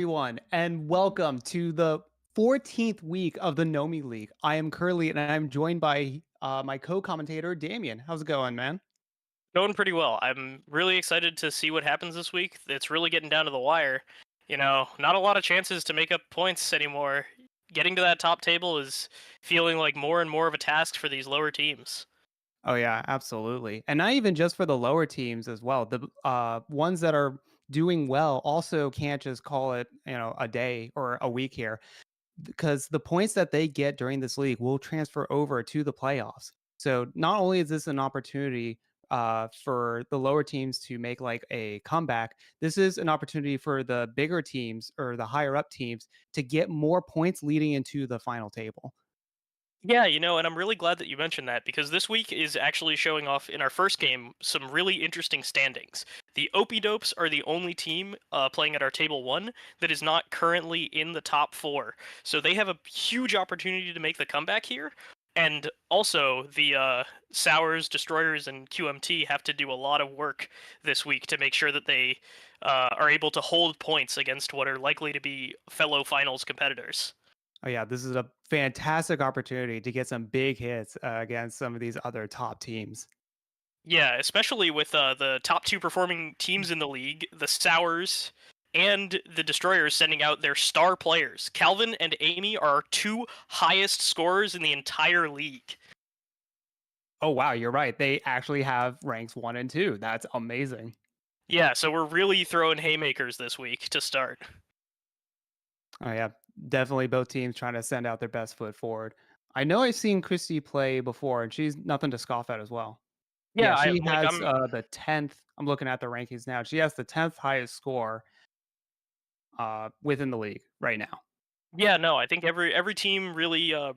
everyone, and welcome to the 14th week of the NOMI League. I am Curly, and I'm joined by my co-commentator, Damien. How's it going, man? Going pretty well. I'm really excited to see what happens this week. It's really getting down to the wire. Not a lot of chances to make up points anymore. Getting to that top table is feeling like more and more of a task for these lower teams. Oh yeah, absolutely. And not even just for the lower teams as well. The ones that are doing well also can't just call it, a day or a week here, because the points that they get during this league will transfer over to the playoffs. So not only is this an opportunity for the lower teams to make like a comeback, this is an opportunity for the bigger teams or the higher up teams to get more points leading into the final table. Yeah, and I'm really glad that you mentioned that because this week is actually showing off in our first game some really interesting standings. The Opie Dopes are the only team playing at our table one that is not currently in the top four. So they have a huge opportunity to make the comeback here. And also, the Sours, Destroyers, and QMT have to do a lot of work this week to make sure that they are able to hold points against what are likely to be fellow finals competitors. Oh yeah, this is a fantastic opportunity to get some big hits against some of these other top teams. Yeah, especially with the top two performing teams in the league, the Sours and the Destroyers sending out their star players. Calvin and Amy are our two highest scorers in the entire league. Oh wow, you're right. They actually have ranks 1 and 2. That's amazing. Yeah, so we're really throwing haymakers this week to start. Oh yeah, definitely both teams trying to send out their best foot forward. I know I've seen Christy play before, and she's nothing to scoff at as well. Yeah, Yeah, I she like has I'm the 10th. I'm looking at the rankings now. She has the 10th highest score within the league right now. Yeah, no, I think every team really are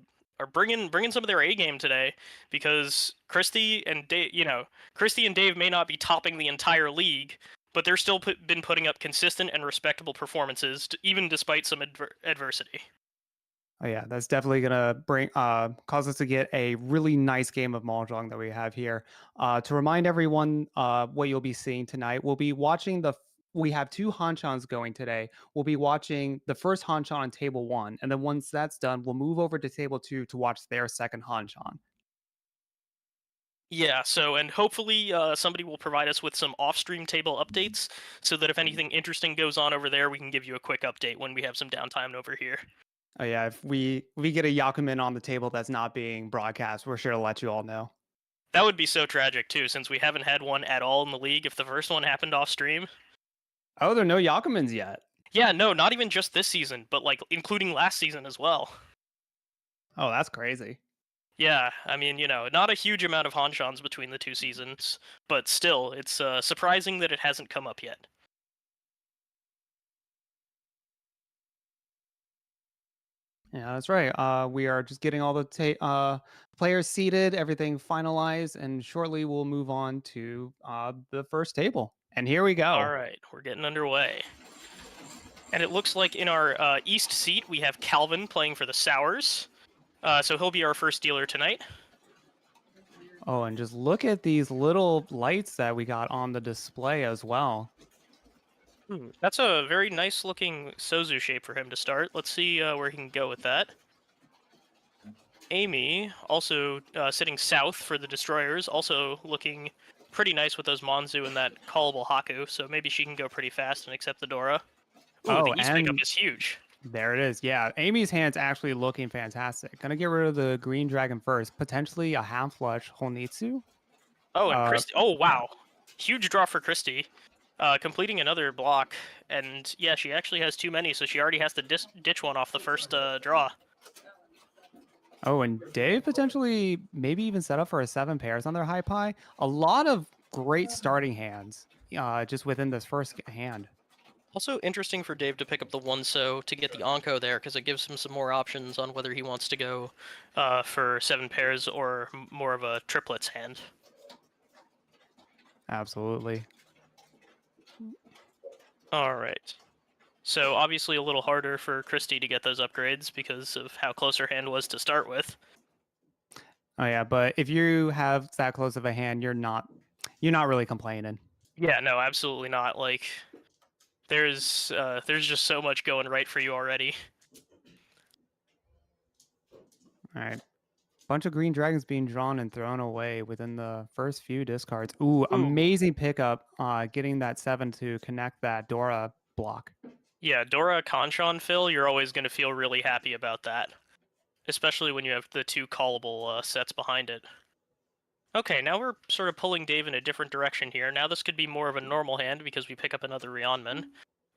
bringing some of their A game today because Christy and Dave may not be topping the entire league, but they're still been putting up consistent and respectable performances, even despite some adversity. Oh yeah, that's definitely gonna bring cause us to get a really nice game of mahjong that we have here. To remind everyone, what you'll be seeing tonight, we'll be watching we have two hanchans going today. We'll be watching the first hanchan on table one, and then once that's done, we'll move over to table two to watch their second hanchan. Yeah, so and hopefully somebody will provide us with some off-stream table updates so that if anything interesting goes on over there, we can give you a quick update when we have some downtime over here. Oh yeah, if we get a Yakuman on the table that's not being broadcast, we're sure to let you all know. That would be so tragic too, since we haven't had one at all in the league. If the first one happened off stream, Oh, there are no Yakumans yet. yeah, no, not even just this season, but like including last season as well. Oh, that's crazy. Yeah, I mean, not a huge amount of Hanshans between the two seasons, but still, it's surprising that it hasn't come up yet. Yeah, that's right. We are just getting all the players seated, everything finalized, and shortly we'll move on to the first table. And here we All go. right, we're getting underway. And it looks like in our east seat, we have Calvin playing for the Sours. So he'll be our first dealer tonight. Oh, and just look at these little lights that we got on the display as well. That's a very nice looking Sozu shape for him to start. Let's see where he can go with that. Amy, also sitting south for the Destroyers, also looking pretty nice with those Monzu and that callable Haku, so maybe she can go pretty fast and accept the Dora. Ooh, Oh, the East pickup and is huge. there it is. Yeah, Amy's hand's actually looking fantastic. Gonna get rid of the green dragon first. Potentially a half flush Honitsu. Oh, and Uh, Christy. Oh, yeah. wow. Huge draw for Christy. Completing another block, and yeah, she actually has too many, so she already has to ditch one off the first draw. Oh, and Dave potentially maybe even set up for a 7 pairs on their high pie. A lot of great starting hands just within this first hand. Also interesting for Dave to pick up the one so to get the Onko there, because it gives him some more options on whether he wants to go for 7 pairs or more of a triplets hand. Absolutely. All right. So obviously a little harder for Christy to get those upgrades because of how close her hand was to start with. Oh yeah, but if you have that close of a hand, you're not really complaining. Yeah, no, absolutely not. Like there's just so much going right for you already. All right. Bunch of green dragons being drawn and thrown away within the first few discards. Ooh, Ooh, amazing pickup. Getting that 7 to connect that Dora block. yeah, Dora Conchon fill. You're always going to feel really happy about that, especially when you have the two callable sets behind it. Okay, now we're sort of pulling Dave in a different direction here. Now this could be more of a normal hand because we pick up another Rionman,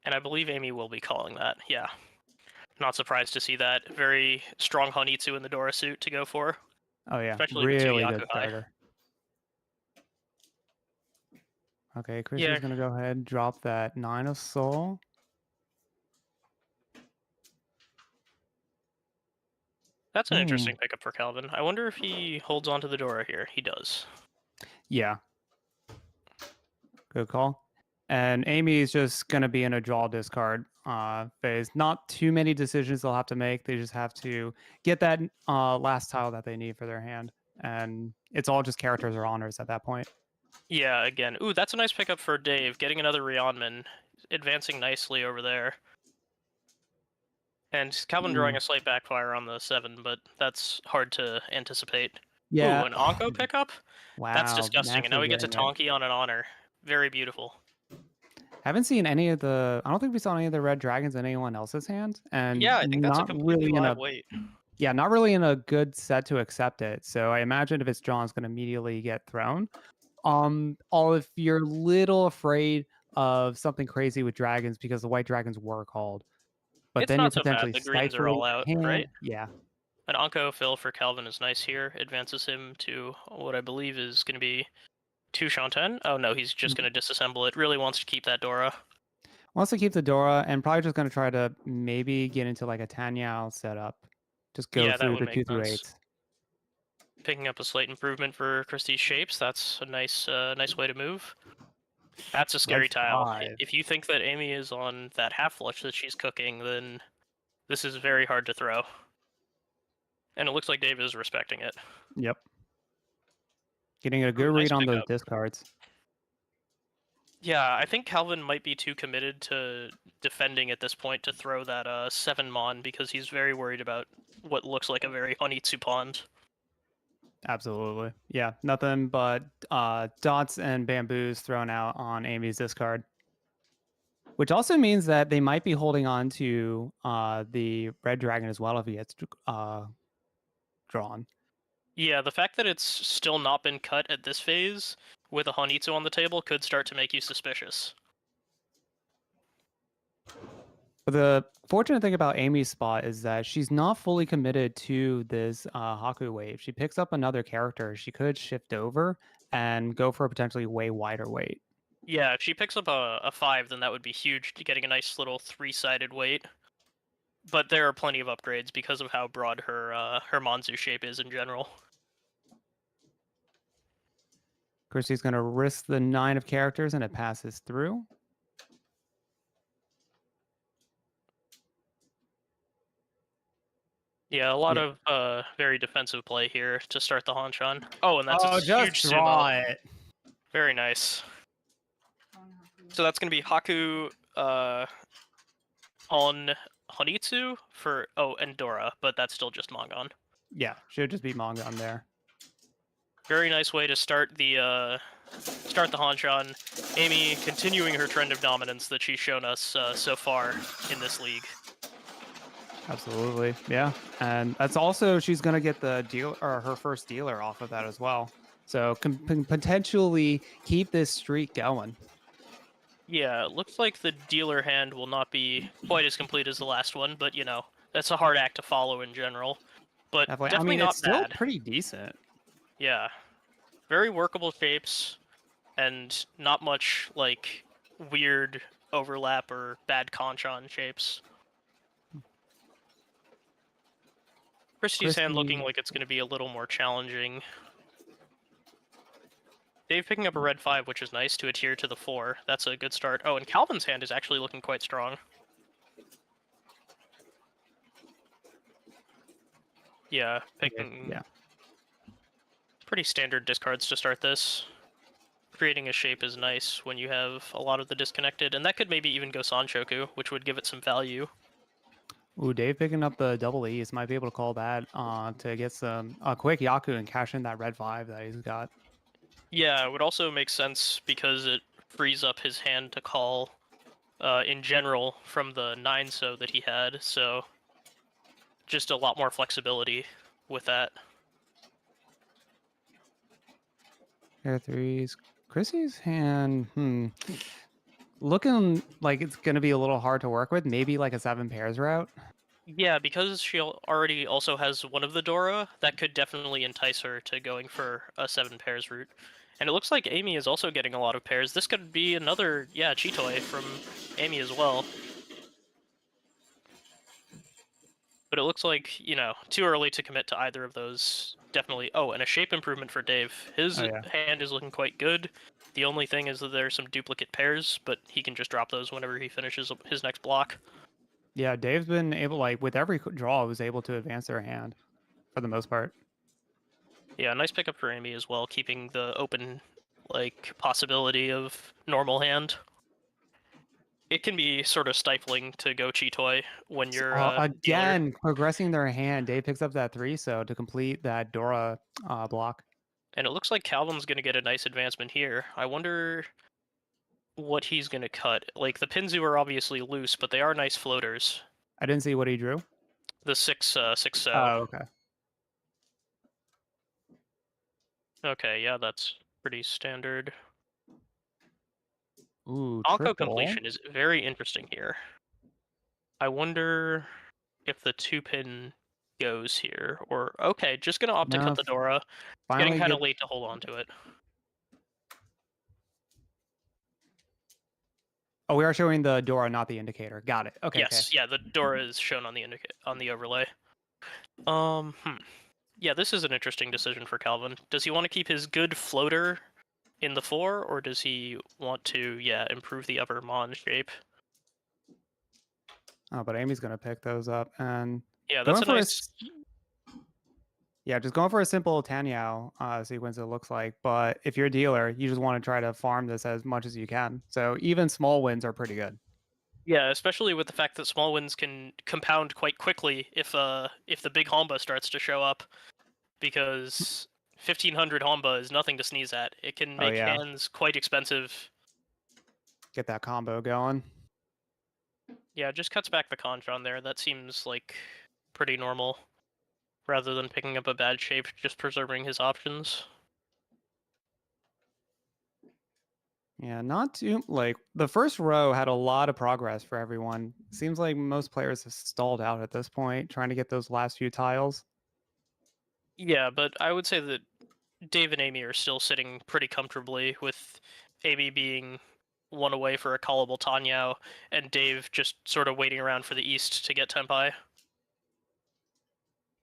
and I believe Amy will be calling that. Yeah, not surprised to see that. Very strong Honitsu in the Dora suit to go for, Oh yeah, especially with two really good Yakuhai. starter. Okay, Yeah, Christy's gonna go ahead and drop that 9 of soul. that's an Hmm. interesting pickup for Calvin. I wonder if he holds on to the Dora here. He does. Yeah, good call. And Amy is just gonna be in a draw discard phase. Not too many decisions they'll have to make. They just have to get that last tile that they need for their hand, and it's all just characters or honors at that point. Yeah, again. Ooh, that's a nice pickup for Dave. Getting another Rionman, advancing nicely over there. And Calvin drawing Ooh. a slight backfire on the 7, but that's hard to anticipate. Ooh, Yeah. an Onko pickup? That's Wow, disgusting. And now naturally we get to getting it. Tonki on an honor. Very beautiful. Haven't seen any of the. I don't think we saw any of the red dragons in anyone else's hand, and Yeah, I think that's a not completely really in live a. weight. Yeah, not really in a good set to accept it. So I imagine if it's drawn, it's going to immediately get thrown. All if you're a little afraid of something crazy with dragons because the white dragons were called, but It's then you're not so bad. potentially The greens are stifling all out, their hand. right? Yeah, An Onko fill for Calvin is nice here. Advances him to what I believe is going to be 2 Shanten. Oh no, he's just Mhm. going to disassemble it. Really wants to keep that Dora. Wants to keep the Dora and probably just going to try to maybe get into like a Tanyao setup. Just go Yeah, that through would the make 2 through sense. 8s. Picking up a slight improvement for Christie's shapes. That's a nice way to move. That's a Red scary tile. 5. If you think that Amy is on that half flush that she's cooking, then this is very hard to throw. And it looks like Dave is respecting it. Yep. Getting a good Ooh, nice read on those pickup. discards. Yeah, I think Calvin might be too committed to defending at this point to throw that 7 Mon because he's very worried about what looks like a very Honitsu pond. Absolutely. Yeah, nothing but dots and bamboos thrown out on Amy's discard. Which also means that they might be holding on to the red dragon as well if he gets drawn. Yeah, the fact that it's still not been cut at this phase with a Honitsu on the table could start to make you suspicious. But the fortunate thing about Amy's spot is that she's not fully committed to this Haku wave. She picks up another character. She could shift over and go for a potentially way wider weight. Yeah, if she picks up a 5, then that would be huge, getting a nice little 3-sided weight. But there are plenty of upgrades because of how broad her Monzu shape is in general. Christy's going to risk the 9 of characters and it passes through. Yeah, a lot Yeah. of very defensive play here to start the Hanshan. Oh, and that's a Oh, just huge sumo. draw it. Very nice. So that's going to be Haku on Honitsu for and Dora, but that's still just Mongon. Yeah, should just be manga on there. Very nice way to start the Hanshan. Amy continuing her trend of dominance that she's shown us so far in this league. Absolutely. Yeah. And that's also, she's going to get the deal or her first dealer off of that as well. So can potentially keep this streak going. Yeah, it looks like the dealer hand will not be quite as complete as the last one, but you know, that's a hard act to follow in general. But Definitely. I definitely mean, it's not still bad. pretty decent. Yeah. Very workable shapes and not much like weird overlap or bad conchon shapes. Christie's hand looking Christy. like it's going to be a little more challenging. Dave picking up a red 5, which is nice to adhere to the 4. That's a good start. Oh, and Calvin's hand is actually looking quite strong. Yeah, picking Yeah. pretty standard discards to start this. creating a shape is nice when you have a lot of the disconnected, and that could maybe even go Sanshoku, which would give it some value. Ooh, Dave picking up the double E's might be able to call that to get some a quick Yaku and cash in that red 5 that he's got. Yeah, it would also make sense because it frees up his hand to call in general from the 9 so that he had, so just a lot more flexibility with that. Pair threes. Chrissy's hand, looking like it's going to be a little hard to work with. Maybe like a 7 pairs route. Yeah, because she already also has one of the Dora, that could definitely entice her to going for a 7 pairs route. And it looks like Amy is also getting a lot of pairs. This could be another, yeah, Chitoy from Amy as well. But it looks like, too early to commit to either of those. Definitely. Oh, and a shape improvement for Dave. His Oh yeah. hand is looking quite good. The only thing is that there's some duplicate pairs, but he can just drop those whenever he finishes his next block. Yeah, Dave's been able, like, with every draw, was able to advance their hand for the most part. Yeah, nice pickup for Amy as well, keeping the open, possibility of normal hand. It can be sort of stifling to go Chitoy when you're a dealer. Again, progressing their hand. Dave picks up that 3 so to complete that Dora block. And it looks like Calvin's going to get a nice advancement here. I wonder what he's going to cut. Like, the Pinzu are obviously loose, but they are nice floaters. I didn't see what he drew. The 6 so. Oh, okay. Okay, yeah, that's pretty standard. Ooh, Onko triple. completion is very interesting here. I wonder if the 2-pin goes here, or okay, just gonna opt to cut No, the Dora. It's getting finally kind of get. late to hold on to it. Oh, we are showing the Dora, not the indicator. Got it. Okay, okay. Yes, yeah, the Dora is shown on the overlay. Yeah, this is an interesting decision for Calvin. Does he want to keep his good floater in the 4, or does he want to, yeah, improve the upper Mon shape? Oh, but Amy's gonna pick those up and Yeah, that's going a for a nice. yeah, just going for a simple Tanyao sequence. It looks like, but if you're a dealer, you just want to try to farm this as much as you can. So even small wins are pretty good. Yeah, especially with the fact that small wins can compound quite quickly if the big Homba starts to show up, because 1500 Homba is nothing to sneeze at. It can Oh make yeah, hands quite expensive. get that combo going. Yeah, just cuts back the conch on there. That seems like pretty normal, rather than picking up a bad shape, just preserving his options. Yeah, not too like the first row had a lot of progress for everyone. Seems like most players have stalled out at this point, trying to get those last few tiles. Yeah, but I would say that Dave and Amy are still sitting pretty comfortably, with Amy being one away for a callable Tanyao, and Dave just sort of waiting around for the East to get Tenpai.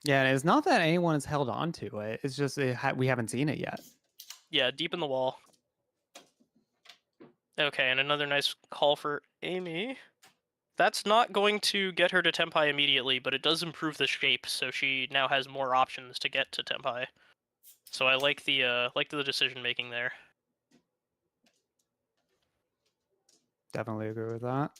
Yeah, and it's not that anyone has held on to it. It's just we haven't seen it yet. Yeah, deep in the wall. Okay, and another nice call for Amy. That's not going to get her to Tenpai immediately, but it does improve the shape, so she now has more options to get to Tenpai. So I like the decision making there. Definitely agree with that.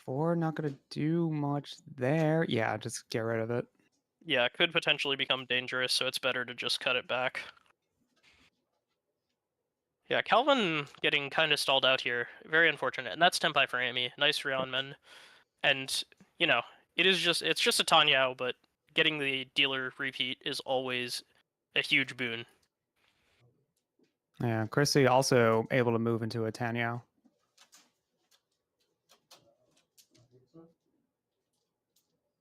4 not gonna do much there. Yeah, just get rid of it. Yeah, it could potentially become dangerous, so it's better to just cut it back. Yeah, Calvin getting kind of stalled out here. Very unfortunate. And that's Tenpai for Amy. Nice Rionman. And, you know, it's just a Tanyao, but getting the dealer repeat is always a huge boon. Yeah, Chrissy also able to move into a Tanyao.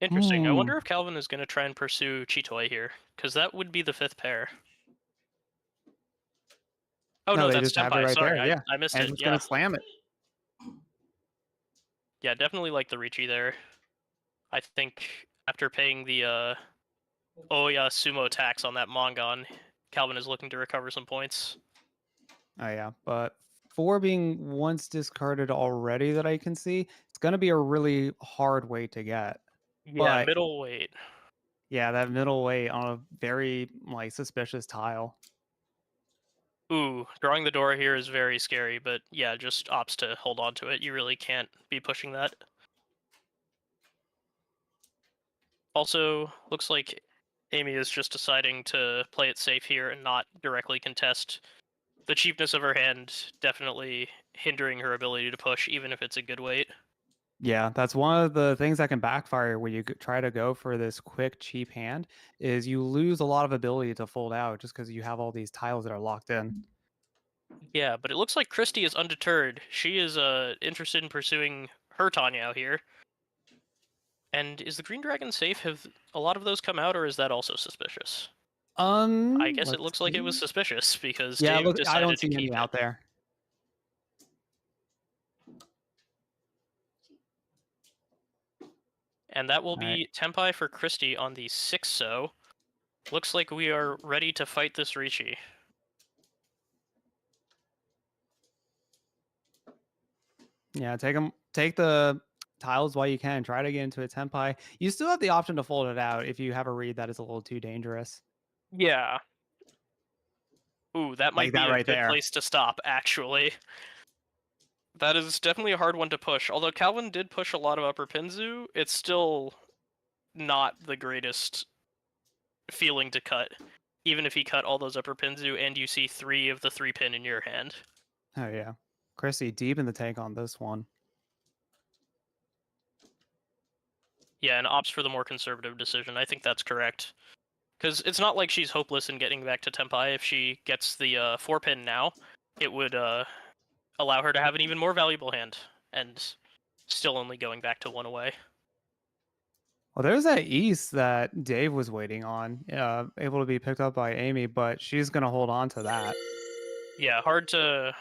Interesting. I wonder if Calvin is going to try and pursue Chitoy here, because that would be the 5th pair. Oh No, no, they that's just have it Tenpai. right Sorry, there. Yeah, I missed and it. it's Yeah. gonna slam it. Yeah, definitely like the Ricci there. I think after paying the Oya sumo tax on that Mongon, Calvin is looking to recover some points. Oh yeah, but 4 being once discarded already that I can see, it's gonna be a really hard weight to get. Yeah, But middleweight. yeah, that middle weight on a very like suspicious tile. Ooh, drawing the door here is very scary, but yeah, just opts to hold on to it. You really can't be pushing that. Also, looks like Amy is just deciding to play it safe here and not directly contest. The cheapness of her hand definitely hindering her ability to push, even if it's a good weight. Yeah, that's one of the things that can backfire when you try to go for this quick, cheap hand is you lose a lot of ability to fold out just because you have all these tiles that are locked in. Yeah, but it looks like Christy is undeterred. She is interested in pursuing her Tanya here. And is the Green Dragon safe? Have a lot of those come out, or is that also suspicious? I guess it Let's looks like it was see. suspicious because Yeah, Dave look, I don't decided to see any keep it. out there. And that will All right. be Tempai for Christy on the 6 so. Looks like we are ready to fight this Ricci. Yeah, take the tiles while you can. Try to get into a tempai. You still have the option to fold it out if you have a read that is a little too dangerous. Yeah. Ooh, that might Like be that a right good there. place to stop, actually. That is definitely a hard one to push. Although Calvin did push a lot of upper Pinzu, it's still not the greatest feeling to cut. Even if he cut all those upper Pinzu and you see 3 of the 3 pin in your hand. Oh yeah. Chrissy deep in the tank on this one. Yeah, and opts for the more conservative decision. I think that's correct. Because it's not like she's hopeless in getting back to Tempai. If she gets the 4 pin now, it would allow her to have an even more valuable hand. And still only going back to 1 away. Well, there's that East that Dave was waiting on, able to be picked up by Amy, but she's gonna hold on to that. Yeah, hard to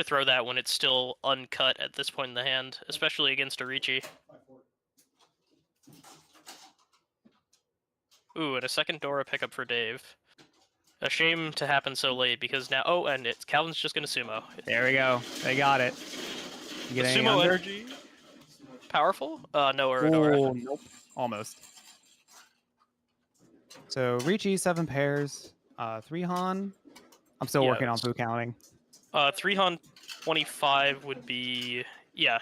throw that when it's still uncut at this point in the hand, especially against a Ricci. Ooh, and a second Dora pickup for Dave. A shame to happen so late because now. Oh, and it's Calvin's just gonna sumo. There we go. They got it. You The get any sumo under? energy, powerful. No, Aradora. Oh, nope. Almost. So Ricci, 7 pairs, 3 Han. I'm still Yeah, working on that's, food counting. 3 25 would be yeah.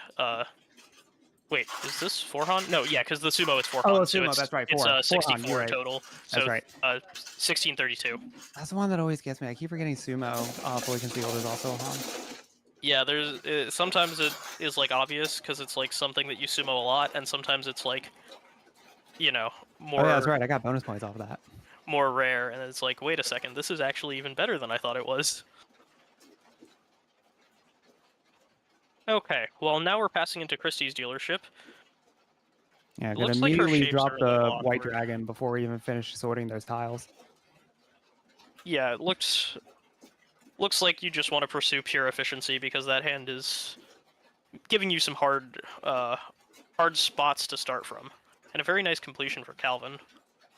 Wait, is this 4 Han? No, yeah, because the sumo is 4 Oh, Han, so sumo. That's right. it's 4 Han. You're 64 right. total. That's So right. 1632. That's the one that always gets me. I keep forgetting sumo. Fully concealed is also a Han. Yeah, there's sometimes it is like obvious because it's like something that you sumo a lot, and sometimes it's like you know Oh yeah, that's more right. I got bonus points off of that. more rare, and it's like wait a second, this is actually even better than I thought it was. Okay, well now we're passing into Christie's dealership. Yeah, I It could looks like her immediately shapes are drop a little the white awkward. dragon before we even finish sorting those tiles. Yeah, it looks like you just want to pursue pure efficiency because that hand is giving you some hard spots to start from, and a very nice completion for Calvin.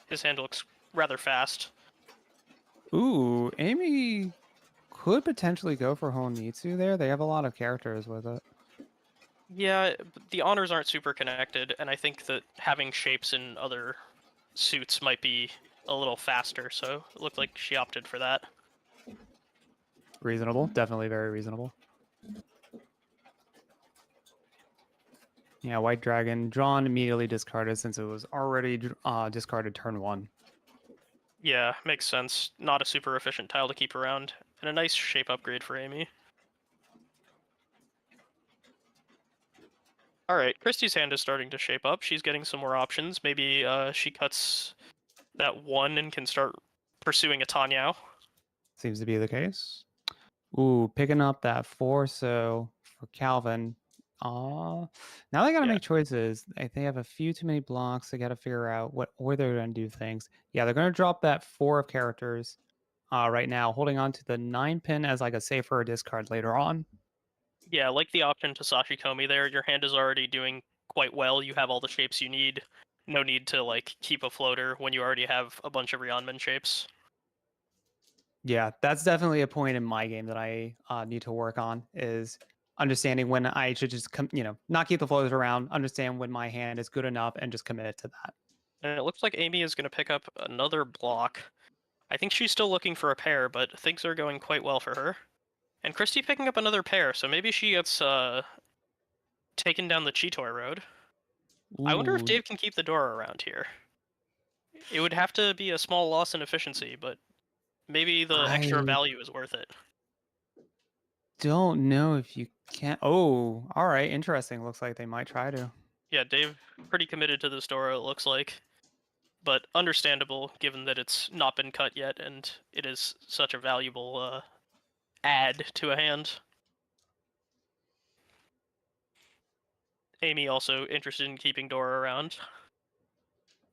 His hand looks rather fast. Ooh, Amy could potentially go for Honitsu there. They have a lot of characters with it. Yeah, the honors aren't super connected, and I think that having shapes in other suits might be a little faster, so it looked like she opted for that. Reasonable. Definitely very reasonable. Yeah, white dragon drawn immediately discarded since it was already discarded turn 1. Yeah, makes sense. Not a super efficient tile to keep around, and a nice shape upgrade for Amy. Alright, Christie's hand is starting to shape up. She's getting some more options. Maybe she cuts that 1 and can start pursuing a Tanyao. Seems to be the case. Ooh, picking up that 4 so for Calvin. Now they gotta Yeah, make choices. They have a few too many blocks. They gotta figure out what order they're gonna do things. Yeah, they're gonna drop that 4 of characters right now, holding on to the 9 pin as like a safer discard later on. yeah, like the option to Sashikomi there. Your hand is already doing quite well. You have all the shapes you need. No need to like keep a floater when you already have a bunch of Rionman shapes. Yeah, that's definitely a point in my game that I need to work on is understanding when I should just not keep the floaters around, understand when my hand is good enough and just commit to that. And it looks like Amy is going to pick up another block. I think she's still looking for a pair, but things are going quite well for her. And Christy picking up another pair, so maybe she gets taken down the Cheetoy road. I wonder if Ooh, Dave can keep the door around here. It would have to be a small loss in efficiency, but maybe the extra I value is worth it. don't know if you can. Oh, all right. Interesting. Looks like they might try to. Yeah, Dave pretty committed to this door, it looks like. But understandable, given that it's not been cut yet, and it is such a valuable add to a hand. Amy also interested in keeping Dora around.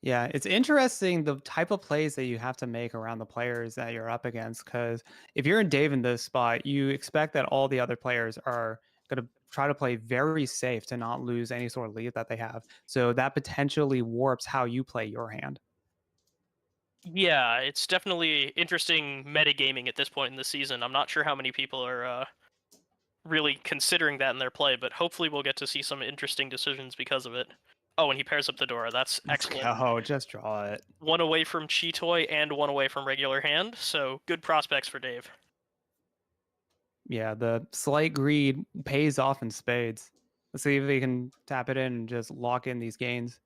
Yeah, it's interesting the type of plays that you have to make around the players that you're up against. Because if you're in Dave in this spot, you expect that all the other players are going to try to play very safe to not lose any sort of lead that they have. So that potentially warps how you play your hand. Yeah, it's definitely interesting metagaming at this point in the season. I'm not sure how many people are really considering that in their play, but hopefully we'll get to see some interesting decisions because of it. Oh, and he pairs up the Dora. That's Let's excellent. go. Just draw it. One away from Cheetoy and one away from regular hand, so good prospects for Dave. Yeah, the slight greed pays off in spades. Let's see if they can tap it in and just lock in these gains.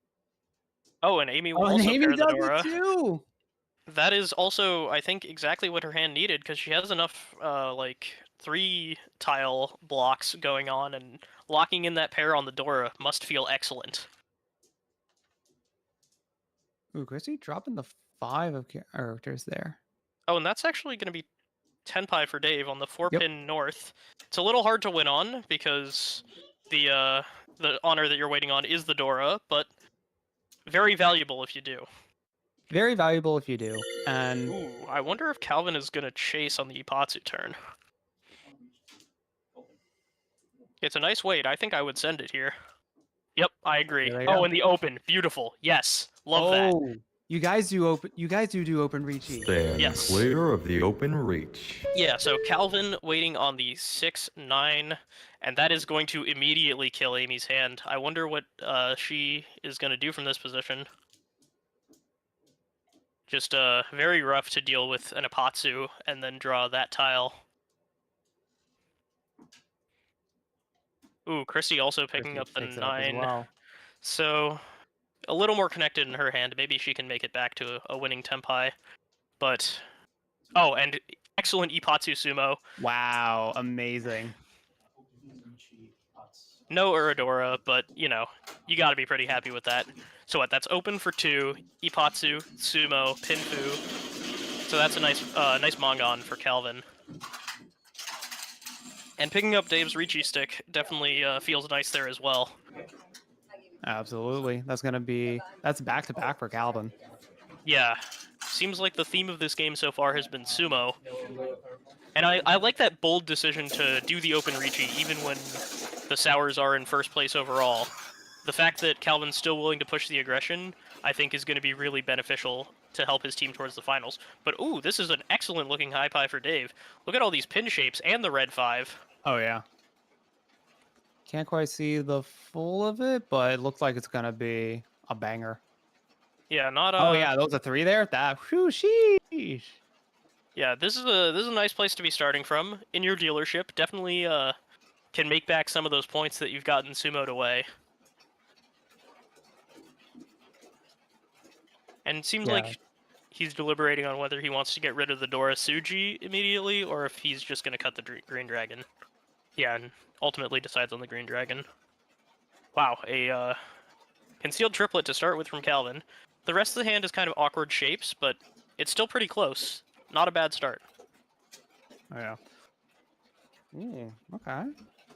Oh, and Amy will Oh, and also Amy pair the does it Dora. too. That is also, I think, exactly what her hand needed because she has enough, like 3 tile blocks going on, and locking in that pair on the Dora must feel excellent. Ooh, Christy dropping the 5 of characters there. Oh, and that's actually going to be 10 pie for Dave on the 4 Yep. pin north. It's a little hard to win on because the honor that you're waiting on is the Dora, but very valuable if you do. Very valuable if you do. And Ooh, I wonder if Calvin is going to chase on the Ipatsu turn. It's a nice wait. I think I would send it here. Yep, I agree. there they Oh, go. in the open. Beautiful. Yes. Love that. Oh, you guys do open. You guys do open reachy. Stand Yes. clear of the open reach. Yeah, so Calvin waiting on the 6-9, and that is going to immediately kill Amy's hand. I wonder what she is going to do from this position. Just very rough to deal with an Ipatsu and then draw that tile. Ooh, Christy also picking Christy up the picks it up as 9. well. So, a little more connected in her hand. Maybe she can make it back to a winning Tempai. But, oh, and excellent Ipatsu Sumo. Wow, amazing. No Uradora, but, you know, you gotta be pretty happy with that. So what, that's open for 2, Ipatsu, Sumo, Pinfu. So that's a nice Mongon for Calvin. And picking up Dave's Ricci stick definitely feels nice there as well. Absolutely. That's back to back for Calvin. Yeah, seems like the theme of this game so far has been Sumo. And I like that bold decision to do the open Ricci even when the Sours are in first place overall. The fact that Calvin's still willing to push the aggression, I think, is going to be really beneficial to help his team towards the finals. But ooh, this is an excellent looking high pie for Dave. Look at all these pin shapes and the red 5. Oh yeah. Can't quite see the full of it, but it looks like it's gonna be a banger. Yeah, not Oh yeah, those are 3 there. That whew, sheesh. Yeah, this is a nice place to be starting from in your dealership. Definitely can make back some of those points that you've gotten sumoed away. And it seems Yeah. like he's deliberating on whether he wants to get rid of the Dora Suji immediately or if he's just going to cut the Green Dragon. Yeah, and ultimately decides on the Green Dragon. Wow, a concealed triplet to start with from Calvin. The rest of the hand is kind of awkward shapes, but it's still pretty close. Not a bad start. Oh, yeah. Ooh, okay.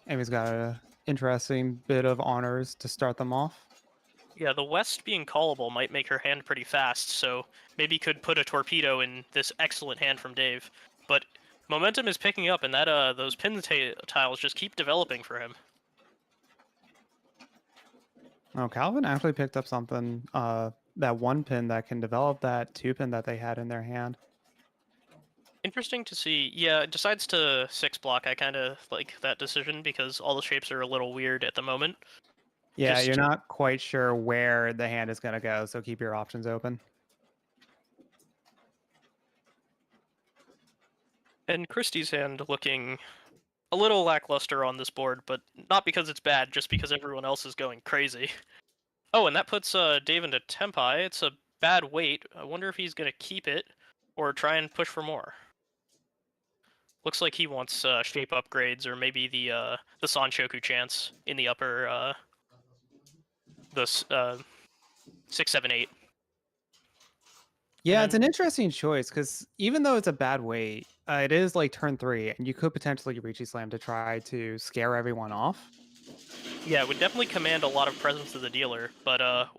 Amy's got an interesting bit of honors to start them off. Yeah, the West being callable might make her hand pretty fast, so maybe could put a torpedo in this excellent hand from Dave. But momentum is picking up, and that those pin tiles just keep developing for him. Oh, Calvin actually picked up something, that 1 pin that can develop that 2 pin that they had in their hand. Interesting to see. Yeah, it decides to 6 block. I kind of like that decision because all the shapes are a little weird at the moment. Yeah, Just you're not quite sure where the hand is going to go, so keep your options open. And Christie's hand looking a little lackluster on this board, but not because it's bad, just because everyone else is going crazy. Oh, and that puts Dave into Tempai. It's a bad weight. I wonder if he's gonna keep it or try and push for more. Looks like he wants shape upgrades or maybe the Sanshoku chance in the upper the 6, 7, 8. Yeah, it's then- an interesting choice because even though it's a bad weight, it is like turn 3, and you could potentially Richie Slam to try to scare everyone off. Yeah, it would definitely command a lot of presence to the dealer, but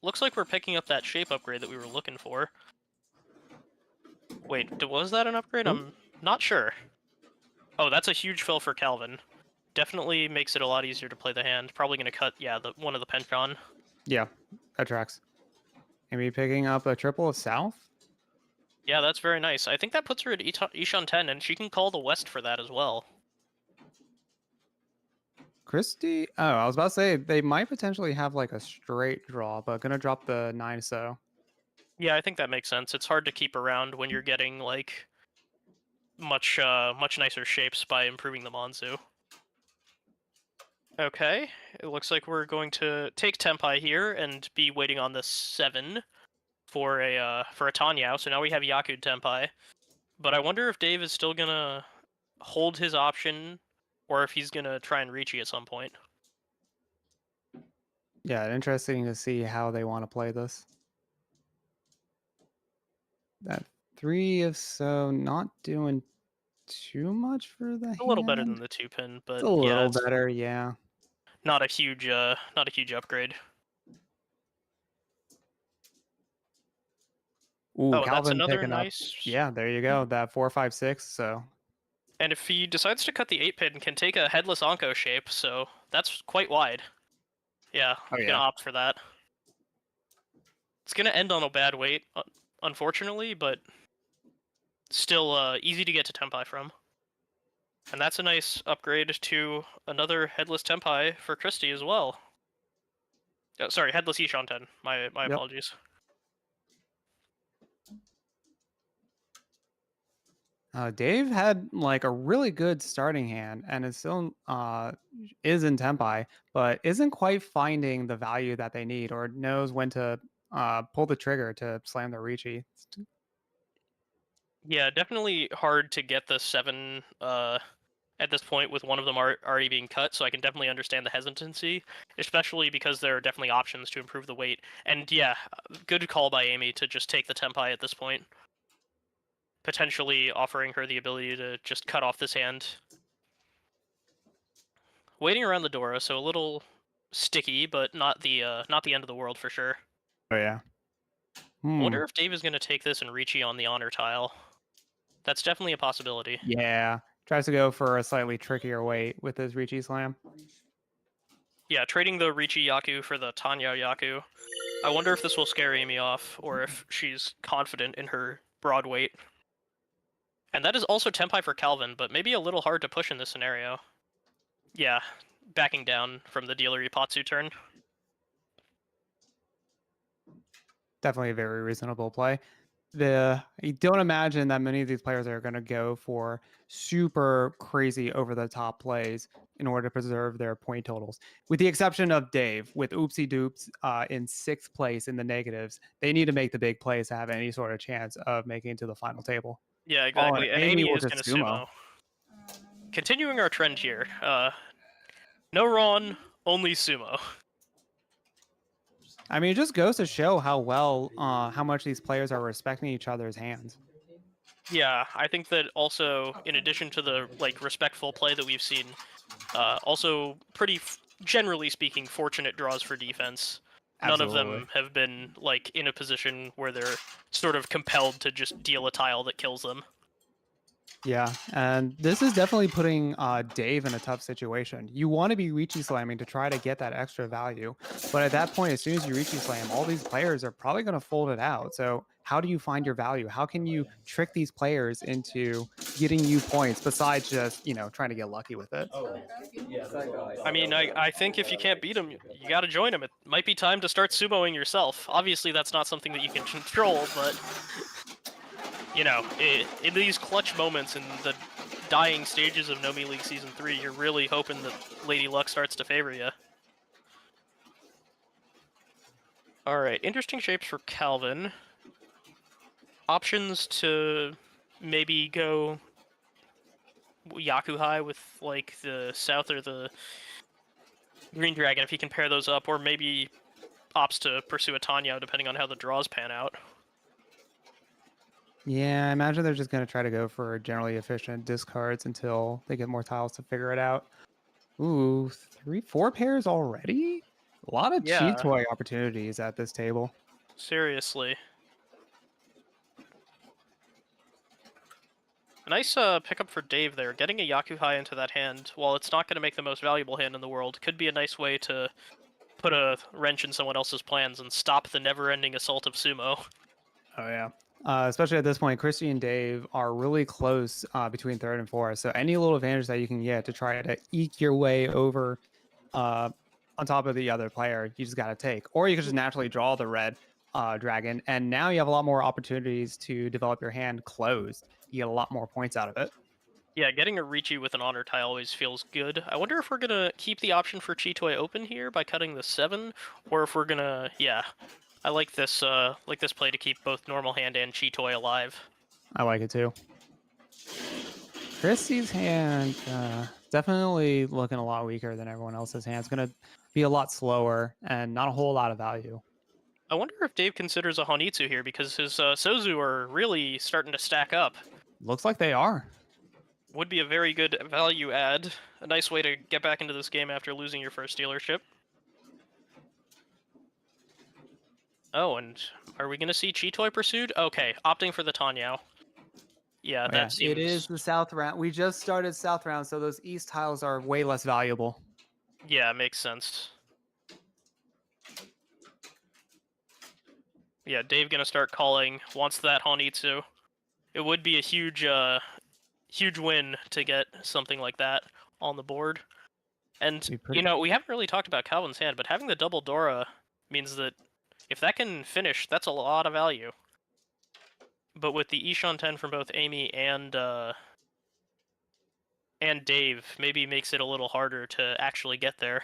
looks like we're picking up that shape upgrade that we were looking for. Wait, was that an upgrade? Ooh. I'm not sure. Oh, that's a huge fill for Calvin. Definitely makes it a lot easier to play the hand. Probably going to cut, yeah, one of the Penchon. Yeah, that tracks. Maybe picking up a triple of South? Yeah, that's very nice. I think that puts her at Ishan 10, and she can call the West for that as well. Christie? Oh, I was about to say they might potentially have like a straight draw, but gonna drop the 9 so. Yeah, I think that makes sense. It's hard to keep around when you're getting, like, much nicer shapes by improving the Monzu. Okay, it looks like we're going to take Tempai here and be waiting on the 7 for a Tanyao. So now we have Yaku Tempai. But I wonder if Dave is still gonna hold his option, or if he's gonna try and Ricci at some point. Yeah, interesting to see how they want to play this. That 3 of so not doing too much for the hand. A little better than the 2-pin, but It's a little yeah, it's better, yeah. not a huge upgrade. Ooh, Oh, and that's Calvin another picking up. nice. Yeah, there you go. That 4, 5, 6. So And if he decides to cut the 8-pin, can take a headless Anko shape, so that's quite wide. Yeah, I'm gonna opt for that. It's gonna end on a bad weight, unfortunately, but still easy to get to Tempai from. And that's a nice upgrade to another headless Tempai for Christie as well. Oh, sorry, headless Ishan 10. My apologies. Dave had like a really good starting hand, and it still is in Tempai, but isn't quite finding the value that they need, or knows when to pull the trigger to slam the Ricci. Yeah, definitely hard to get the 7 at this point with one of them already being cut, so I can definitely understand the hesitancy, especially because there are definitely options to improve the weight. And yeah, good call by Amy to just take the Tempai at this point. Potentially offering her the ability to just cut off this hand. Waiting around the Dora, so a little sticky, but not the end of the world for sure. Oh yeah. I wonder if Dave is going to take this and Ricci on the honor tile. That's definitely a possibility. Yeah, tries to go for a slightly trickier weight with his Ricci slam. Yeah, trading the Ricci Yaku for the Tanya Yaku. I wonder if this will scare Amy off, or if she's confident in her broad weight. And that is also Tempai for Calvin, but maybe a little hard to push in this scenario. Yeah, backing down from the dealer Ipatsu turn. Definitely a very reasonable play. I don't imagine that many of these players are going to go for super crazy over the top plays in order to preserve their point totals, with the exception of Dave with Oopsie Doops in 6th place in the negatives. They need to make the big plays to have any sort of chance of making it to the final table. Yeah, exactly. And Amy will is going to just sumo. Continuing our trend here. No Ron, only sumo. I mean, it just goes to show how much these players are respecting each other's hands. Yeah, I think that also, in addition to the respectful play that we've seen, also pretty, generally speaking, fortunate draws for defense. Absolutely. None of them have been in a position where they're sort of compelled to just deal a tile that kills them. Yeah, and this is definitely putting Dave in a tough situation. You want to be Ricci slamming to try to get that extra value, but at that point, as soon as you Ricci slam, all these players are probably going to fold it out. So how do you find your value? How can you trick these players into getting you points besides just, trying to get lucky with it? I mean, I think if you can't beat them, you got to join them. It might be time to start sumoing yourself. Obviously, that's not something that you can control, but you know, in these clutch moments in the dying stages of Nomi League Season 3, you're really hoping that Lady Luck starts to favor you. Alright, interesting shapes for Calvin. Options to maybe go Yakuhai with, like, the South or the Green Dragon if he can pair those up, or maybe opts to pursue a Tanya depending on how the draws pan out. Yeah, I imagine they're just going to try to go for generally efficient discards until they get more tiles to figure it out. Ooh, 4 pairs already? A lot of cheat Yeah, toy opportunities at this table. seriously. A nice pickup for Dave there. Getting a Yakuhai into that hand, while it's not going to make the most valuable hand in the world, could be a nice way to put a wrench in someone else's plans and stop the never-ending assault of Sumo. Oh, yeah. Especially at this point, Christy and Dave are really close between third and fourth. So any little advantage that you can get to try to eke your way over on top of the other player, you just got to take. Or you could just naturally draw the red dragon. And now you have a lot more opportunities to develop your hand closed. You get a lot more points out of it. Yeah, getting a Ricci with an honor tile always feels good. I wonder if we're gonna keep the option for Chitoy open here by cutting the 7, or if we're gonna, yeah. I like this play to keep both normal hand and Chitoy alive. I like it too. Christie's hand definitely looking a lot weaker than everyone else's hand. It's going to be a lot slower and not a whole lot of value. I wonder if Dave considers a Honitsu here, because his Sozu are really starting to stack up. Looks like they are. Would be a very good value add. A nice way to get back into this game after losing your first dealership. Oh, and are we going to see Chitoy pursued? Okay, opting for the Tanyao. Yeah, that seems... It is the South round. We just started South round, so those East tiles are way less valuable. Yeah, makes sense. Yeah, Dave gonna start calling, wants that Honitsu. It would be a huge, huge win to get something like that on the board. And, you know, we haven't really talked about Calvin's hand, but having the double Dora means that if that can finish, that's a lot of value. But with the Ishan 10 from both Amy and Dave, maybe makes it a little harder to actually get there.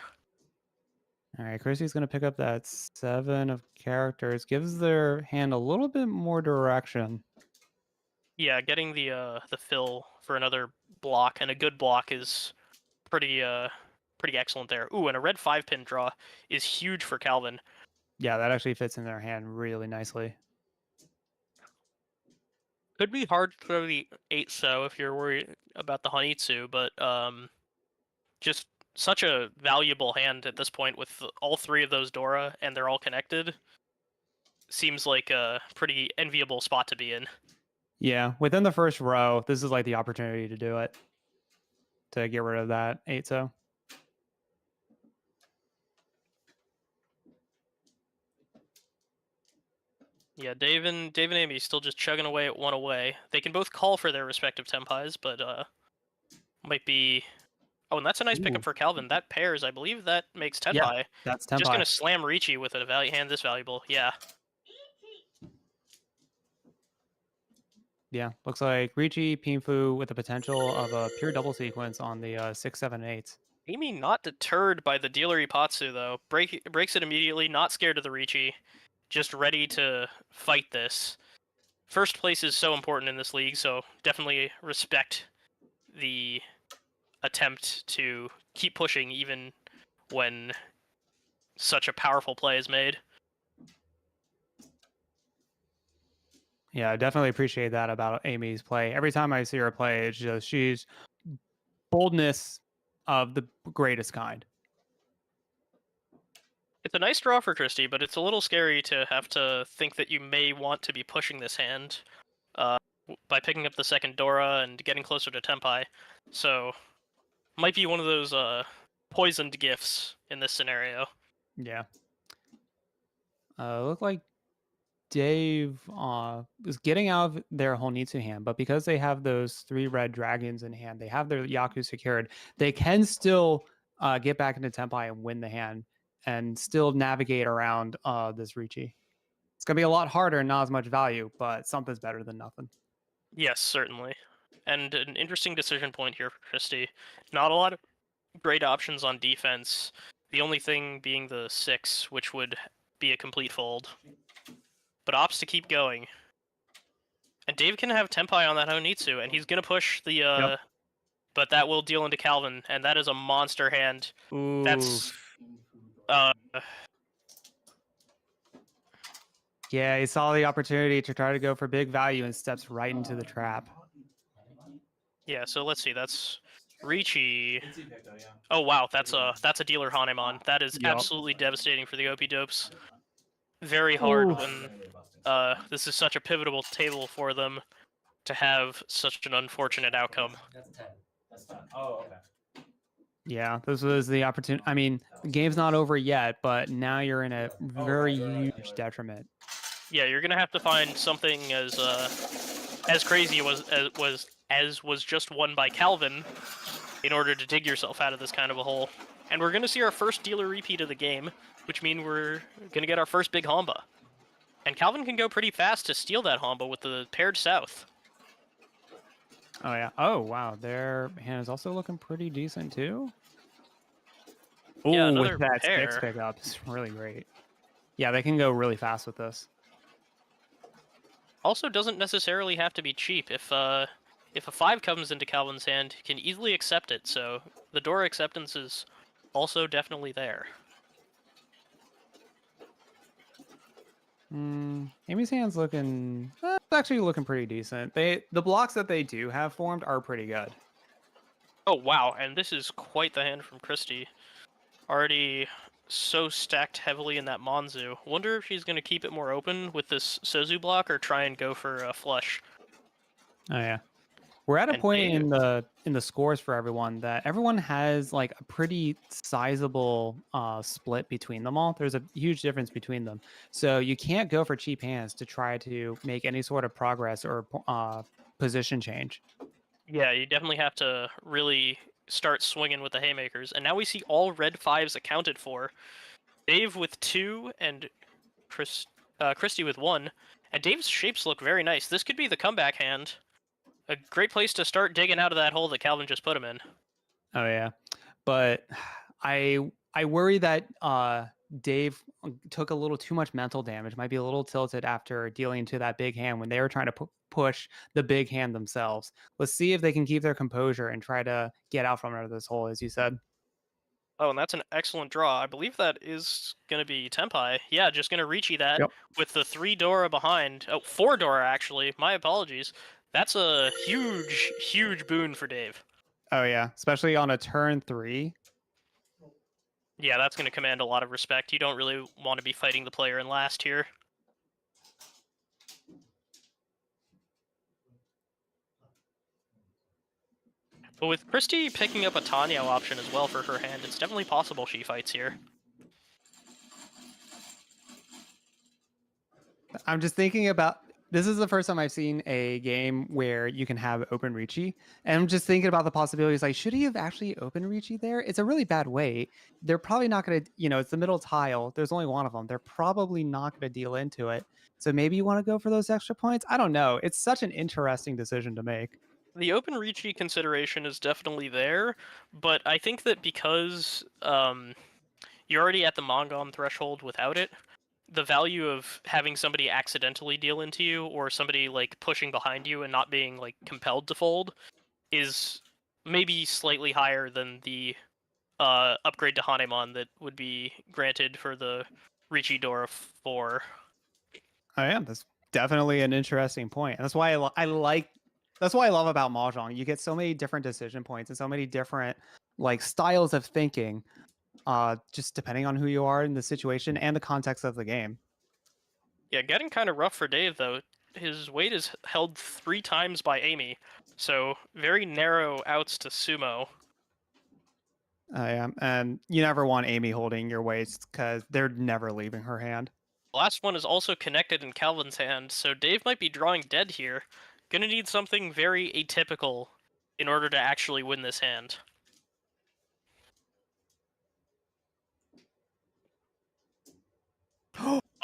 All right, Chrissy's going to pick up that 7 of characters. Gives their hand a little bit more direction. Yeah, getting the fill for another block, and a good block, is pretty excellent there. Ooh, and a red 5-pin draw is huge for Calvin. Yeah, that actually fits in their hand really nicely. Could be hard to throw the 8 so if you're worried about the Honitsu, but just such a valuable hand at this point with all 3 of those Dora, and they're all connected. Seems like a pretty enviable spot to be in. Yeah, within the first row, this is like the opportunity to do it. To get rid of that 8 so. Yeah, Dave and Amy still just chugging away at 1 away. They can both call for their respective Tempais, but might be... Oh, and that's a nice pickup for Calvin. That pairs, I believe that makes Tenpai. Yeah, that's Tenpai. Just gonna slam Ricci with a hand this valuable, yeah. Yeah, looks like Ricci, Pinfu with the potential of a pure double sequence on the 6, 7, 8. Amy not deterred by the dealer Ipatsu, though. Breaks it immediately, not scared of the Ricci. Just ready to fight this. First place is so important in this league, so definitely respect the attempt to keep pushing even when such a powerful play is made. Yeah, I definitely appreciate that about Amy's play. Every time I see her play, it's just she's boldness of the greatest kind. It's a nice draw for Christie, but it's a little scary to have to think that you may want to be pushing this hand by picking up the second Dora and getting closer to Tenpai. So, might be one of those poisoned gifts in this scenario. Yeah. Look like Dave is getting out of their Honitsu hand, but because they have those 3 red dragons in hand, they have their Yaku secured. They can still get back into Tenpai and win the hand and still navigate around this Ricci. It's going to be a lot harder and not as much value, but something's better than nothing. Yes, certainly. And an interesting decision point here for Christie. Not a lot of great options on defense. The only thing being the 6, which would be a complete fold. But opts to keep going. And Dave can have Tempai on that Honitsu, and he's gonna push the Yep. but that will deal into Calvin, and that is a monster hand. Ooh. That's uh Yeah, he saw the opportunity to try to go for big value and steps right into the trap. yeah, so let's see, that's Ricci. Oh wow, that's a dealer Hanemon. That is Yep. absolutely devastating for the OP dopes. Very hard Oof. when this is such a pivotal table for them to have such an unfortunate outcome. Yeah, this was the opportunity. I mean, the game's not over yet, but now you're in a very huge detriment. Yeah, you're gonna have to find something as crazy as was just won by Calvin in order to dig yourself out of this kind of a hole. And we're gonna see our first dealer repeat of the game, which means we're gonna get our first big Hamba. And Calvin can go pretty fast to steal that Hamba with the paired south. Oh yeah. Oh wow, their hand is also looking pretty decent too. Yeah, Oh, with another that six pair. pickup, it's really great. Yeah, they can go really fast with this. Also doesn't necessarily have to be cheap. If a 5 comes into Calvin's hand, he can easily accept it, so the door acceptance is also definitely there. Amy's hand's looking. It's actually looking pretty decent. The blocks that they do have formed are pretty good. Oh wow, and this is quite the hand from Christie. Already so stacked heavily in that Monzu. Wonder if she's going to keep it more open with this Sozu block or try and go for a flush. Oh yeah. We're at a And point Dave, in the scores for everyone that everyone has like a pretty sizable split between them all. There's a huge difference between them. So you can't go for cheap hands to try to make any sort of progress or position change. yeah, you definitely have to really start swinging with the haymakers. And now we see all red 5s accounted for. Dave with 2 and Christie with 1. And Dave's shapes look very nice. This could be the comeback hand. A great place to start digging out of that hole that Calvin just put him in. Oh yeah. But I worry that Dave took a little too much mental damage. Might be a little tilted after dealing to that big hand when they were trying to push the big hand themselves. Let's see if they can keep their composure and try to get out from under this hole, as you said. Oh, and that's an excellent draw. I believe that is going to be Tempai. Yeah, just going to Ricci that Yep. with the 3 Dora behind. Oh, 4 Dora, actually. My apologies. That's a huge, huge boon for Dave. Oh yeah, especially on a turn 3. Yeah, that's going to command a lot of respect. You don't really want to be fighting the player in last here. But with Christie picking up a Tanyo option as well for her hand, it's definitely possible she fights here. I'm just thinking about this is the first time I've seen a game where you can have open Ricci. And I'm just thinking about the possibilities. Like, should he have actually open Ricci there? It's a really bad weight. They're probably not going to, it's the middle tile. There's only one of them. They're probably not going to deal into it. So maybe you want to go for those extra points. I don't know. It's such an interesting decision to make. The open Ricci consideration is definitely there, but I think that because you're already at the Mongon threshold without it, the value of having somebody accidentally deal into you or somebody like pushing behind you and not being like compelled to fold is maybe slightly higher than the upgrade to Hanemon that would be granted for the Ricci Dora 4. I am. That's definitely an interesting point. And that's why I like. That's what I love about mahjong. You get so many different decision points and so many different like styles of thinking, just depending on who you are in the situation and the context of the game. Yeah, getting kind of rough for Dave though. His weight is held 3 times by Amy, so very narrow outs to sumo. I am, and you never want Amy holding your waist because they're never leaving her hand. The last one is also connected in Calvin's hand, so Dave might be drawing dead here. Gonna need something very atypical in order to actually win this hand.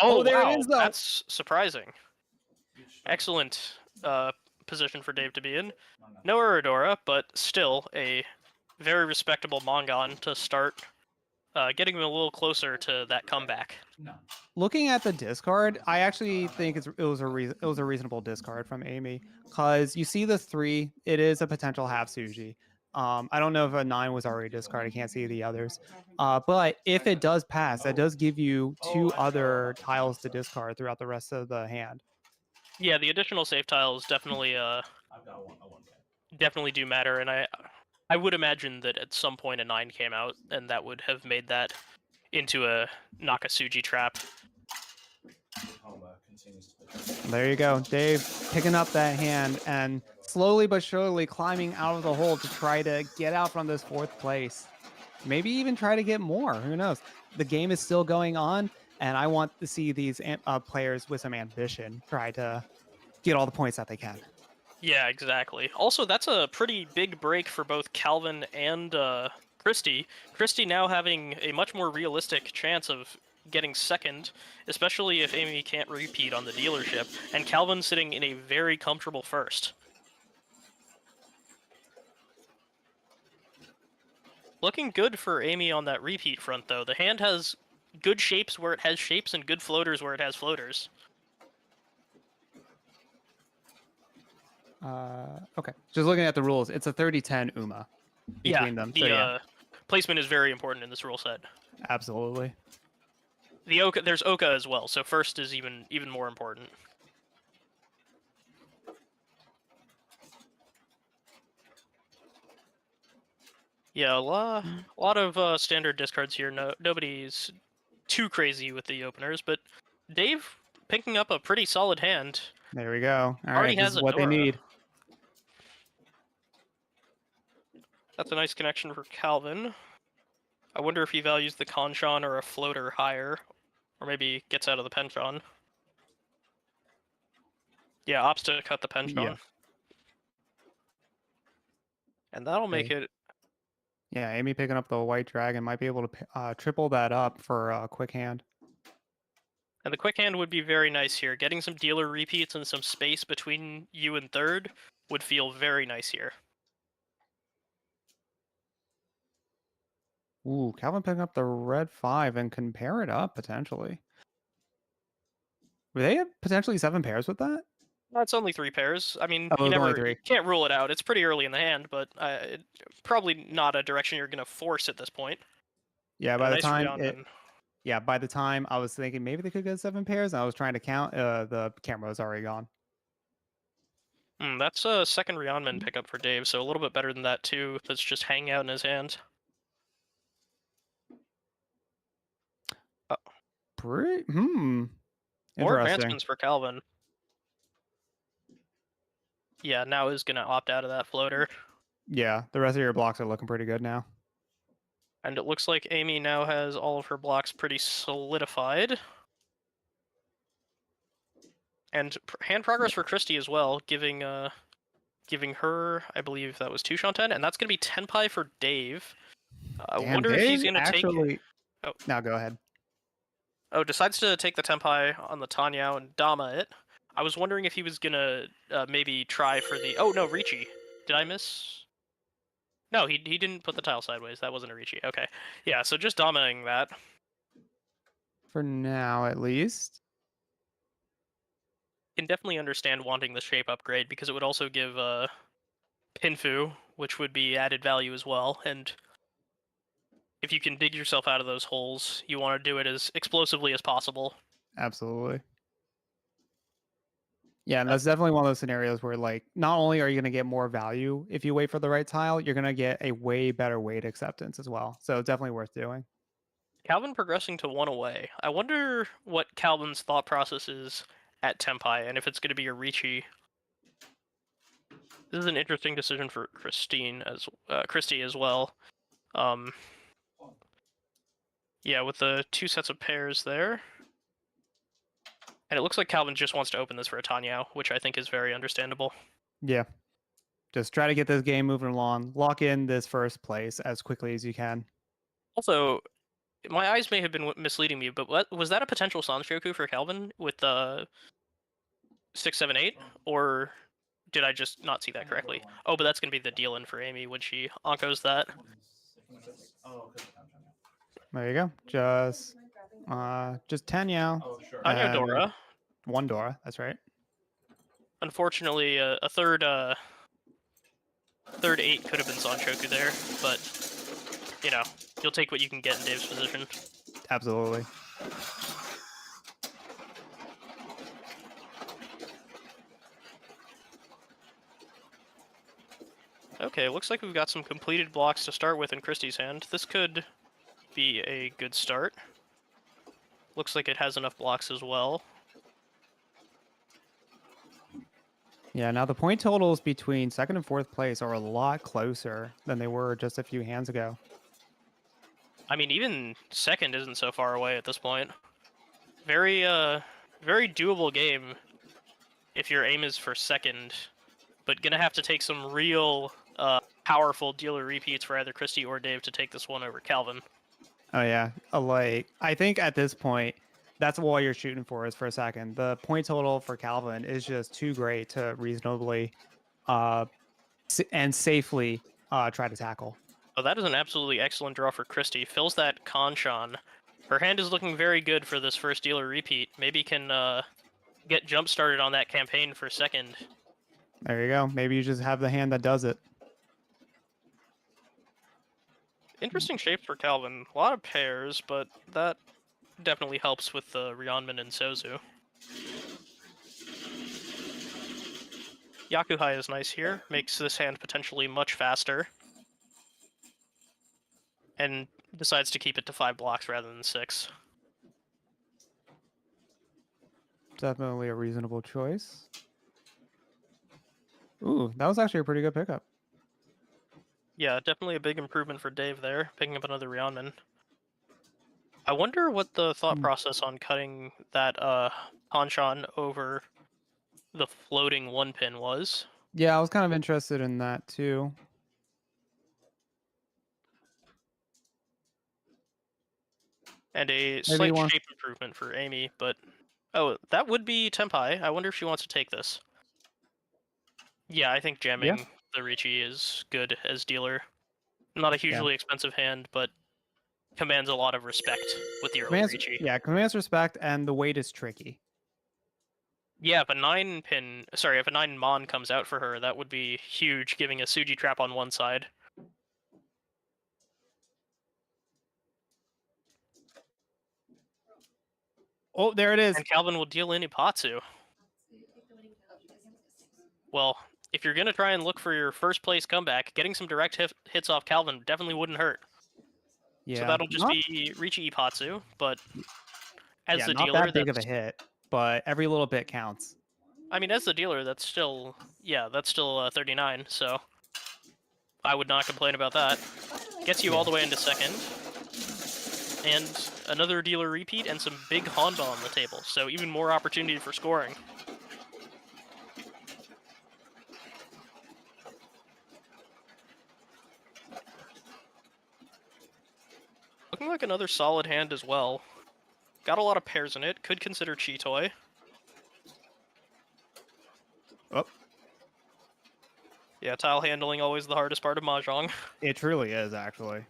Oh, there wow, it is, though. that's surprising. Excellent position for Dave to be in. No Aradora, but still a very respectable Mongon to start getting him a little closer to that comeback. Looking at the discard, I actually think it was a reasonable discard from Amy, because you see the 3, it is a potential half Suji. I don't know if a 9 was already discarded. I can't see the others. But if it does pass, that does give you 2 other tiles to discard throughout the rest of the hand. Yeah, the additional save tiles definitely definitely do matter, and I would imagine that at some point a 9 came out, and that would have made that into a Nakasuji trap. There you go. Dave picking up that hand and slowly but surely climbing out of the hole to try to get out from this 4th place. Maybe even try to get more. Who knows? The game is still going on, and I want to see these players with some ambition try to get all the points that they can. Yeah, exactly. Also, that's a pretty big break for both Calvin and Christy. Christy now having a much more realistic chance of getting second, especially if Amy can't repeat on the dealership, and Calvin sitting in a very comfortable first. Looking good for Amy on that repeat front, though. The hand has good shapes where it has shapes and good floaters where it has floaters. Okay. Just looking at the rules, it's a 30-10 UMA between them. The placement is very important in this rule set. Absolutely. The Oka, there's Oka as well, so first is even more important. Yeah, a lot of standard discards here. Nobody's too crazy with the openers, but Dave picking up a pretty solid hand. There we go. All Already right, this has is what they Adora. need. That's a nice connection for Calvin. I wonder if he values the Conchon or a floater higher, or maybe gets out of the Penchon. Yeah, opts to cut the Penchon. Yeah. And that'll make it... Yeah, Amy picking up the White Dragon might be able to triple that up for a quick hand. And the quick hand would be very nice here. Getting some dealer repeats and some space between you and third would feel very nice here. Ooh, Calvin picking up the red 5 and can pair it up potentially. Were they at potentially 7 pairs with that? That's only 3 pairs. I mean, Oh, you can't rule it out. It's pretty early in the hand, but probably not a direction you're going to force at this point. Yeah, by the time I was thinking maybe they could get 7 pairs, and I was trying to count, the camera was already gone. That's a second Rionman pickup for Dave, so a little bit better than that too. That's just hanging out in his hand. More advancements for Calvin. Yeah, now he's gonna opt out of that floater. Yeah, the rest of your blocks are looking pretty good now. And it looks like Amy now has all of her blocks pretty solidified. And hand progress for Christy as well, giving her, I believe that was 2 Shanten, and that's gonna be Tenpai for Dave. I wonder if he's gonna take... Oh, now go ahead. Oh, decides to take the Tenpai on the Tanyao and Dama it. I was wondering if he was gonna maybe try for the... Oh, no, Ricci. Did I miss? No, he didn't put the tile sideways. That wasn't a Ricci. Okay. Yeah, so just Damaing that. For now, at least. Can definitely understand wanting the shape upgrade, because it would also give Pinfu, which would be added value as well, and if you can dig yourself out of those holes, you want to do it as explosively as possible. Absolutely. Yeah, and that's definitely one of those scenarios where, like, not only are you going to get more value if you wait for the right tile, you're going to get a way better weight acceptance as well. So it's definitely worth doing. Calvin progressing to 1 away. I wonder what Calvin's thought process is at Tenpai, and if it's going to be a Ricci. This is an interesting decision for Christy as well. Yeah, with the 2 sets of pairs there. And it looks like Calvin just wants to open this for a Tanyao, which I think is very understandable. Yeah. Just try to get this game moving along. Lock in this first place as quickly as you can. Also, my eyes may have been misleading me, but was that a potential Sanshoku for Calvin with 6, 7, 8? Or did I just not see that correctly? Oh, but that's going to be the deal in for Amy when she onkos that. There you go. Just 10 Yao. Tanya and Dora. 1 Dora. That's right. Unfortunately, a third 8 could have been Sanchoku there, but, you know, you'll take what you can get in Dave's position. Absolutely. Okay, looks like we've got some completed blocks to start with in Christie's hand. This could be a good start. Looks like it has enough blocks as well. Yeah, now the point totals between 2nd and 4th place are a lot closer than they were just a few hands ago. I mean, even 2nd isn't so far away at this point. Very, very doable game if your aim is for 2nd, but gonna have to take some real, powerful dealer repeats for either Christie or Dave to take this one over Calvin. Oh yeah, like I think at this point, that's all you're shooting for is for 2nd. The point total for Calvin is just too great to reasonably, and safely try to tackle. Oh, that is an absolutely excellent draw for Christie. Fills that Conchon. Her hand is looking very good for this first dealer repeat. Maybe can get jump started on that campaign for 2nd. There you go. Maybe you just have the hand that does it. Interesting shapes for Calvin. A lot of pairs, but that definitely helps with the Ryeonmin and Sozu. Yakuhai is nice here. Makes this hand potentially much faster. And decides to keep it to 5 blocks rather than 6. Definitely a reasonable choice. Ooh, that was actually a pretty good pickup. Yeah, definitely a big improvement for Dave there, picking up another Ryeonmin. I wonder what the thought process on cutting that Conchon over the floating 1-pin was. Yeah, I was kind of interested in that too. And a slight shape improvement for Amy, but... Oh, that would be Tempai. I wonder if she wants to take this. Yeah, I think jamming the Ricci is good as dealer. Not a hugely expensive hand, but commands a lot of respect with the early Ricci. Yeah, commands respect, and the weight is tricky. Yeah, if a 9-pin... Sorry, if a 9 Mon comes out for her, that would be huge, giving a Suji trap on one side. Oh, there it is. And Calvin will deal in Ipatsu. Well, if you're going to try and look for your first place comeback, getting some direct hits off Calvin definitely wouldn't hurt. Yeah. So that'll just be Ricci Ipatsu, but as the not dealer, that big of a hit, but every little bit counts. I mean, as the dealer, that's still 39, so I would not complain about that. Gets you all the way into 2nd. And another dealer repeat and some big Honda on the table, so even more opportunity for scoring. Looking like another solid hand as well. Got a lot of pairs in it. Could consider Cheetoy. Oh. Yeah, tile handling always the hardest part of Mahjong. It truly is, actually.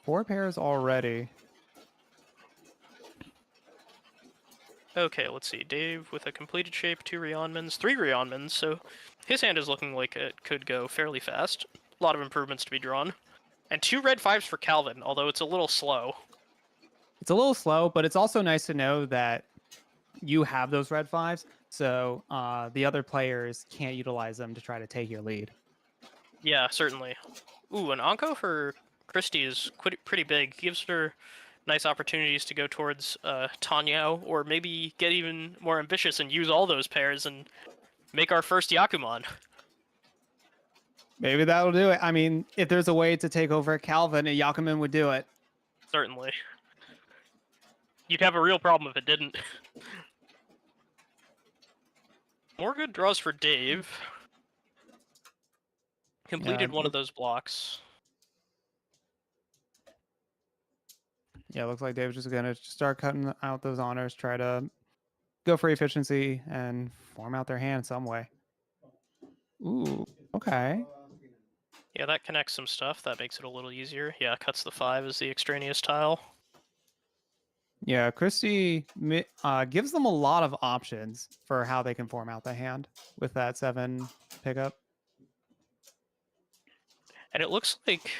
4 pairs already. Okay, let's see. Dave with a completed shape, 2 Ryeonmins, 3 Ryeonmins, so his hand is looking like it could go fairly fast. A lot of improvements to be drawn. And 2 red 5s for Calvin, although it's a little slow. It's a little slow, but it's also nice to know that you have those red 5s, so the other players can't utilize them to try to take your lead. Yeah, certainly. Ooh, an Anko for Christie is pretty big. Gives her nice opportunities to go towards Tanyao, or maybe get even more ambitious and use all those pairs and make our first Yakuman. Maybe that'll do it. I mean, if there's a way to take over Calvin, a Yakuman would do it. Certainly. You'd have a real problem if it didn't. More good draws for Dave. Completed one of those blocks. Yeah, looks like Dave's just gonna start cutting out those honors, try to go for efficiency and form out their hand some way. Ooh, okay. Yeah, that connects some stuff. That makes it a little easier. Yeah, cuts the 5 as the extraneous tile. Yeah, Christie gives them a lot of options for how they can form out the hand with that 7 pickup. And it looks like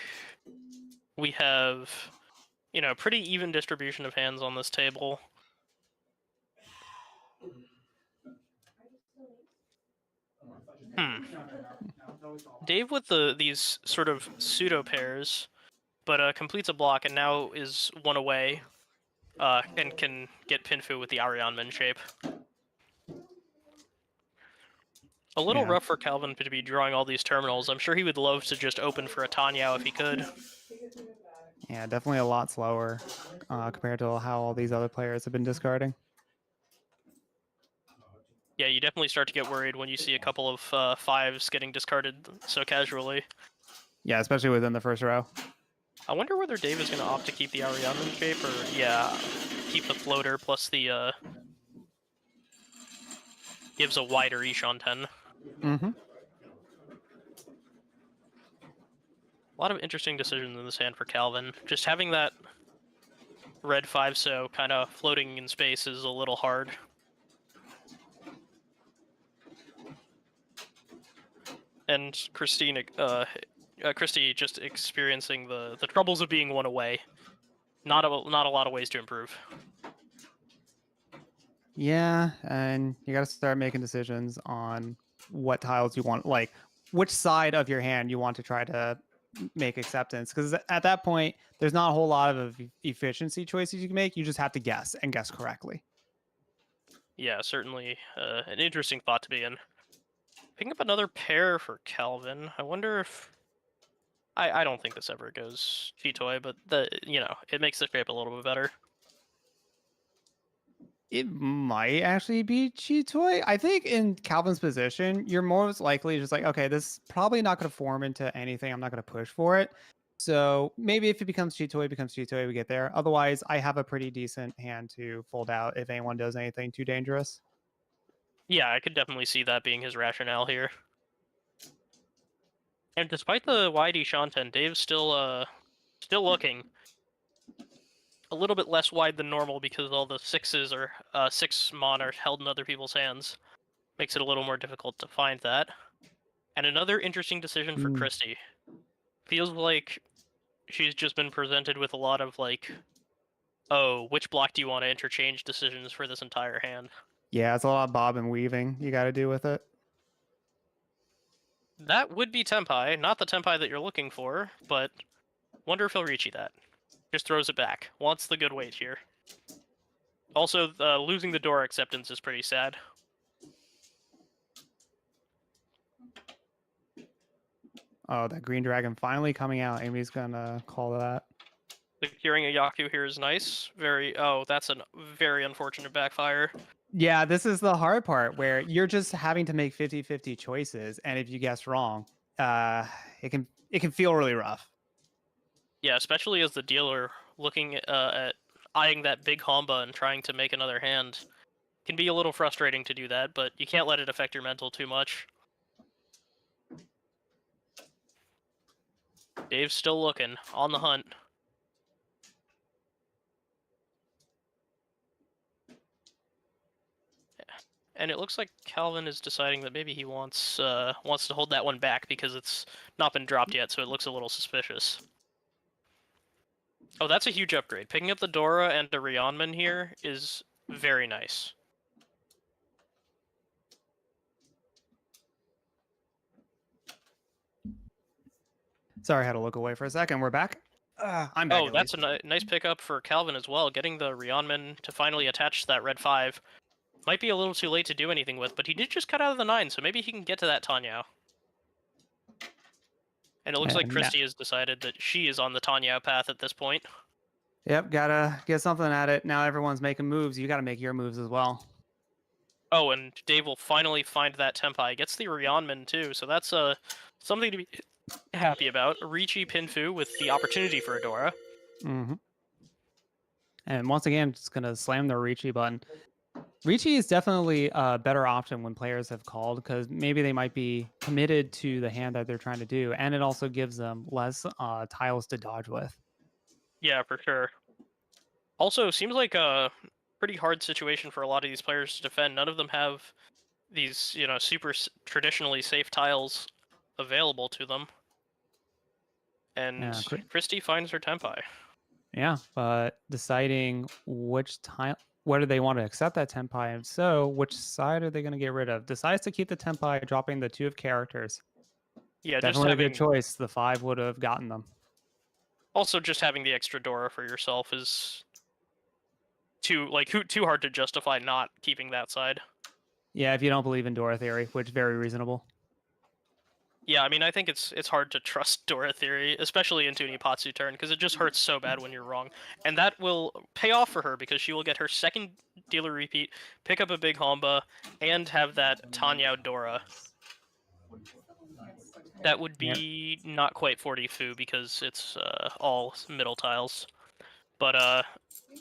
we have, pretty even distribution of hands on this table. Dave with these sort of pseudo pairs, but completes a block and now is 1 away, and can get Pinfu with the Arianmen shape. A little rough for Calvin to be drawing all these terminals. I'm sure he would love to just open for a Tanyao if he could. Yeah, definitely a lot slower compared to how all these other players have been discarding. Yeah, you definitely start to get worried when you see a couple of 5s getting discarded so casually. Yeah, especially within the first row. I wonder whether Dave is going to opt to keep the Arianmen shape or, yeah, keep the floater plus the, gives a wider Ishan 10. Mm-hmm. A lot of interesting decisions in this hand for Calvin. Just having that red 5 so kind of floating in space is a little hard. And Christie just experiencing the troubles of being 1 away. Not a lot of ways to improve. Yeah, and you got to start making decisions on what tiles you want, like which side of your hand you want to try to make acceptance. Because at that point, there's not a whole lot of efficiency choices you can make. You just have to guess and guess correctly. Yeah, certainly an interesting thought to be in. Picking up another pair for Calvin. I wonder if... I don't think this ever goes Chitoy, but it makes the shape a little bit better. It might actually be Chitoy. I think in Calvin's position, you're most likely just like, okay, this is probably not going to form into anything. I'm not going to push for it. So maybe if it becomes Chitoy, it becomes Chitoy, we get there. Otherwise, I have a pretty decent hand to fold out if anyone does anything too dangerous. Yeah, I could definitely see that being his rationale here. And despite the wide Shanten, Dave's still looking. A little bit less wide than normal because all the 6s or 6 mon are held in other people's hands. Makes it a little more difficult to find that. And another interesting decision for Christie. Feels like she's just been presented with a lot of like, oh, which block do you want to interchange decisions for this entire hand? Yeah, it's a lot of bob and weaving you got to do with it. That would be Tempai, not the Tempai that you're looking for, but wonder if he'll reach that. Just throws it back. Wants the good weight here. Also, losing the door acceptance is pretty sad. Oh, that green dragon finally coming out. Amy's gonna call that. Securing a Yaku here is nice. That's a very unfortunate backfire. Yeah, this is the hard part where you're just having to make 50-50 choices, and if you guess wrong, it can feel really rough. Yeah, especially as the dealer looking at eyeing that big Hamba and trying to make another hand. Can be a little frustrating to do that, but you can't let it affect your mental too much. Dave's still looking, on the hunt. And it looks like Calvin is deciding that maybe he wants to hold that one back because it's not been dropped yet, so it looks a little suspicious. Oh, that's a huge upgrade. Picking up the Dora and the Rionman here is very nice. Sorry, I had to look away for a second. We're back. I'm back. Oh, that's a nice pickup for Calvin as well. Getting the Rionman to finally attach to that red 5. Might be a little too late to do anything with, but he did just cut out of the 9, so maybe he can get to that Tanyao. And it looks like Christie has decided that she is on the Tanyao path at this point. Yep, gotta get something at it. Now everyone's making moves. You gotta make your moves as well. Oh, and Dave will finally find that Tempai. Gets the Rionman too, so that's something to be happy about. Ricci Pinfu with the opportunity for a Dora. Mm-hmm. And once again, just gonna slam the Ricci button. Ricci is definitely a better option when players have called because maybe they might be committed to the hand that they're trying to do, and it also gives them less tiles to dodge with. Yeah, for sure. Also, seems like a pretty hard situation for a lot of these players to defend. None of them have these, super traditionally safe tiles available to them. Yeah, And Christie finds her tempi. yeah, but deciding which tile, whether they want to accept that tempi, and so which side are they going to get rid of? Decides to keep the tempi, dropping the 2 of characters. Yeah, just Definitely a good having choice. The 5 would have gotten them. also just having the extra Dora for yourself is too hard to justify not keeping that side. Yeah, if you don't believe in Dora theory, which is very reasonable. Yeah, I mean, I think it's hard to trust Dora theory, especially into an Ipatsu turn, because it just hurts so bad when you're wrong. And that will pay off for her, because she will get her second dealer repeat, pick up a big Hamba, and have that Tanyao Dora. That would Yep. be not quite 40 Fu, because it's all middle tiles. But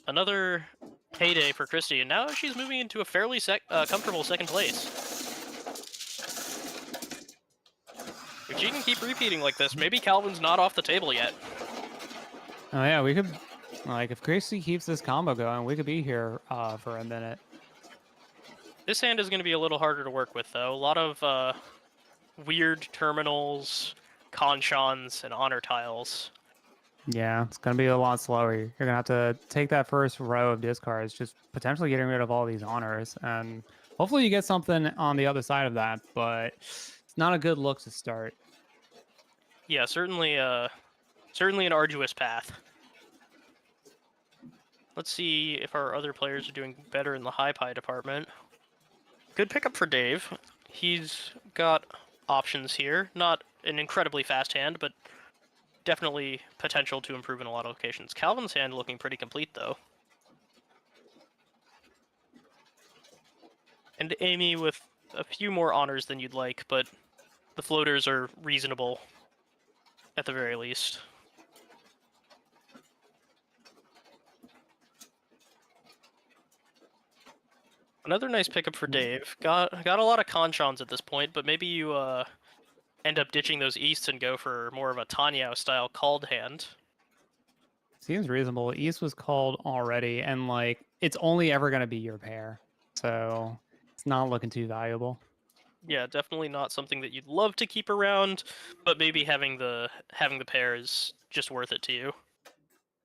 another payday for Christie, and now she's moving into a fairly comfortable second place. If she can keep repeating like this, maybe Calvin's not off the table yet. Oh yeah, we could, like, if Gracie keeps this combo going, we could be here for a minute. This hand is going to be a little harder to work with, though. A lot of weird terminals, conchons, and honor tiles. Yeah, it's gonna be a lot slower. You're gonna have to take that first row of discards, just potentially getting rid of all these honors, and hopefully you get something on the other side of that. But it's not a good look to start. Yeah, certainly an arduous path. Let's see if our other players are doing better in the high pie department. Good pickup for Dave. He's got options here. Not an incredibly fast hand, but definitely potential to improve in a lot of locations. Calvin's hand looking pretty complete, though. And Amy with a few more honors than you'd like, but the floaters are reasonable at the very least. Another nice pickup for Dave. Got a lot of conchons at this point, but maybe you end up ditching those easts and go for more of a Tanyao style called hand. Seems reasonable. East was called already, and like it's only ever gonna be your pair, so it's not looking too valuable. Yeah, definitely not something that you'd love to keep around, but maybe having the pair is just worth it to you.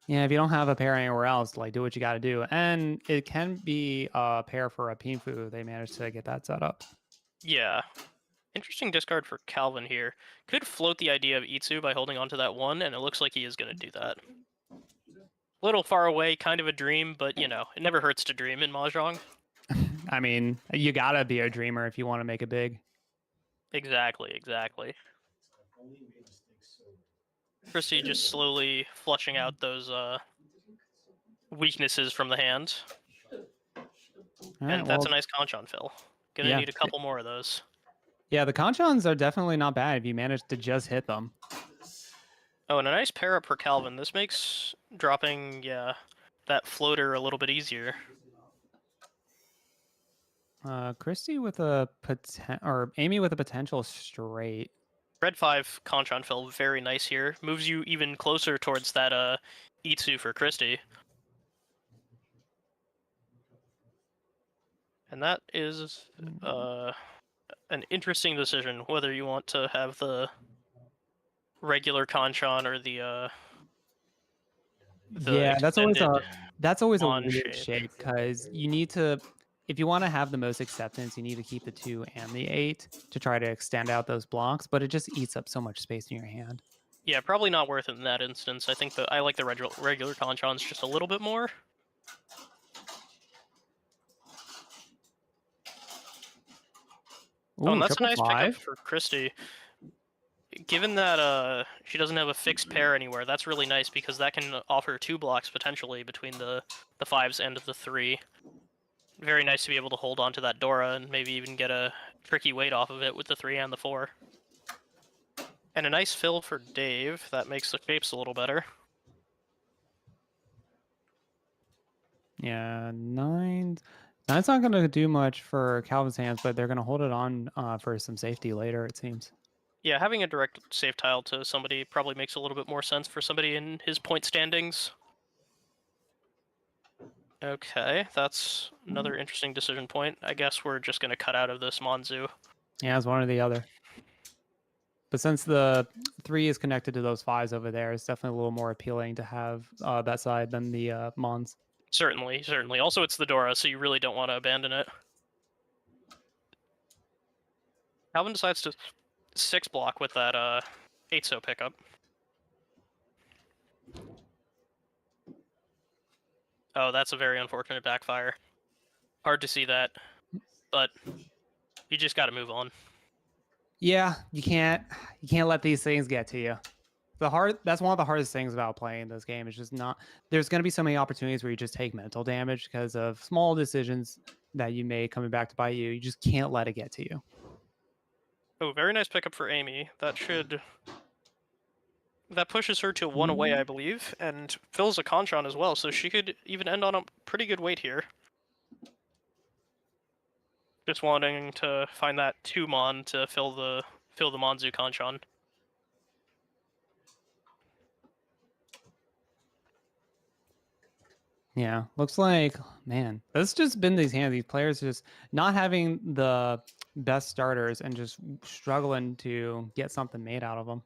Yeah, if you don't have a pair anywhere else, like do what you got to do, and it can be a pair for a Pinfu. They managed to get that set up. Yeah. Interesting discard for Calvin here. Could float the idea of Itsu by holding onto that one, and it looks like he is going to do that. A little far away, kind of a dream, but it never hurts to dream in Mahjong. I mean, you gotta be a dreamer if you want to make it big. Exactly. Christie just slowly flushing out those weaknesses from the hand. Right, And that's a nice conchon fill. Gonna need a couple more of those. Yeah, the conchons are definitely not bad if you manage to just hit them. Oh, and a nice pair up for Calvin. This makes dropping, that floater a little bit easier. Christy with a Amy with a potential straight. Red 5 conchon fill, very nice here. Moves you even closer towards that Itsu for Christie. And that is an interesting decision, whether you want to have the regular conchon or the yeah, that's always a on weird shape because you need to, if you want to have the most acceptance, you need to keep the 2 and the 8 to try to extend out those blocks, but it just eats up so much space in your hand. Yeah, probably not worth it in that instance. I think I like the regular conchons just a little bit more. Ooh, Oh, and that's a nice 555. pickup for Christie. Given that she doesn't have a fixed pair anywhere, that's really nice because that can offer 2 blocks potentially between the 5s and the 3. Very nice to be able to hold on to that Dora and maybe even get a tricky weight off of it with the 3 and the 4. And a nice fill for Dave. That makes the shapes a little better. Yeah, 9 That's not going to do much for Calvin's hands, but they're going to hold it on for some safety later, it seems. Yeah, having a direct save tile to somebody probably makes a little bit more sense for somebody in his point standings. Okay, that's another interesting decision point. I guess we're just going to cut out of this Monzu. Yeah, it's one or the other. But since the 3 is connected to those 5s over there, it's definitely a little more appealing to have that side than the Mons. Certainly, certainly. Also, it's the Dora, so you really don't want to abandon it. Calvin decides to 6 block with that 8-so pickup. Oh, that's a very unfortunate backfire. Hard to see that, but you just got to move on. Yeah, you can't let these things get to you. That's one of the hardest things about playing this game. Is just not there's going to be so many opportunities where you just take mental damage because of small decisions that you made coming back to bite you. You just can't let it get to you. Oh, very nice pickup for Amy. That pushes her to 1 away, I believe, and fills a Conchon as well, so she could even end on a pretty good weight here. Just wanting to find that 2 Mon to fill the Monzu Conchon. Yeah, looks like, man, that's just been these hands. These players just not having the best starters and just struggling to get something made out of them.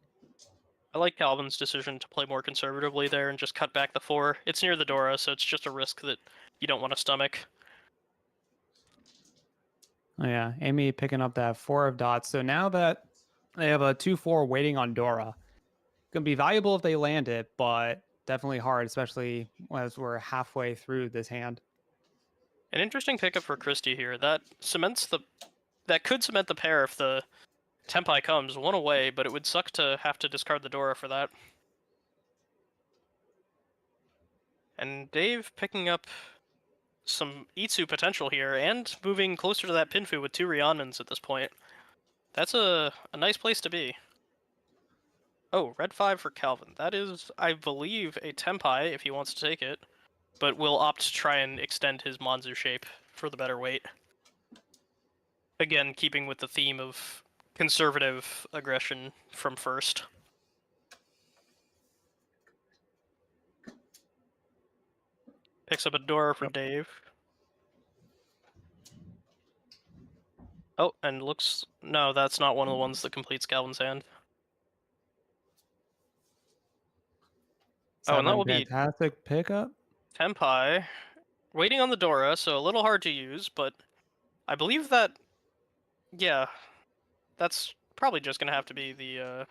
I like Calvin's decision to play more conservatively there and just cut back the 4. It's near the Dora, so it's just a risk that you don't want to stomach. Oh, yeah, Amy picking up that 4 of dots. So now that they have a 2-4 waiting on Dora, gonna be valuable if they land it, but definitely hard, especially as we're halfway through this hand. An interesting pickup for Christie here. That could cement the pair if the Tempai comes 1 away, but it would suck to have to discard the Dora for that. And Dave picking up some Itsu potential here and moving closer to that Pinfu with 2 Rhiannons at this point. That's a nice place to be. Oh, red 5 for Calvin. That is, I believe, a Tempai if he wants to take it, but will opt to try and extend his Monzu shape for the better weight. Again, keeping with the theme of conservative aggression from first. Picks up a Dora for Dave. Oh, and looks... No, that's not one of the ones that completes Calvin's hand. Oh, and that will be fantastic pickup. Tempai. Waiting on the Dora, so a little hard to use, but I believe that... Yeah, that's probably just going to have to be the...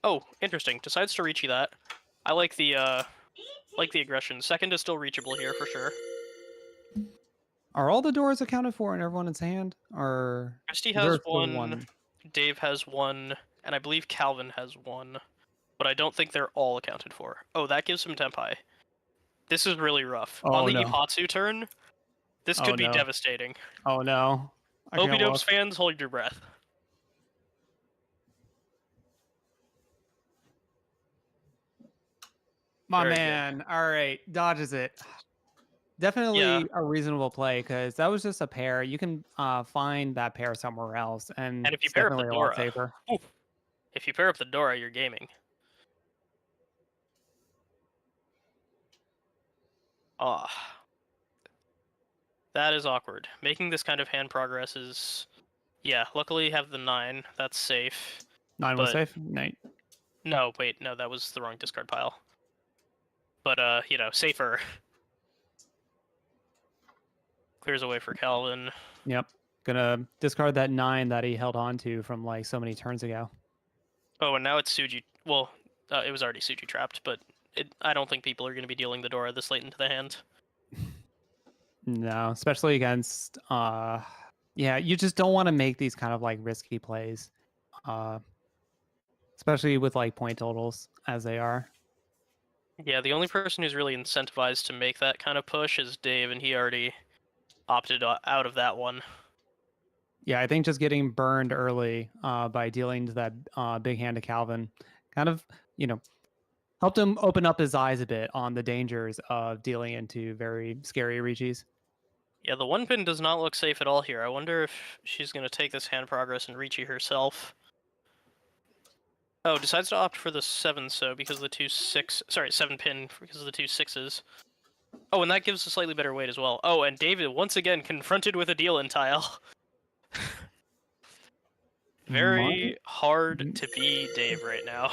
Oh, interesting. Decides to Reachy that. I like the aggression. Second is still reachable here, for sure. Are all the doors accounted for in everyone's hand? Or Christie has one, Dave has 1, and I believe Calvin has 1. But I don't think they're all accounted for. Oh, that gives him Tempai. This is really rough. Oh, On the no. Ipatsu turn, this could be devastating. Oh, no. Opidopes fans, hold your breath. My Very man. Good. All right. Dodges it. Definitely a reasonable play because that was just a pair. You can find that pair somewhere else, and if you it's pair up the definitely a lot Dora, safer. if you pair up the Dora, you're gaming. Ah, that is awkward. Making this kind of hand progress is, yeah. Luckily, have the 9. That's safe. 9 was safe. 9. No, wait, no, that was the wrong discard pile. But you know, safer. Clears away for Calvin. Yep. Gonna discard that 9 that he held on to from like so many turns ago. Oh, and now it's Suji. Well, it was already Suji trapped, but I don't think people are going to be dealing the Dora this late into the hand. No, especially against yeah, you just don't want to make these kind of like risky plays. Especially with like point totals as they are. Yeah, the only person who's really incentivized to make that kind of push is Dave, and he already opted out of that one. Yeah, I think just getting burned early by dealing to that big hand to Calvin kind of, you know, helped him open up his eyes a bit on the dangers of dealing into very scary reaches. Yeah, the one pin does not look safe at all here. I wonder if she's going to take this hand progress and Ricci herself. Oh, decides to opt for the 7 so because of the 7 pin because of the 2 6s. Oh, and that gives a slightly better weight as well. Oh, and David once again confronted with a deal-in tile. Very hard to be Dave right now.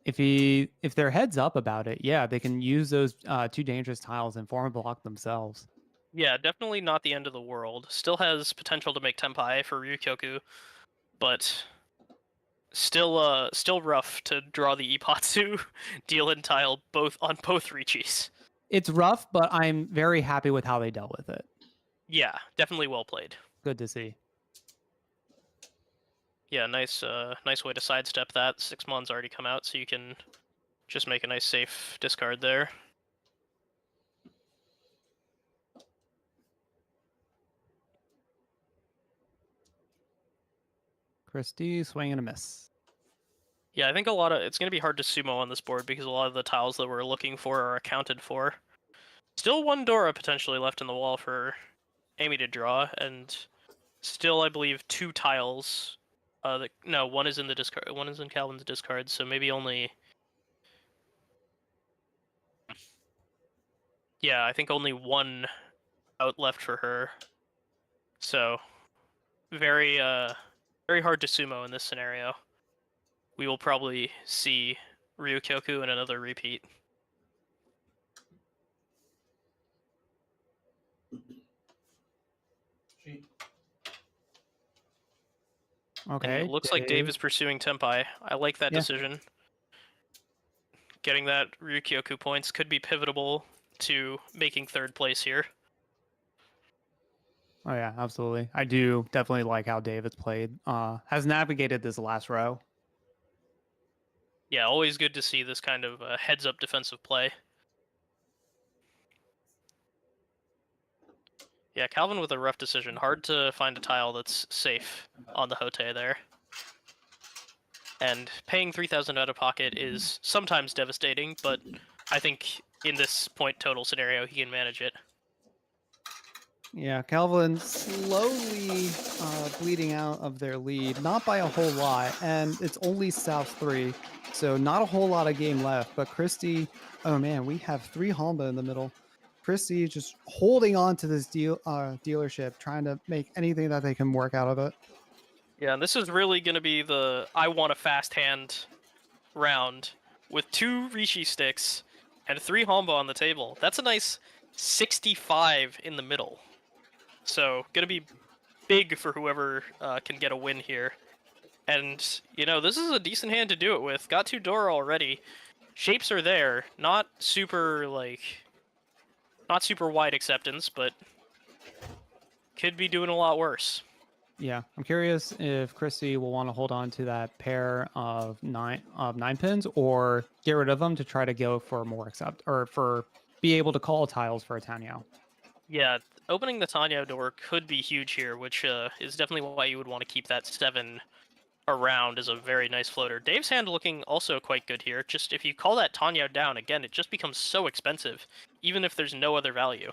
If they're heads up about it, yeah, they can use those 2 dangerous tiles and form a block themselves. Yeah, definitely not the end of the world. Still has potential to make Tenpai for Ryukyoku, but still rough to draw the Ipatsu deal-in tile on both Riichis. It's rough, but I'm very happy with how they dealt with it. Yeah, definitely well played. Good to see. Yeah, nice way to sidestep that. 6 mon's already come out, so you can just make a nice safe discard there. Christie, swing and a miss. Yeah, I think it's going to be hard to sumo on this board because a lot of the tiles that we're looking for are accounted for. Still 1 Dora potentially left in the wall for Amy to draw, and still, I believe, 2 tiles. No, 1 is in the discard. 1 is in Calvin's discard, so maybe only. Yeah, I think only 1 out left for her. So, very hard to sumo in this scenario. We will probably see Ryukyoku in another repeat. Okay. And it looks like Dave is pursuing Tenpai. I like that decision. Getting that Ryukyoku points could be pivotal to making 3rd place here. Oh yeah, absolutely. I do definitely like how David's played. Has navigated this last row. Yeah, always good to see this kind of heads-up defensive play. Yeah, Calvin with a rough decision. Hard to find a tile that's safe on the Hote there. And paying 3,000 out of pocket is sometimes devastating, but I think in this point total scenario, he can manage it. Yeah, Calvin slowly bleeding out of their lead, not by a whole lot, and it's only South 3, so not a whole lot of game left. But Christie, oh man, we have 3 Honda in the middle. Christie just holding on to this dealership, trying to make anything that they can work out of it. Yeah, and this is really going to be the I want a fast hand round with 2 Rishi sticks and 3 Homba on the table. That's a nice 65 in the middle. So, going to be big for whoever can get a win here. And, you know, this is a decent hand to do it with. Got 2 Dora already. Shapes are there. Not super wide acceptance, but could be doing a lot worse. Yeah, I'm curious if Christie will want to hold on to that pair of 9 pins or get rid of them to try to go for more be able to call tiles for a Tanyao. Yeah, opening the Tanya door could be huge here, which is definitely why you would want to keep that 7 around as a very nice floater. Dave's hand looking also quite good here. Just if you call that Tanya down, again, it just becomes so expensive, even if there's no other value.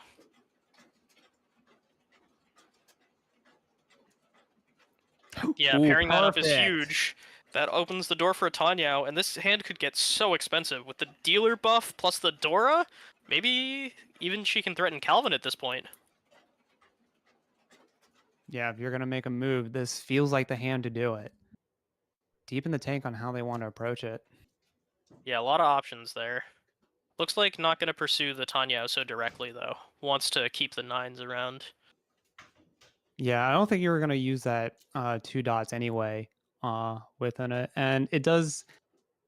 Yeah, Ooh, pairing that up is perfect. huge. That opens the door for a Tanyao, and this hand could get so expensive. With the dealer buff plus the Dora, maybe even she can threaten Calvin at this point. Yeah, if you're going to make a move, this feels like the hand to do it. Deep in the tank on how they want to approach it. Yeah, a lot of options there. Looks like not going to pursue the Tanyao so directly, though. Wants to keep the 9s around. Yeah, I don't think you were going to use that 2 dots anyway within it. And it does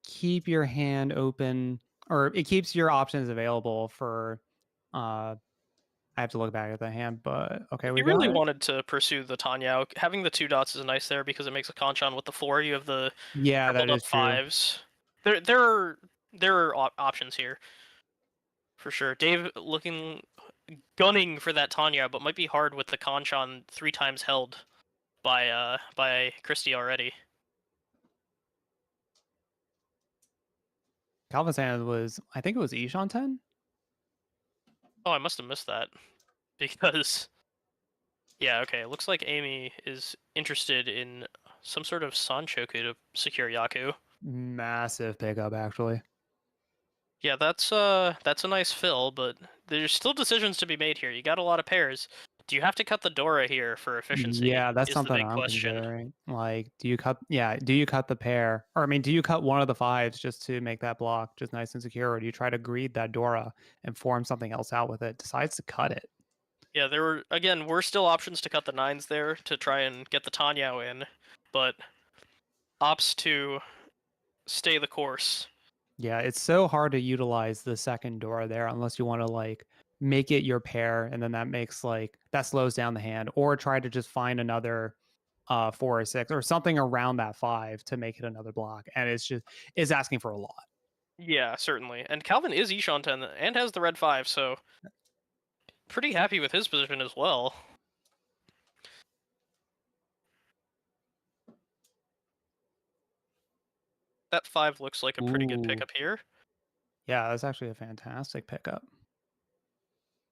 keep your hand open, or it keeps your options available for... I have to look back at the hand, but okay, If we you got really it. wanted to pursue the Tanyao, having the 2 dots is nice there because it makes a Kanchan with the 4. You have the Yeah, that tripled up is true. 5s. There are options here. For sure. Dave gunning for that Tanya, but might be hard with the Kanchan 3 times held by Christie already. Calvin's hand was, I think it was Ishan 10? Oh, I must have missed that because yeah, okay. It looks like Amy is interested in some sort of Sanchoku to secure Yaku. Massive pickup, actually. Yeah, that's a nice fill, but there's still decisions to be made here. You got a lot of pairs. Do you have to cut the Dora here for efficiency? Yeah, that's Is the something big I'm question. considering. Like, do you cut the pair? Or I mean, do you cut one of the fives just to make that block just nice and secure? Or do you try to greed that Dora and form something else out with it? Decides to cut it. Yeah, there were again, were still options to cut the nines there to try and get the Tanyao in, but opts to stay the course. Yeah, it's so hard to utilize the second Dora there unless you want to like make it your pair, and then that makes like that slows down the hand, or try to just find another 4 or 6 or something around that five to make it another block. And it's asking for a lot. Yeah, certainly. And Calvin is Ishan 10 and has the red 5, so pretty happy with his position as well. That 5 looks like a pretty good Ooh. pickup here. Yeah, that's actually a fantastic pickup.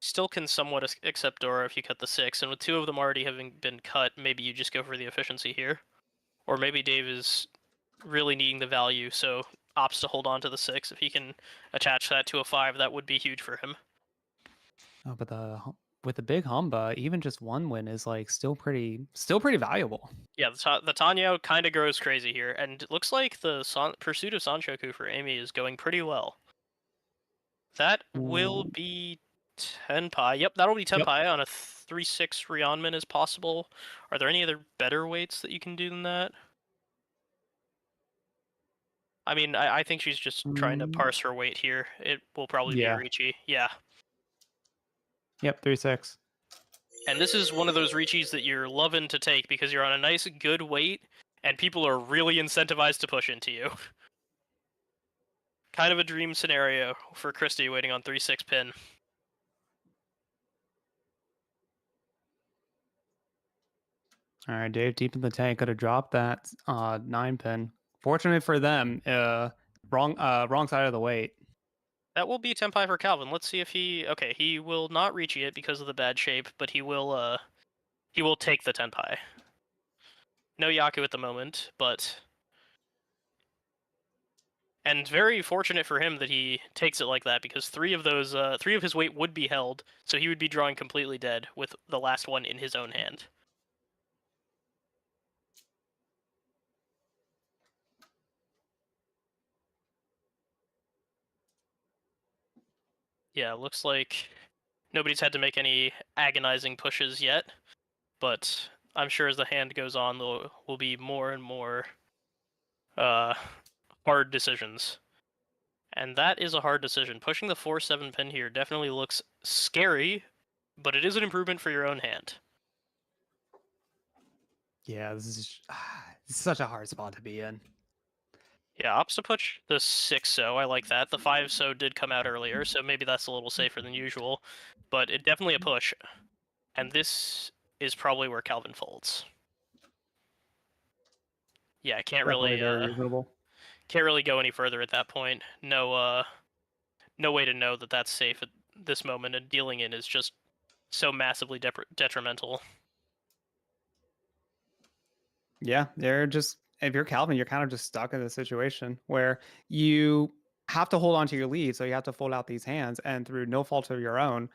Still can somewhat accept Dora if you cut the 6, and with 2 of them already having been cut, maybe you just go for the efficiency here. Or maybe Dave is really needing the value, so opts to hold on to the 6. If he can attach that to a 5, that would be huge for him. Oh, but with the big Humba, even just one win is like still pretty valuable. Yeah, the Tanyo kind of grows crazy here, and it looks like the pursuit of Sanchoku for Amy is going pretty well. That will Ooh. be 10 pi. Yep, that'll be 10 Yep. pi on a 3-6 Rionman is possible. Are there any other better weights that you can do than that? I mean, I think she's just trying to Mm, parse her weight here. It will probably be a yeah. Ricci. Yeah. Yep. 3-6. And this is one of those Riccis that you're loving to take because you're on a nice, good weight, and people are really incentivized to push into you. Kind of a dream scenario for Christie waiting on 3-6 pin. All right, Dave, deep in the tank could have dropped that 9 pin. Fortunate for them, wrong side of the weight. That will be 10 pi for Calvin. Let's see if he... Okay, he will not reach it because of the bad shape, but he will take the 10 pi. No Yaku at the moment, but... And very fortunate for him that he takes it like that, because 3 of his weight would be held, so he would be drawing completely dead with the last one in his own hand. Yeah, looks like nobody's had to make any agonizing pushes yet, but I'm sure as the hand goes on, there will be more and more uh, hard decisions. And that is a hard decision. Pushing the 4-7 pin here definitely looks scary, but it is an improvement for your own hand. Yeah, this is such a hard spot to be in. Yeah, opts to push the 6-so, I like that. The 5-so did come out earlier, so maybe that's a little safer than usual. But it definitely a push. And this is probably where Calvin folds. Yeah, Definitely very reasonable. can't really go any further at that point. No way to know that that's safe at this moment, and dealing in is just so massively detrimental. Yeah, they're just if you're Calvin, you're kind of just stuck in a situation where you have to hold on to your lead, so you have to fold out these hands, and through no fault of your own,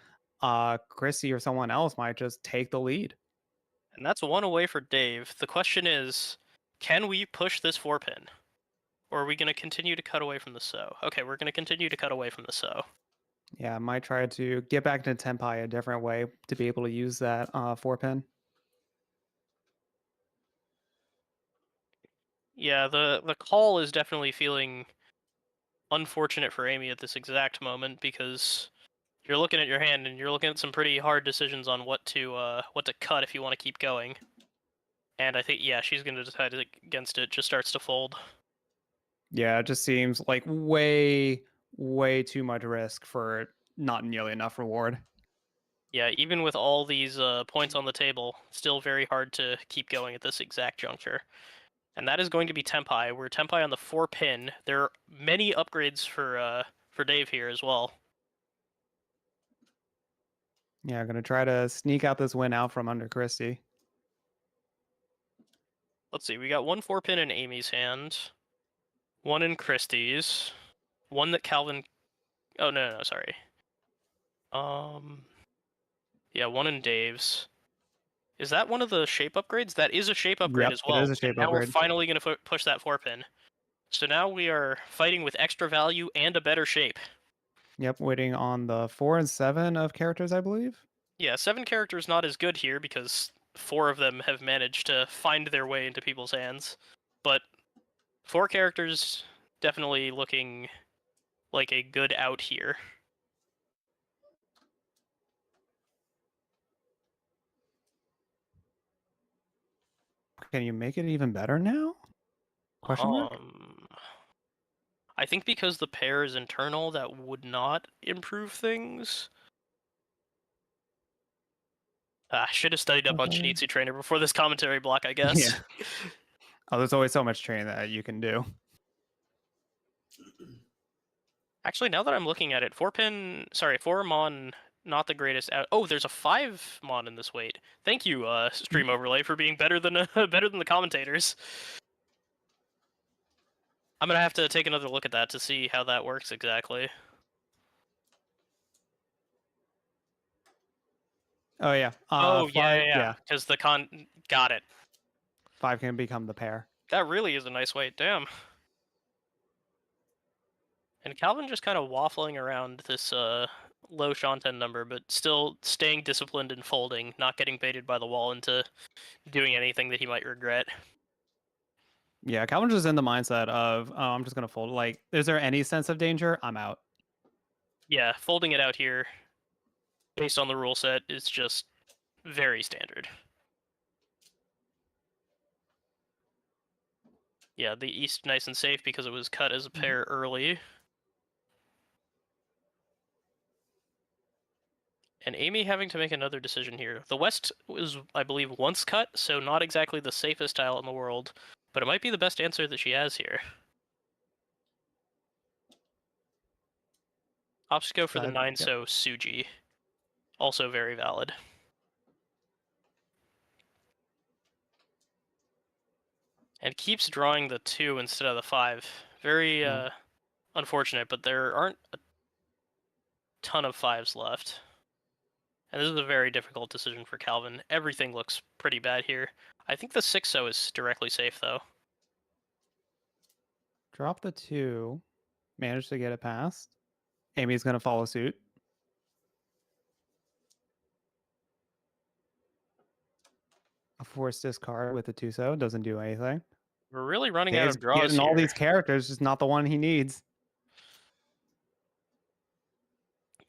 Chrissy or someone else might just take the lead. And that's one away for Dave. The question is, can we push this 4-pin? Or are we going to continue to cut away from the so? Okay, we're going to continue to cut away from the so. Yeah, I might try to get back into Tenpai a different way to be able to use that 4 pin. Yeah, the call is definitely feeling unfortunate for Amy at this exact moment, because you're looking at your hand and you're looking at some pretty hard decisions on what to cut if you want to keep going. And I think, yeah, she's going to decide against it. Just starts to fold. Yeah, it just seems like way too much risk for not nearly enough reward. Yeah, even with all these points on the table, still very hard to keep going at this exact juncture. And that is going to be Tempai. We're Tempai on the 4-pin. There are many upgrades for Dave here as well. Yeah, gonna try to sneak out this win out from under Christie. Let's see, we got 1 4-pin in Amy's hand, 1 in Christie's, 1 that Calvin... Oh, no, sorry. Yeah, 1 in Dave's. Is that one of the shape upgrades? That is a shape upgrade Yep, as it is well. a shape And now we're upgrade. finally going to push that 4-pin. So now we are fighting with extra value and a better shape. Yep, waiting on the 4 and 7 of characters, I believe. Yeah, 7 characters not as good here because 4 of them have managed to find their way into people's hands. But 4 characters definitely looking like a good out here. Can you make it even better now? Question mark? I think because the pair is internal, that would not improve things. Should have studied up on Okay. Shinitsu Trainer before this commentary block, I guess. Yeah. Oh, there's always so much training that you can do. Actually, now that I'm looking at it, 4 Mon, not the greatest out. Oh, there's a 5 Mon in this weight. Thank you, Stream Overlay, for being better than better than the commentators. I'm gonna have to take another look at that to see how that works exactly. Oh yeah. Oh, 5, yeah. Because the got it. 5 can become the pair. That really is a nice weight. Damn. And Calvin just kind of waffling around this low Shanten number, but still staying disciplined and folding, not getting baited by the wall into doing anything that he might regret. Yeah, Calvin's just in the mindset of, oh, I'm just gonna fold. Like, is there any sense of danger? I'm out. Yeah, folding it out here, based on the rule set, is just very standard. Yeah, the East nice and safe because it was cut as a pair early. And Amy having to make another decision here. The West was, I believe, once cut, so not exactly the safest tile in the world, but it might be the best answer that she has here. Opts to go for the 9, Yep. so Suji. Also very valid. And keeps drawing the 2 instead of the 5. Very unfortunate, but there aren't a ton of 5s left. And this is a very difficult decision for Calvin. Everything looks pretty bad here. I think the 6-0 is directly safe, though. Drop the 2. Manage to get it past. Amy's gonna follow suit. A forced discard with the 2-so doesn't do anything. We're really running out Dave's of draws getting here. all these characters, just not the one he needs.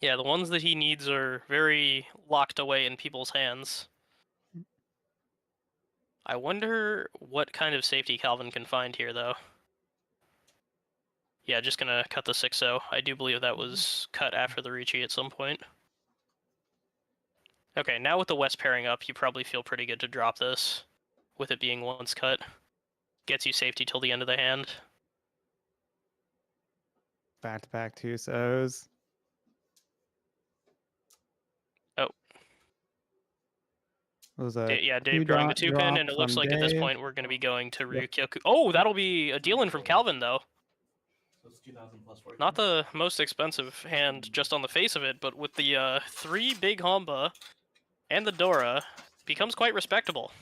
Yeah, the ones that he needs are very locked away in people's hands. I wonder what kind of safety Calvin can find here, though. Yeah, just gonna cut the 6-0. I do believe that was cut after the Ricci at some point. Okay, now with the West pairing up, you probably feel pretty good to drop this, with it being once cut. Gets you safety till the end of the hand. Back-to-back 2-sos. Oh. Was a Yeah, Dave drawing the 2-pin, and it looks like at this point we're going to be going to Ryukyoku. Oh, that'll be a deal-in from Calvin, though. So it's 2,000 plus 14. Not the most expensive hand just on the face of it, but with the 3 big Hamba and the Dora, becomes quite respectable.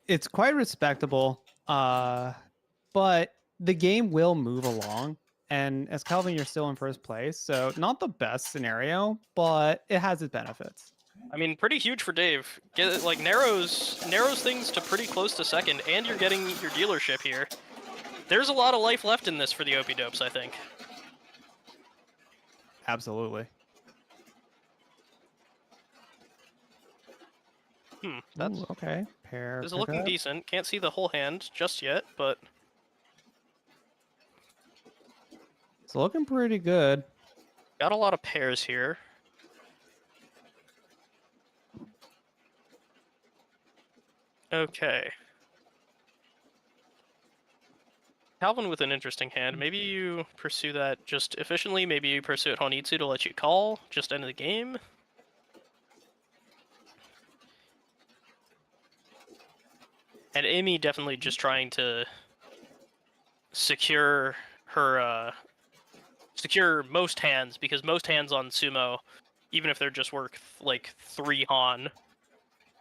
It's quite respectable, but the game will move along. And as Calvin, you're still in first place, so not the best scenario, but it has its benefits. I mean, pretty huge for Dave. Like narrows things to pretty close to second, and you're getting your dealership here. There's a lot of life left in this for the Opie Dopes, I think. Absolutely. That's Ooh, okay. Pair. This is looking pickup. decent. Can't see the whole hand just yet, but It's looking pretty good. got a lot of pairs here. Okay. Calvin with an interesting hand. Maybe you pursue that just efficiently. Maybe you pursue it Honitsu to let you call. Just end of the game. And Amy definitely just trying to secure her secure most hands, because most hands on sumo, even if they're just worth like 3 Han,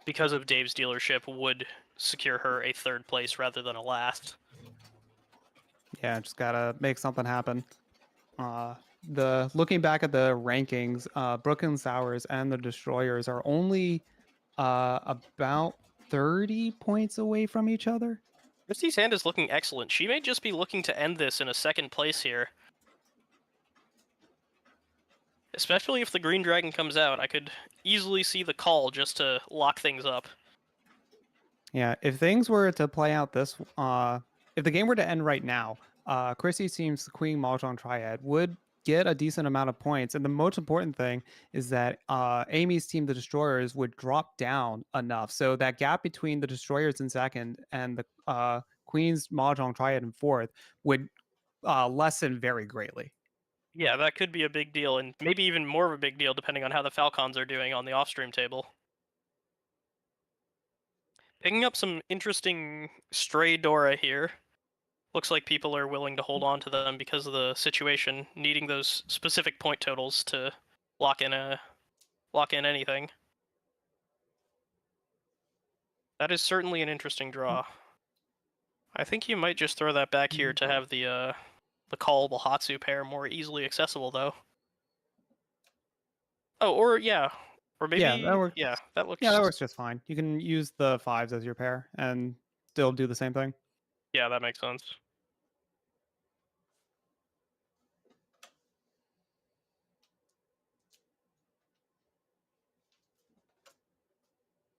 because of Dave's dealership, would secure her a 3rd place rather than a last. Yeah, just gotta make something happen. The looking back at the rankings, Brooklyn Sours and the Destroyers are only about 30 points away from each other. Christie's hand is looking excellent. She may just be looking to end this in a 2nd place here. Especially if the Green Dragon comes out, I could easily see the call just to lock things up. Yeah, if things were to play out this, if the game were to end right now, Chrissy's team's Queen Mahjong Triad would get a decent amount of points, and the most important thing is that Amy's team, the Destroyers, would drop down enough so that gap between the Destroyers in 2nd and the Queen's Mahjong Triad in 4th would lessen very greatly. Yeah, that could be a big deal, and maybe even more of a big deal depending on how the FalKAns are doing on the off-stream table. Picking up some interesting stray Dora here. Looks like people are willing to hold on to them because of the situation, needing those specific point totals to lock in anything. That is certainly an interesting draw. I think you might just throw that back here to have the callable Hatsu pair more easily accessible, though. Oh, or yeah, or maybe Yeah, that works. yeah, that looks Yeah, that works just fine. You can use the 5s as your pair and still do the same thing. yeah, that makes sense.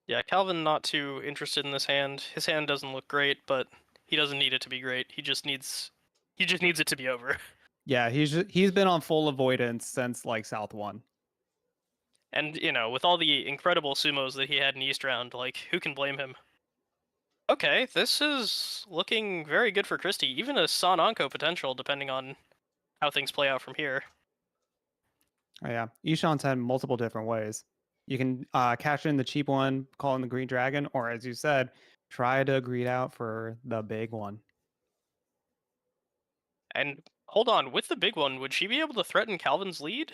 Yeah, Calvin not too interested in this hand. His hand doesn't look great, but he doesn't need it to be great. He just needs it to be over. Yeah, he's been on full avoidance since like South 1. And, you know, with all the incredible sumos that he had in East Round, like, who can blame him? Okay, this is looking very good for Christie. Even a San Anko potential, depending on how things play out from here. Oh yeah, Ishan's had multiple different ways. You can cash in the cheap one, call in the Green Dragon, or as you said, try to greed out for the big one. And hold on, with the big one, would she be able to threaten Calvin's lead?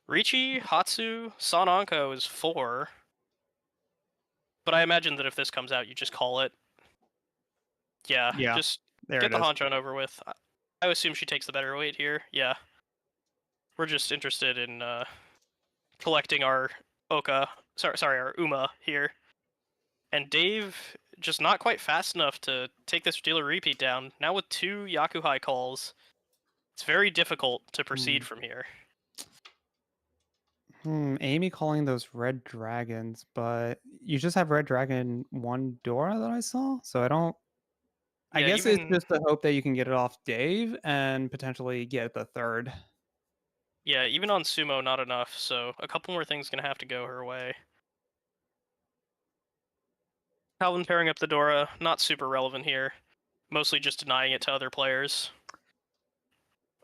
Richi, Hatsu, San Anko is 4. But I imagine that if this comes out, you just call it. Yeah, Yeah, just there get it the is. Hanchan over with. I assume she takes the better weight here. Yeah. We're just interested in collecting our our Uma here. And Dave just not quite fast enough to take this dealer repeat down. Now with 2 Yakuhai calls, it's very difficult to proceed from here. Amy calling those red dragons, but you just have red dragon 1 Dora that I saw, so I don't. I Yeah, guess it's even just the hope that you can get it off Dave and potentially get the 3rd. yeah, even on Sumo, not enough. So a couple more things gonna have to go her way. Calvin pairing up the Dora, not super relevant here. Mostly just denying it to other players.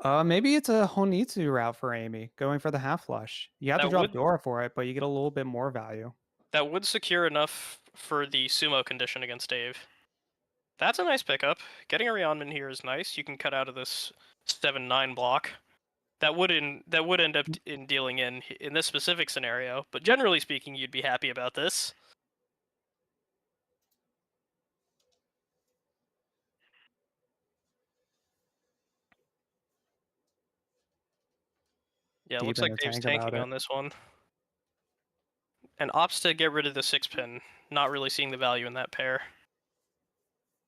Maybe it's a Honitsu route for Amy, going for the half flush. You have to That drop would Dora for it, but you get a little bit more value. that would secure enough for the Sumo condition against Dave. That's a nice pickup. Getting a Rionman here is nice. You can cut out of this 7-9 block. That would end up in dealing in this specific scenario, but generally speaking, you'd be happy about this. Yeah, Deep looks in like the Dave's tank about tanking it. on this one. And opts to get rid of the 6-pin, not really seeing the value in that pair.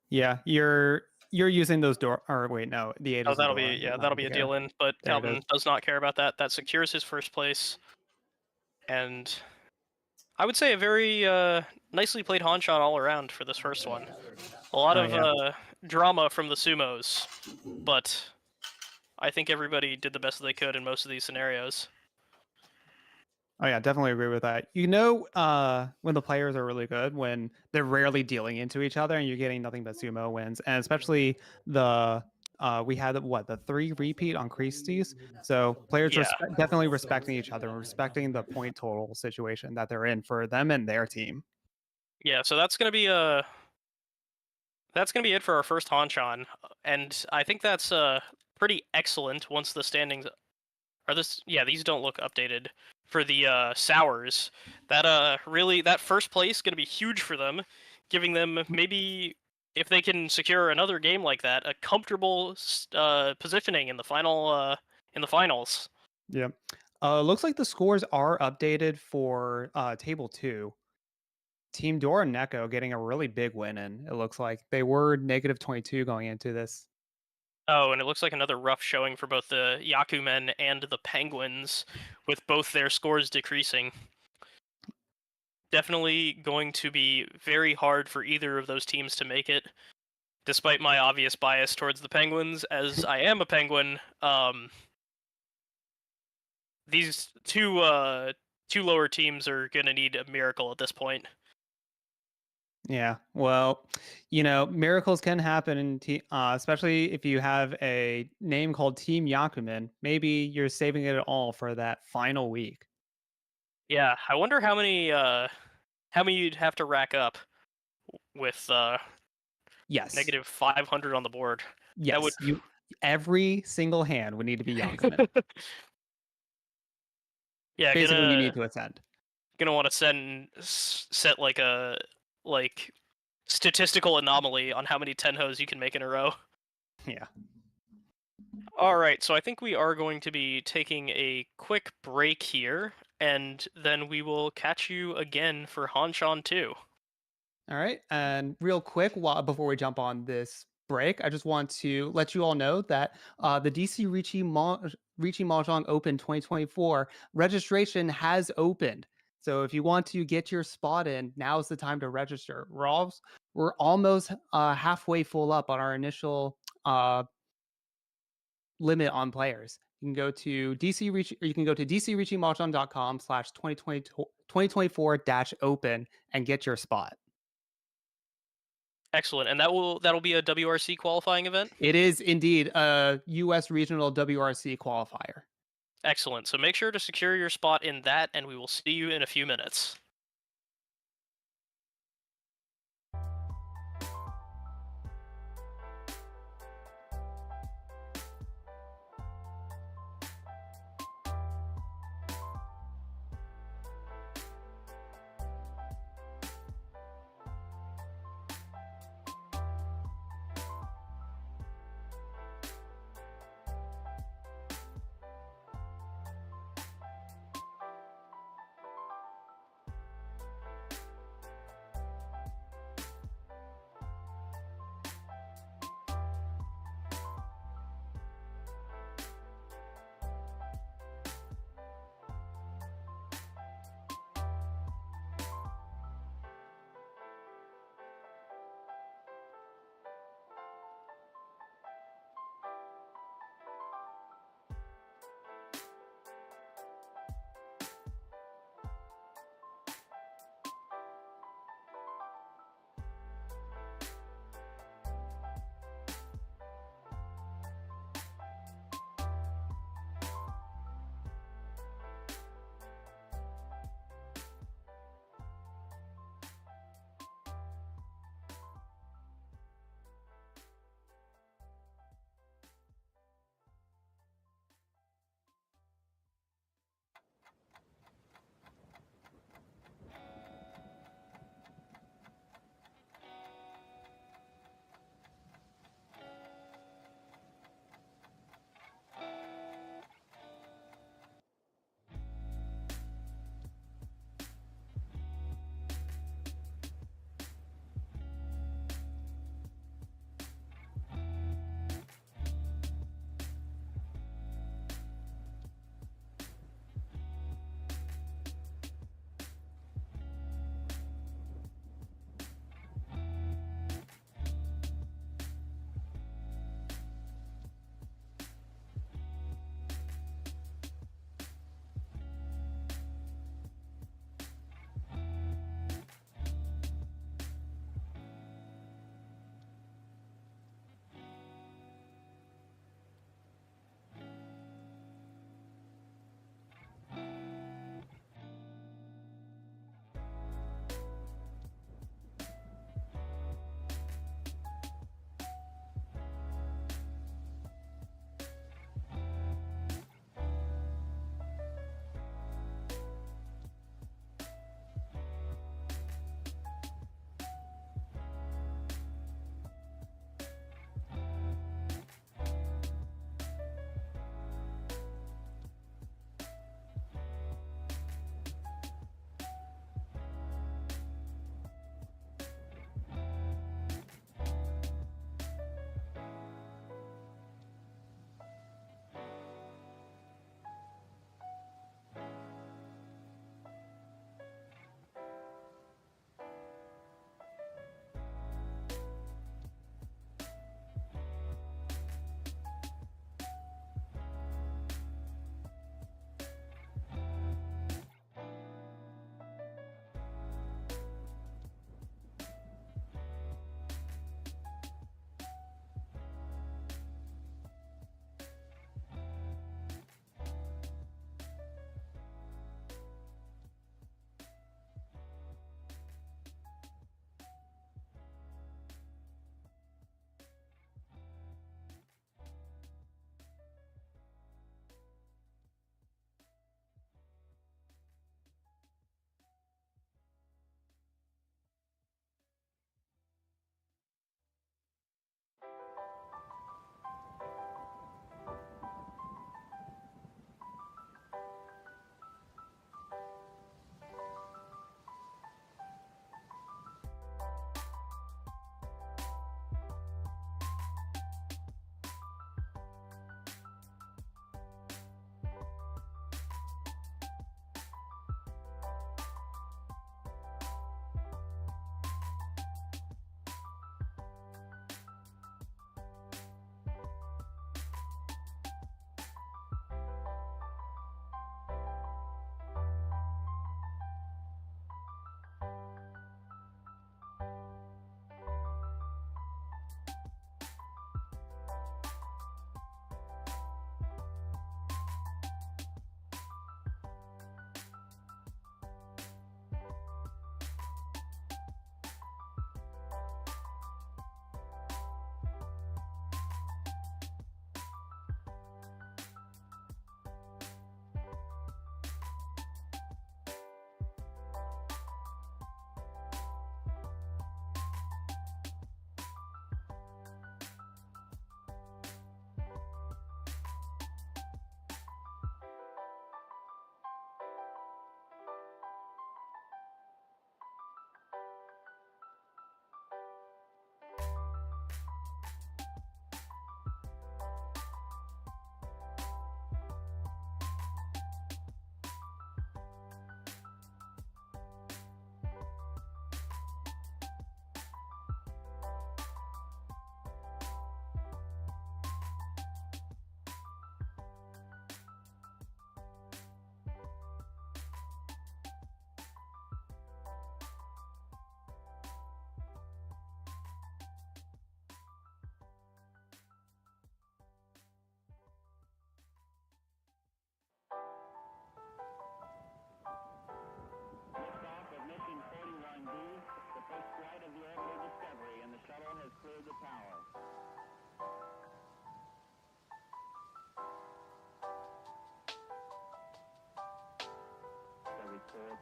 Yeah, you're using those door. Or wait, no, the 8 Oh, is the that'll Dora. be Not that'll be the a Dora. deal in, but There it Calvin is. does not care about that. That secures his first place. And I would say a very nicely played Hanchan all around for this first one. A lot Oh, of yeah. drama from the sumos, but I think everybody did the best they could in most of these scenarios. Oh yeah, definitely agree with that. You know, when the players are really good, when they're rarely dealing into each other, and you're getting nothing but sumo wins, and especially the we had the 3 repeat on Christie's, so players Yeah. definitely respecting each other and respecting the point total situation that they're in for them and their team. Yeah, so that's going to be a that's going to be it for our first Hanshan, and I think that's pretty excellent once the standings are this. Yeah, these don't look updated for the sours. That really that first place going to be huge for them, giving them maybe if they can secure another game like that, a comfortable positioning in the finals. Yeah. Looks like the scores are updated for table 2. Team Dora and Neko getting a really big win in. It looks like they were negative 22 going into this. Oh, and it looks like another rough showing for both the Yakumen and the Penguins, with both their scores decreasing. Definitely going to be very hard for either of those teams to make it, despite my obvious bias towards the Penguins, as I am a Penguin. These two lower teams are gonna need a miracle at this point. Yeah, well, miracles can happen, especially if you have a name called Team Yakumen. Maybe you're saving it all for that final week. Yeah, I wonder how many you'd have to rack up with Yes, negative 500 on the board. That would. yes, every single hand would need to be Yakumen. Yeah, Basically, you need to ascend. gonna want to set like a statistical anomaly on how many tenhos you can make in a row. Yeah. All right, so I think we are going to be taking a quick break here, and then we will catch you again for Hanshan 2. All right. And real quick, before we jump on this break, I just want to let you all know that the DC Ricci Mahjong Open 2024 registration has opened. So if you want to get your spot in, now's the time to register. We're almost halfway full up on our initial limit on players. You can go to DC Reach, or you can go to dcreachimahjong.com/2024-open and get your spot. Excellent, and that'll be a WRC qualifying event. It is indeed a U.S. regional WRC qualifier. Excellent. So make sure to secure your spot in that, and we will see you in a few minutes.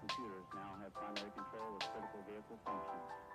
computers now have primary control of critical vehicle functions.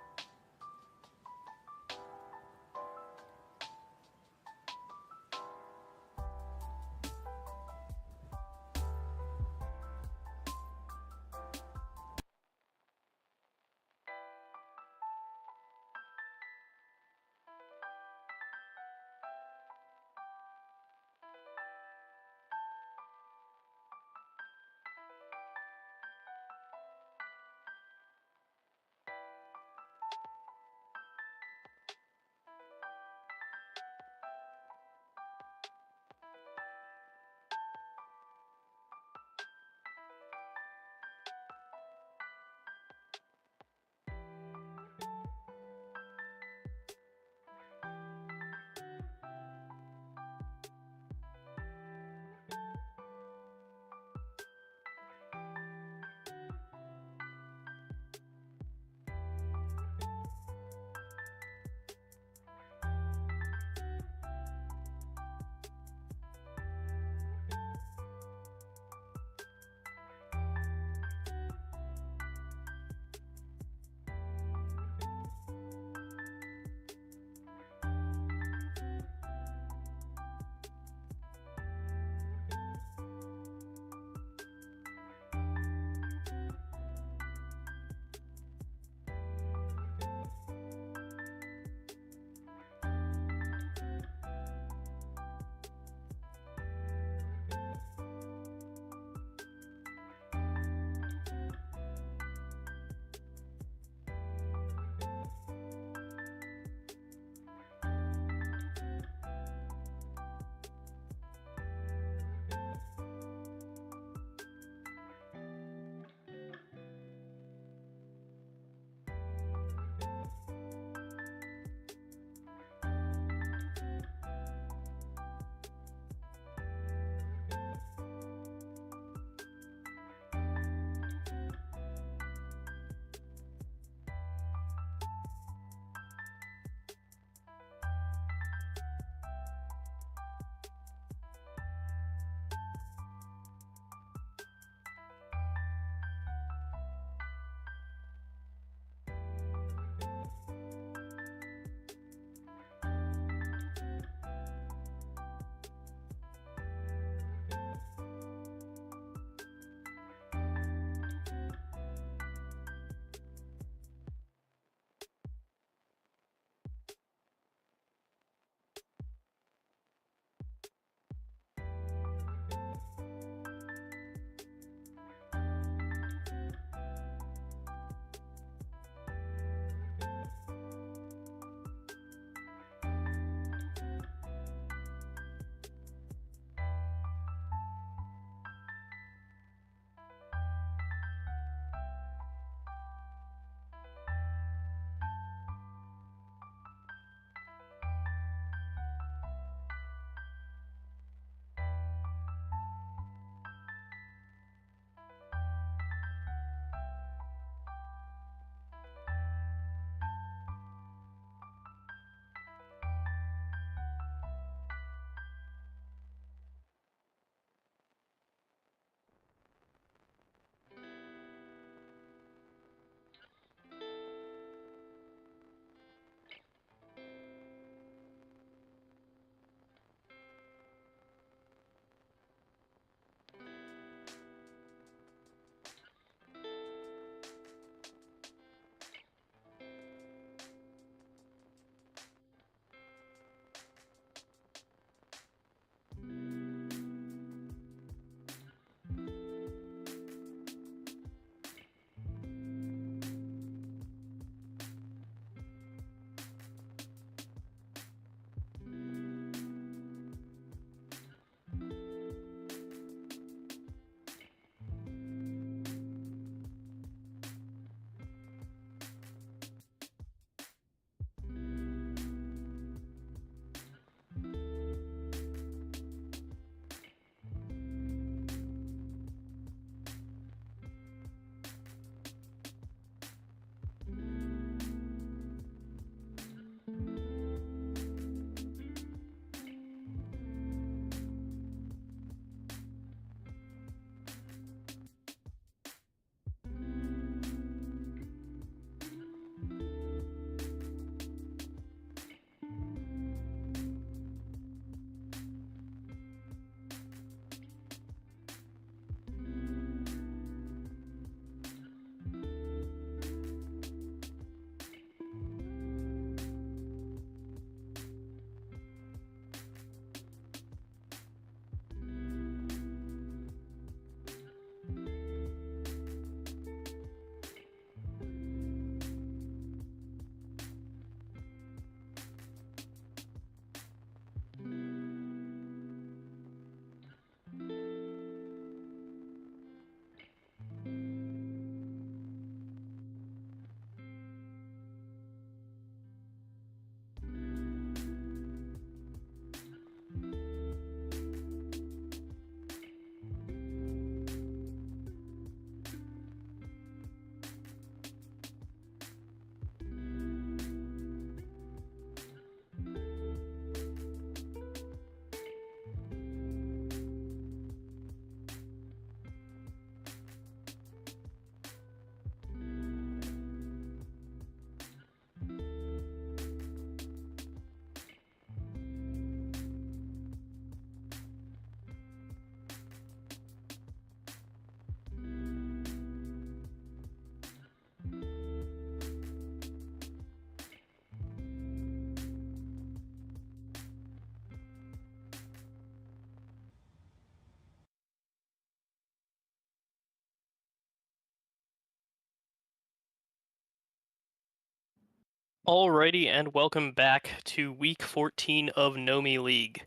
Alrighty, and welcome back to week 14 of NOMI League.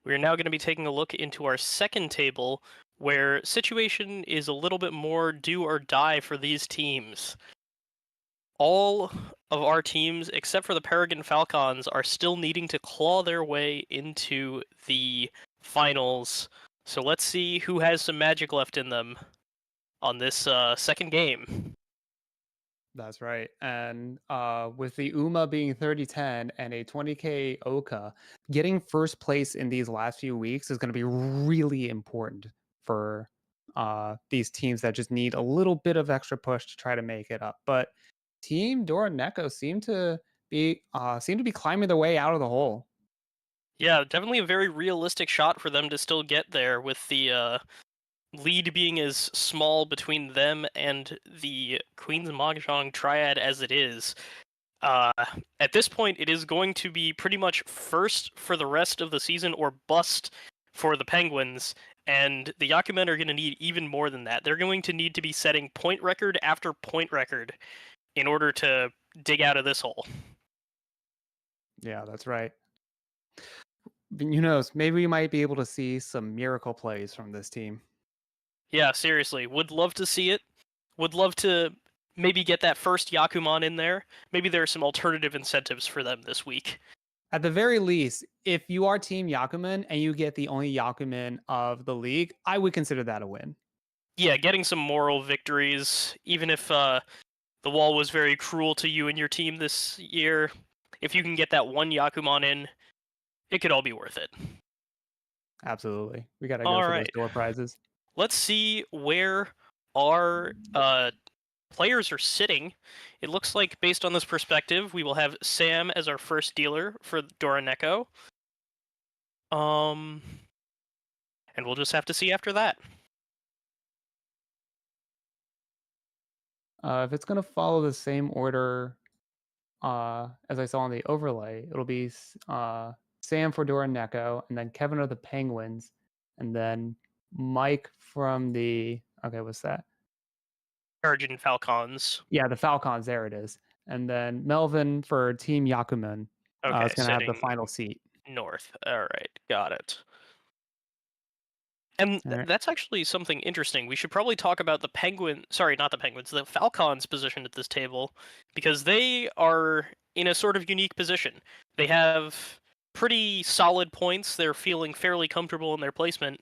We are now going to be taking a look into our second table, where situation is a little bit more do or die for these teams. All of our teams, except for the Peregrine FalKAns, are still needing to claw their way into the finals. So let's see who has some magic left in them on this second game. That's right. And with the UMA being 30-10 and a 20K Oka, getting first place in these last few weeks is going to be really important for these teams that just need a little bit of extra push to try to make it up. But Team Dora Neko seem to be climbing their way out of the hole. Yeah, definitely a very realistic shot for them to still get there, with the lead being as small between them and the Queen's Mahjong triad as it is. At this point, it is going to be pretty much first for the rest of the season or bust for the Penguins, and the Yakumen are going to need even more than that. They're going to need to be setting point record after point record in order to dig out of this hole. Yeah, that's right. Who knows? Maybe we might be able to see some miracle plays from this team. Yeah, seriously, would love to see it. Would love to maybe get that first Yakuman in there. Maybe there are some alternative incentives for them this week. At the very least, if you are Team Yakuman and you get the only Yakuman of the league, I would consider that a win. Yeah, getting some moral victories, even if the wall was very cruel to you and your team this year. If you can get that one Yakuman in, it could all be worth it. Absolutely. We got to go All for right. those door prizes. Let's see where our players are sitting. It looks like, based on this perspective, we will have Sam as our first dealer for Dora Neko. And we'll just have to see after that. If it's going to follow the same order as I saw on the overlay, it'll be Sam for Dora Neko, and then Kevin of the Penguins, and then Mike from the... Okay, what's that? Peregrine FalKAns. Yeah, the FalKAns, there it is. And then Melvin for Team Yakuman. Okay, is going to have the sitting final seat. north. All right, got it. And Alright. that's actually something interesting. We should probably talk about the not the Penguins, the FalKAns' position at this table, because they are in a sort of unique position. They have pretty solid points, they're feeling fairly comfortable in their placement,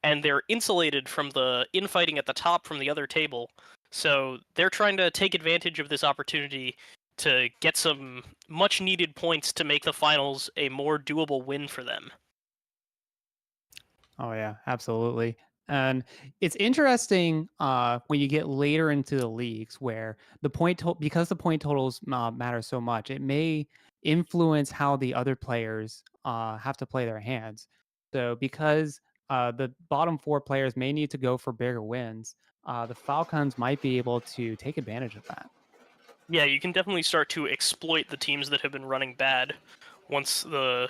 and they're insulated from the infighting at the top from the other table. So they're trying to take advantage of this opportunity to get some much needed points to make the finals a more doable win for them. Oh yeah, absolutely. And it's interesting when you get later into the leagues where because the point totals matter so much, it may influence how the other players have to play their hands. So because the bottom four players may need to go for bigger wins, the Falcons might be able to take advantage of that. Yeah, you can definitely start to exploit the teams that have been running bad once the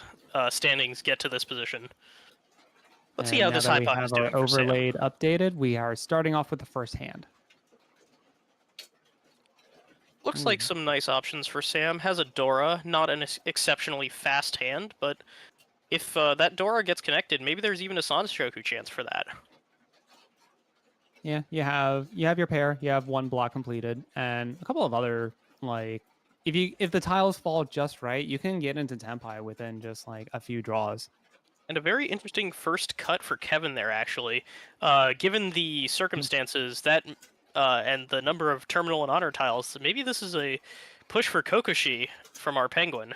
standings get to this position. Let's see how this high pot is doing for Sam. Overlaid updated. We are starting off with the first hand. Looks like some nice options for Sam. Has a Dora, not an exceptionally fast hand, but if that Dora gets connected, maybe there's even a Sanshoku chance for that. Yeah, you have your pair, you have one block completed, and a couple of other, like, if the tiles fall just right, you can get into Tenpai within just like a few draws. And a very interesting first cut for Kevin there, actually. Given the circumstances that and the number of terminal and honor tiles, maybe this is a push for Kokoshi from our Penguin.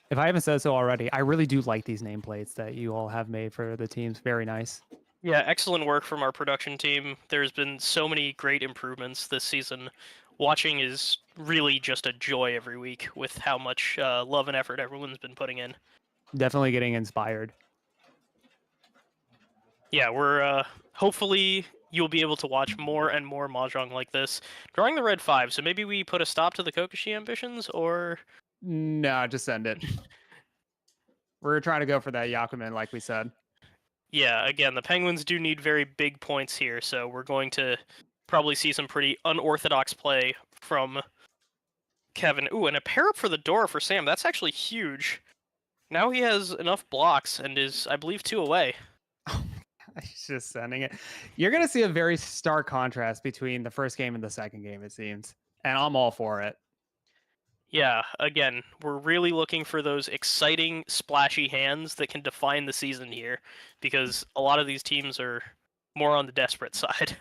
If I haven't said so already, I really do like these nameplates that you all have made for the teams. Very nice. Yeah, excellent work from our production team. There's been so many great improvements this season. Watching is really just a joy every week with how much love and effort everyone's been putting in. Definitely getting inspired. Yeah, we're hopefully you'll be able to watch more and more Mahjong like this. Drawing the red 5, so maybe we put a stop to the Kokoshi ambitions, or... No, just send it. We're trying to go for that Yakuman, like we said. Yeah, again, the Penguins do need very big points here, so we're going to probably see some pretty unorthodox play from Kevin. Ooh, and a pair up for the door for Sam. That's actually huge. Now he has enough blocks and is, I believe, 2 away. He's just sending it. You're going to see a very stark contrast between the first game and the second game, it seems. And I'm all for it. Yeah, again, we're really looking for those exciting, splashy hands that can define the season here, because a lot of these teams are more on the desperate side.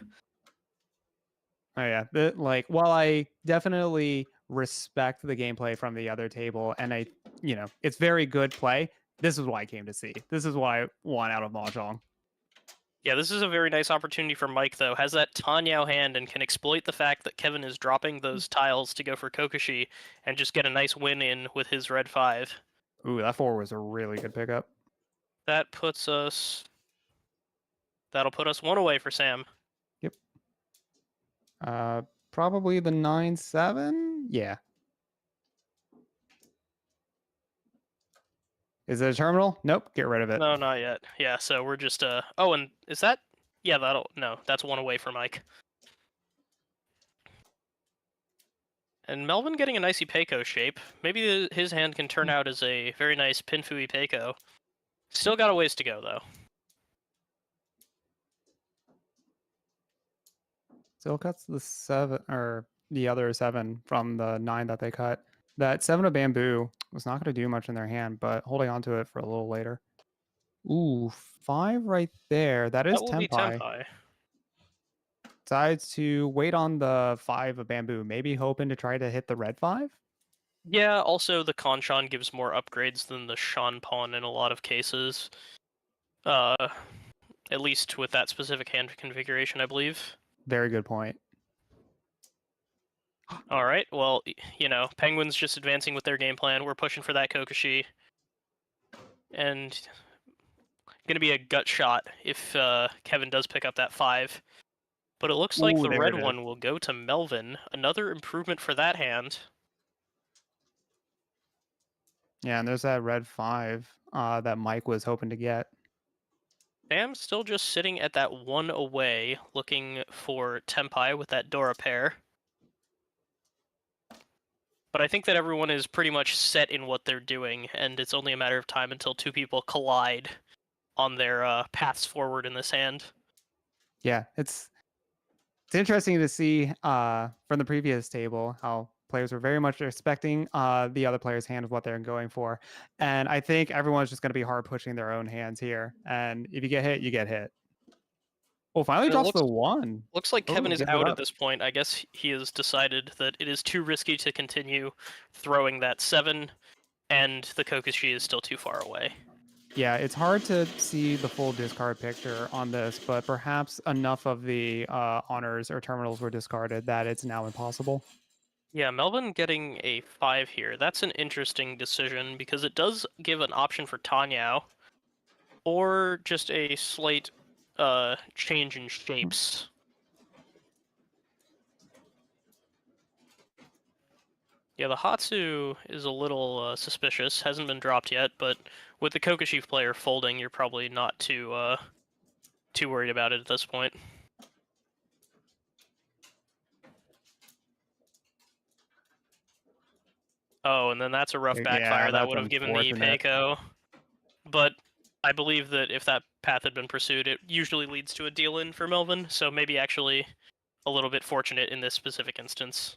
Oh yeah, while I definitely respect the gameplay from the other table, and it's very good play. This is what I came to see. This is what I want out of Mahjong. Yeah, this is a very nice opportunity for Mike, though. Has that Tanyao hand and can exploit the fact that Kevin is dropping those tiles to go for Kokoshi and just get a nice win in with his red 5. Ooh, that 4 was a really good pickup. That puts us... That'll put us 1 away for Sam. Yep. Probably the 9-7. Yeah. Is it a terminal? Nope. Get rid of it. No, not yet. Yeah, so we're just oh, and is that? Yeah, no, that's 1 away for Mike. And Melvin getting a nice Ipeco shape. Maybe his hand can turn out as a very nice Pinfu Ipeco. Still got a ways to go though. Still cuts the 7 or the other 7 from the 9 that they cut. That 7 of bamboo was not going to do much in their hand, but holding on to it for a little later. Ooh, 5 right there. That is That will be Tempai. Tempai. Decides to wait on the 5 of bamboo, maybe hoping to try to hit the red 5. Yeah, also the Kanchan gives more upgrades than the Shan pawn in a lot of cases. At least with that specific hand configuration, I believe. Very good point. All right, well, Penguins just advancing with their game plan. We're pushing for that Kokoshi. And going to be a gut shot if Kevin does pick up that 5. But it looks like Ooh, the they red rated it. one will go to Melvin. Another improvement for that hand. Yeah, and there's that red 5 that Mike was hoping to get. Sam's still just sitting at that 1 away, looking for Tempai with that Dora pair. But I think that everyone is pretty much set in what they're doing, and it's only a matter of time until 2 people collide on their paths forward in this hand. Yeah, it's interesting to see from the previous table how players were very much expecting the other player's hand of what they're going for. And I think everyone's just going to be hard pushing their own hands here. And if you get hit, you get hit. Oh, finally drops the 1. Looks like Kevin is gives it out at up. this point. I guess he has decided that it is too risky to continue throwing that 7, and the Kokoshi is still too far away. Yeah, it's hard to see the full discard picture on this, but perhaps enough of the honors or terminals were discarded that it's now impossible. Yeah, Melvin getting a 5 here. That's an interesting decision because it does give an option for Tanyao, or just a slight change in shapes. Yeah, the Hatsu is a little suspicious. Hasn't been dropped yet, but with the Kokoshi player folding, you're probably not too worried about it at this point. Oh, and then that's a rough backfire. That would have given the Peiko. But I believe that if that path had been pursued, it usually leads to a deal-in for Melvin, so maybe actually a little bit fortunate in this specific instance.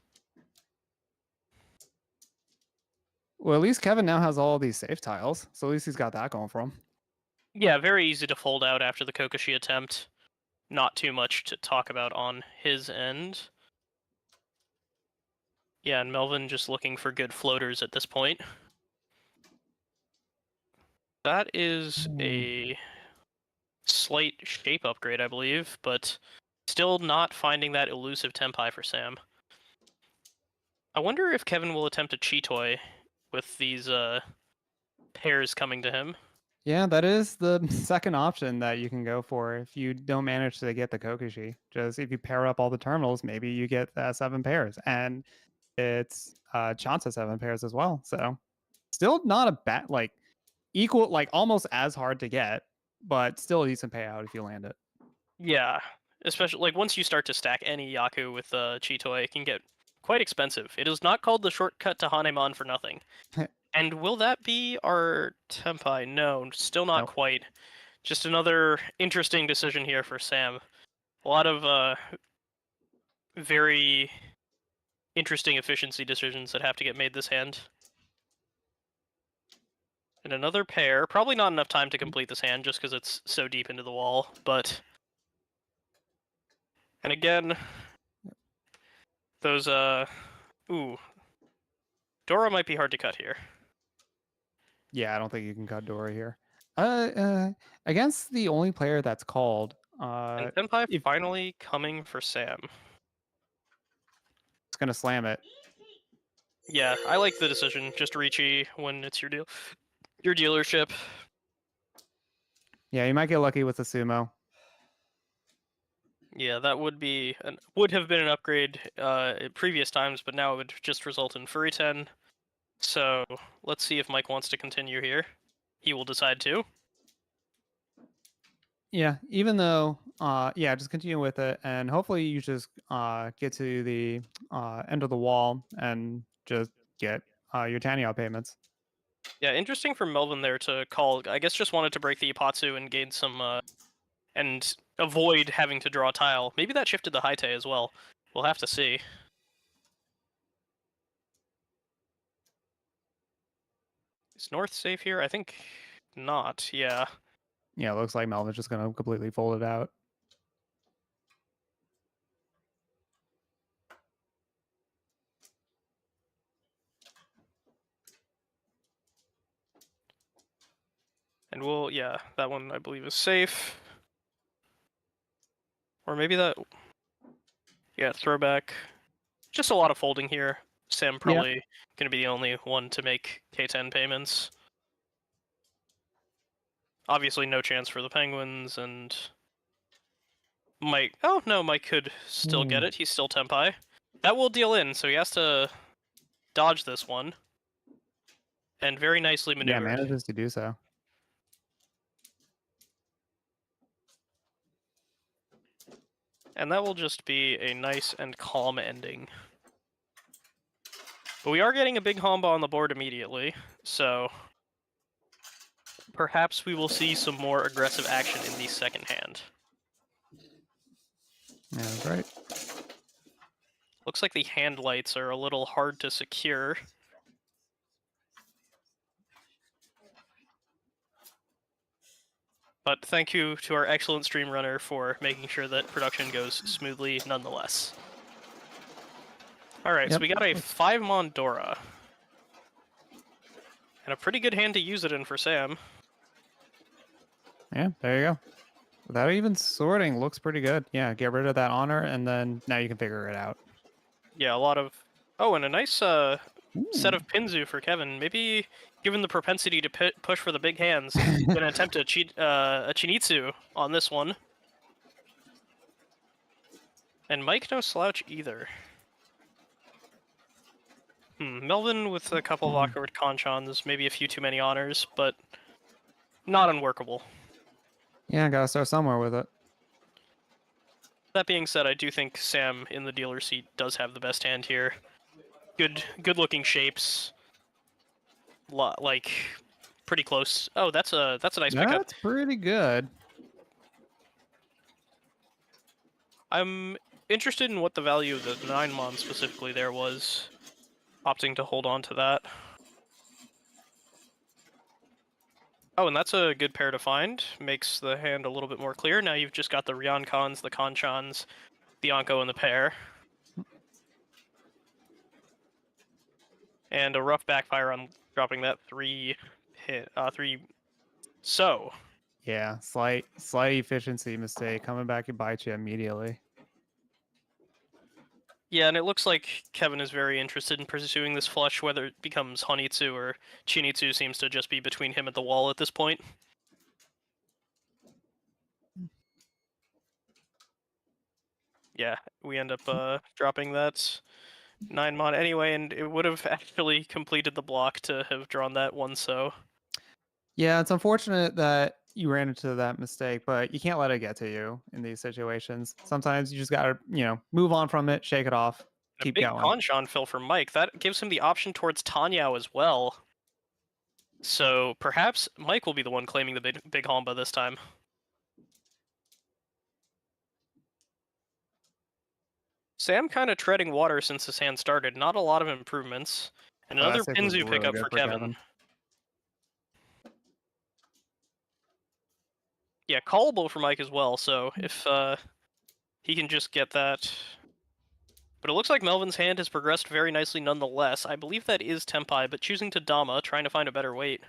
Well, at least Kevin now has all these safe tiles, so at least he's got that going for him. Yeah, very easy to fold out after the Kokoshi attempt. Not too much to talk about on his end. Yeah, and Melvin just looking for good floaters at this point. That is a slight shape upgrade, I believe, but still not finding that elusive Tempai for Sam. I wonder if Kevin will attempt a Chitoy with these pairs coming to him. Yeah, that is the second option that you can go for if you don't manage to get the Kokoshi. Just if you pair up all the terminals, maybe you get 7 pairs. And it's chance of 7 pairs as well. So still not a bad, equal, almost as hard to get, but still a decent payout if you land it. Yeah, especially once you start to stack any Yaku with Chitoy, it can get quite expensive. It is not called the shortcut to Hanemon for nothing. And will that be our Tempai? No, still not Nope. quite. Just another interesting decision here for Sam. A lot of very interesting efficiency decisions that have to get made this hand. And another pair. Probably not enough time to complete this hand just because it's so deep into the wall, but... And again, those, ooh. Dora might be hard to cut here. Yeah, I don't think you can cut Dora here. Against the only player that's called, And Senpai if finally coming for Sam. it's gonna slam it. Yeah, I like the decision. Just Ricci when it's your dealership. Yeah, you might get lucky with the sumo. Yeah, that would have been an upgrade in previous times, but now it would just result in Furry 10. So let's see if Mike wants to continue here. He will decide to. Yeah, even though, yeah, just continue with it, and hopefully you just get to the end of the wall and just get your Tanya payments. Yeah, interesting for Melvin there to call. I guess just wanted to break the Ipatsu and gain some, and avoid having to draw a tile. Maybe that shifted the Haite as well. We'll have to see. Is North safe here? I think not, yeah. Yeah, it looks like Melvin's just gonna completely fold it out. And yeah, that one I believe is safe. Or maybe that, yeah, throwback. Just a lot of folding here. Sam probably gonna be the only one to make K10 payments. Obviously no chance for the Penguins, and Mike, oh no, Mike could still get it. He's still Tempai. That will deal in, so he has to dodge this one. And very nicely Yeah, maneuvered. manages to do so. And that will just be a nice and calm ending. But we are getting a big Hamba on the board immediately, so perhaps we will see some more aggressive action in the second hand. Yeah, that's right. Looks like the hand lights are a little hard to secure. But thank you to our excellent stream runner for making sure that production goes smoothly nonetheless. Alright, so we got a 5-mon Dora. And a pretty good hand to use it in for Sam. Yeah, there you go. Without even sorting, looks pretty good. Yeah, get rid of that honor, and then now you can figure it out. Yeah, a lot of... Oh, and a nice set Ooh. of Pinzu for Kevin. Maybe, given the propensity to push for the big hands, gonna attempt a Chinitsu on this one. And Mike no slouch either. Melvin with a couple of awkward conchons, maybe a few too many honors, but not unworkable. Yeah, gotta start somewhere with it. That being said, I do think Sam in the dealer seat does have the best hand here. Good looking shapes. Like pretty close. Oh, that's a nice pickup. That's pretty good. I'm interested in what the value of the 9-mon specifically there was. Opting to hold on to that. Oh, and that's a good pair to find. Makes the hand a little bit more clear. Now you've just got the Ryoncons, the Conchons, the Anko, and the pair. And a rough backfire on dropping that 3 hit, 3. So. Yeah, slight efficiency mistake coming back and bite you immediately. Yeah, and it looks like Kevin is very interested in pursuing this flush, whether it becomes Honitsu or Chinitsu seems to just be between him and the wall at this point. Yeah, we end up dropping that 9-mon anyway, and it would have actually completed the block to have drawn that one, so... Yeah, it's unfortunate that you ran into that mistake, but you can't let it get to you in these situations. Sometimes you just gotta, move on from it, shake it off. A keep big going. Conchon fill for Mike. That gives him the option towards Tanyao as well. So perhaps Mike will be the one claiming the big Hamba this time. Sam kind of treading water since his hand started. Not a lot of improvements. And another That stick was Pinzu really pickup good for for Kevin. Yeah, callable for Mike as well, so if he can just get that. But it looks like Melvin's hand has progressed very nicely nonetheless. I believe that is Tempai, but choosing to Dama, trying to find a better weight.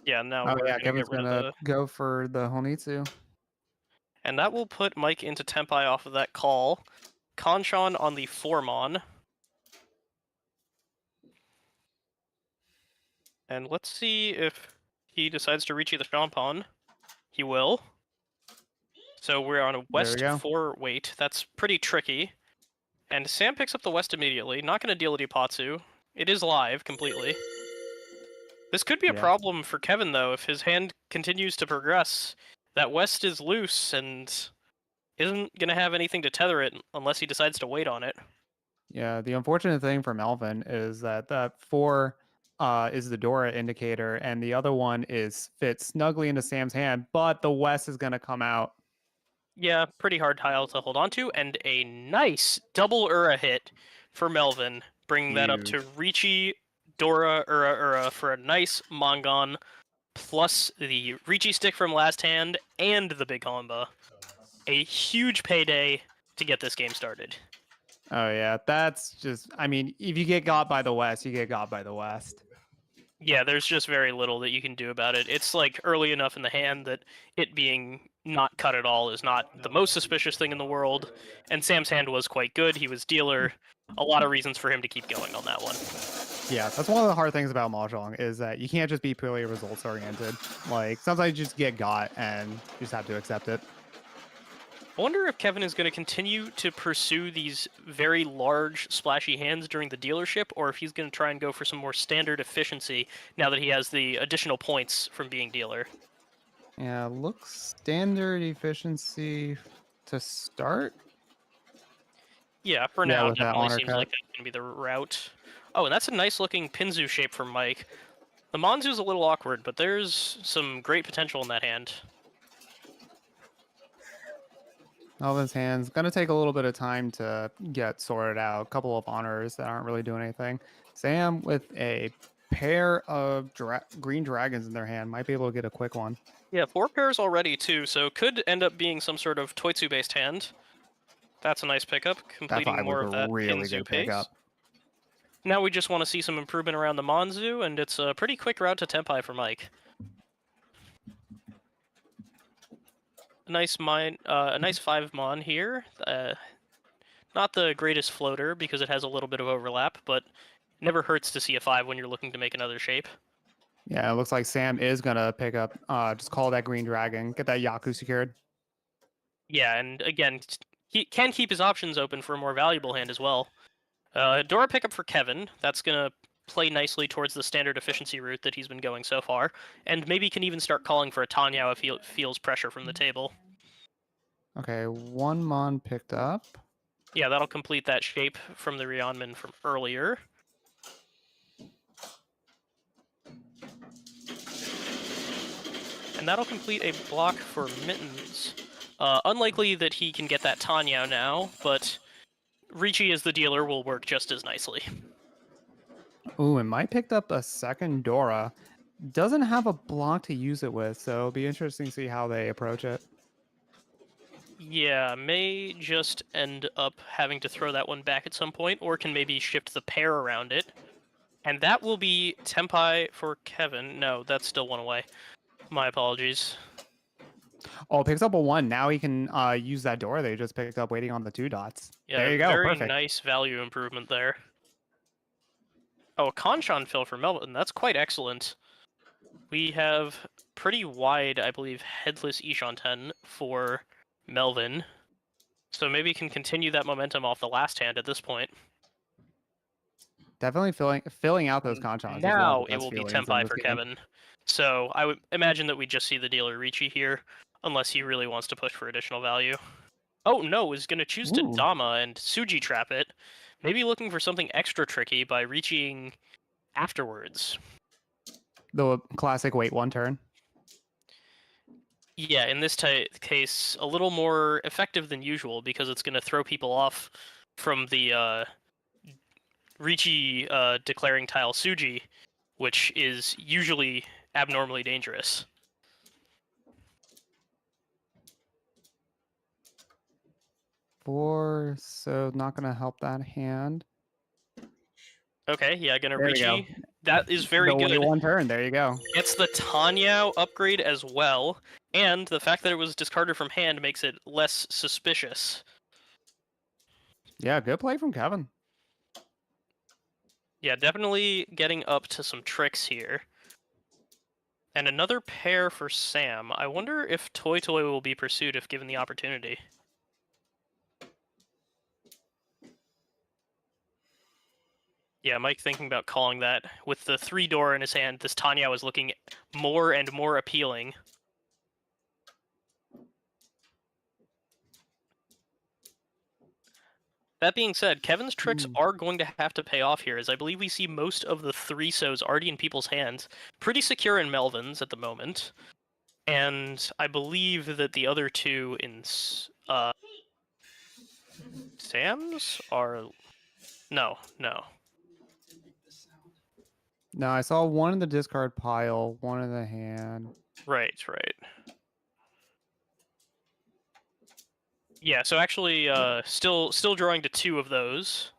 Yeah, now Oh we're yeah, gonna Kevin's get rid of gonna the... go for the Honitsu. And that will put Mike into Tempai off of that call. Conchon on the Formon. And let's see if he decides to reach the Champon. He will. So we're on a There we West go. 4 weight. That's pretty tricky. And Sam picks up the West immediately. Not going to deal a Depatsu. It is live completely. This could be a Yeah. problem for Kevin, though, if his hand continues to progress. That West is loose and isn't going to have anything to tether it unless he decides to wait on it. Yeah, the unfortunate thing for Melvin is that 4 is the Dora indicator, and the other one is fits snugly into Sam's hand, but the West is gonna come out. Yeah, pretty hard tile to hold on to, and a nice double Ura hit for Melvin, bringing that up to Huge. Ricci, Dora, Ura for a nice Mongon, plus the Ricci stick from last hand and the big Hamba. A huge payday to get this game started. Oh yeah, that's just. I mean, if you get got by the West, you get got by the West. Yeah, there's just very little that you can do about it. It's like early enough in the hand that it being not cut at all is not the most suspicious thing in the world. And Sam's hand was quite good. He was dealer. A lot of reasons for him to keep going on that one. Yeah, that's one of the hard things about Mahjong is that you can't just be purely results oriented. Like sometimes you just get got and you just have to accept it. I wonder if Kevin is going to continue to pursue these very large, splashy hands during the dealership, or if he's going to try and go for some more standard efficiency now that he has the additional points from being dealer. Yeah, looks standard efficiency to start. Yeah, for Yeah, now, with that definitely honor seems cut. like that's going to be the route. Oh, and that's a nice looking Pinzu shape from Mike. The Monzu's a little awkward, but there's some great potential in that hand. Melvin's hand's gonna take a little bit of time to get sorted out. A couple of honors that aren't really doing anything. Sam with a pair of green dragons in their hand might be able to get a quick one. Yeah, 4 pairs already, too, so could end up being some sort of Toitsu-based hand. That's a nice pickup, That completing 5 was more a of that really Pinzu good pace. pickup. Now we just want to see some improvement around the Monzu, and it's a pretty quick route to Tempai for Mike. A nice 5 Mon here. Not the greatest floater because it has a little bit of overlap, but never hurts to see a 5 when you're looking to make another shape. Yeah, it looks like Sam is gonna pick up. Just call that green dragon, get that Yaku secured. Yeah, and again, he can keep his options open for a more valuable hand as well. Dora pickup for Kevin. That's gonna play nicely towards the standard efficiency route that he's been going so far, and maybe can even start calling for a Tanyao if he feels pressure from the table. Okay, 1 Mon picked up. Yeah, that'll complete that shape from the Ryeonmin from earlier. And that'll complete a block for Mittens. Unlikely that he can get that Tanyao now, but Ricci as the dealer will work just as nicely. Ooh, and Mike picked up a second Dora. Doesn't have a block to use it with, so it'll be interesting to see how they approach it. Yeah, may just end up having to throw that one back at some point, or can maybe shift the pair around it. And that will be Tempai for Kevin. No, that's still one away. My apologies. Oh, picks up a 1. Now he can use that Dora they just picked up waiting on the 2 dots. Yeah, There you go, very perfect. nice value improvement there. Oh, a Conchon fill for Melvin. That's quite excellent. We have pretty wide, I believe, headless Ishanten for Melvin. So maybe can continue that momentum off the last hand at this point. Definitely filling out those Conchons is one Now of the it best will be feelings in Tempai this for game. Kevin. So I would imagine that we just see the dealer Ricci here. unless he really wants to push for additional value. Oh no, is going to choose to Ooh. Dama and Suji trap it. Maybe looking for something extra tricky by reaching afterwards. The classic wait one turn. Yeah, in this case, a little more effective than usual because it's going to throw people off from the Ricci declaring tile Suji, which is usually abnormally dangerous. Four, so not gonna help that hand. Okay, yeah, gonna There we go. Ricci. That is very The wait good. one turn. There you go. Gets the Tanyao upgrade as well, and the fact that it was discarded from hand makes it less suspicious. Yeah, good play from Kevin. Yeah, definitely getting up to some tricks here. And another pair for Sam. I wonder if Toy Toy will be pursued if given the opportunity. Yeah, Mike thinking about calling that. With the 3-door in his hand, this Tanya is looking more and more appealing. That being said, Kevin's tricks are going to have to pay off here, as I believe we see most of the 3-sos already in people's hands. Pretty secure in Melvin's at the moment. And I believe that the other two in Sam's are... No. No, I saw one in the discard pile, one in the hand. Right. Yeah, so actually, still drawing to 2 of those.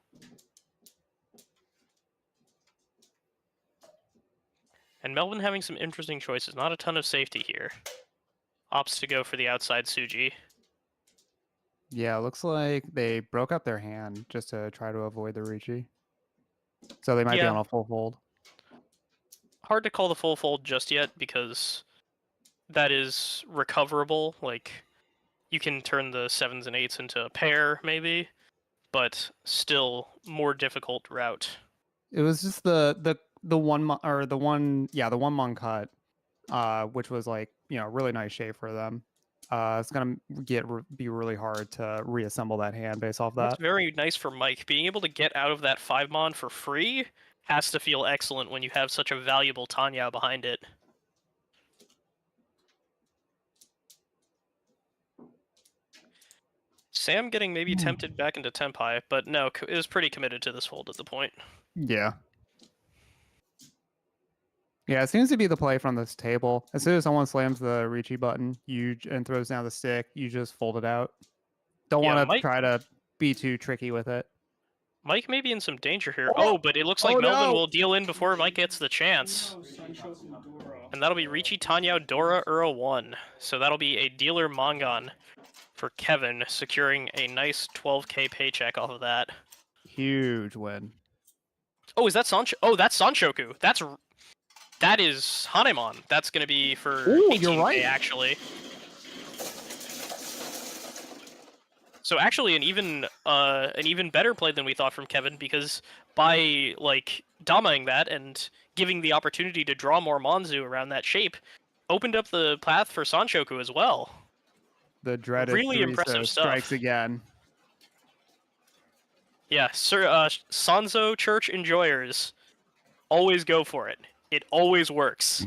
And Melvin having some interesting choices. Not a ton of safety here. Opts to go for the outside Suji. Yeah, looks like they broke up their hand just to try to avoid the Ricci. So they might be Yeah. on a full fold. Hard to call the full fold just yet because that is recoverable. Like, you can turn the 7s and 8s into a pair, maybe, but still more difficult route. It was just the one the one mon cut, which was like really nice shape for them. It's gonna be really hard to reassemble that hand based off That's that. very nice for Mike. Being able to get out of that 5-mon for free has to feel excellent when you have such a valuable Tanya behind it. Sam getting maybe tempted back into Tempai, but no, is pretty committed to this fold at the point. Yeah. Yeah, it seems to be the play from this table. As soon as someone slams the Ricci button, and throws down the stick, you just fold it out. Don't Yeah, want to Mike try to be too tricky with it. Mike may be in some danger here. Oh, but it looks like Melvin no! will deal in before Mike gets the chance. And that'll be Ricci, Tanya, Dora, Ura 1. So that'll be a dealer Mongon for Kevin, securing a nice 12k paycheck off of that. Huge win. Oh, is that Sancho? Oh, that's Sanshoku. That is Hanemon. That's going to be for 18k, you're right. actually. So actually, an even better play than we thought from Kevin, because by like damaing that and giving the opportunity to draw more Monzu around that shape, opened up the path for Sanshoku as well. The dreaded Really impressive stuff. strikes again. Yeah, sir. Sanzo Church enjoyers, always go for it. It always works.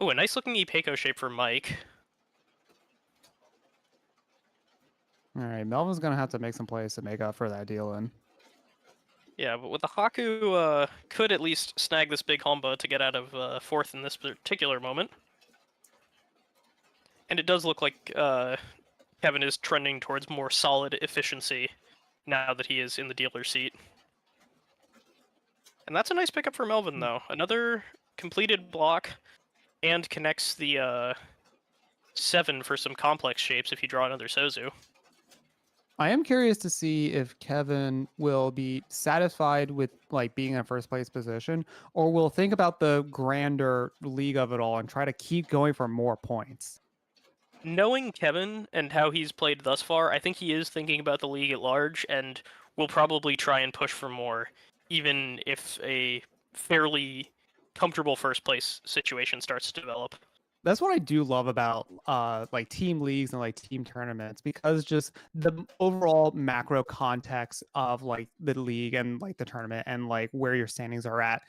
Oh, a nice looking Ipeko shape for Mike. All right, Melvin's gonna have to make some plays to make up for that deal in. Yeah, but with the Haku, could at least snag this big Homba to get out of fourth in this particular moment. And it does look like Kevin is trending towards more solid efficiency now that he is in the dealer seat. And that's a nice pickup for Melvin, though. Another completed block, and connects the 7 for some complex shapes if you draw another Sozu. I am curious to see if Kevin will be satisfied with like being in a first place position, or will think about the grander league of it all and try to keep going for more points. Knowing Kevin and how he's played thus far, I think he is thinking about the league at large and will probably try and push for more, even if a fairly comfortable first place situation starts to develop. That's what I do love about like team leagues and like team tournaments, because just the overall macro context of like the league and like the tournament and like where your standings are at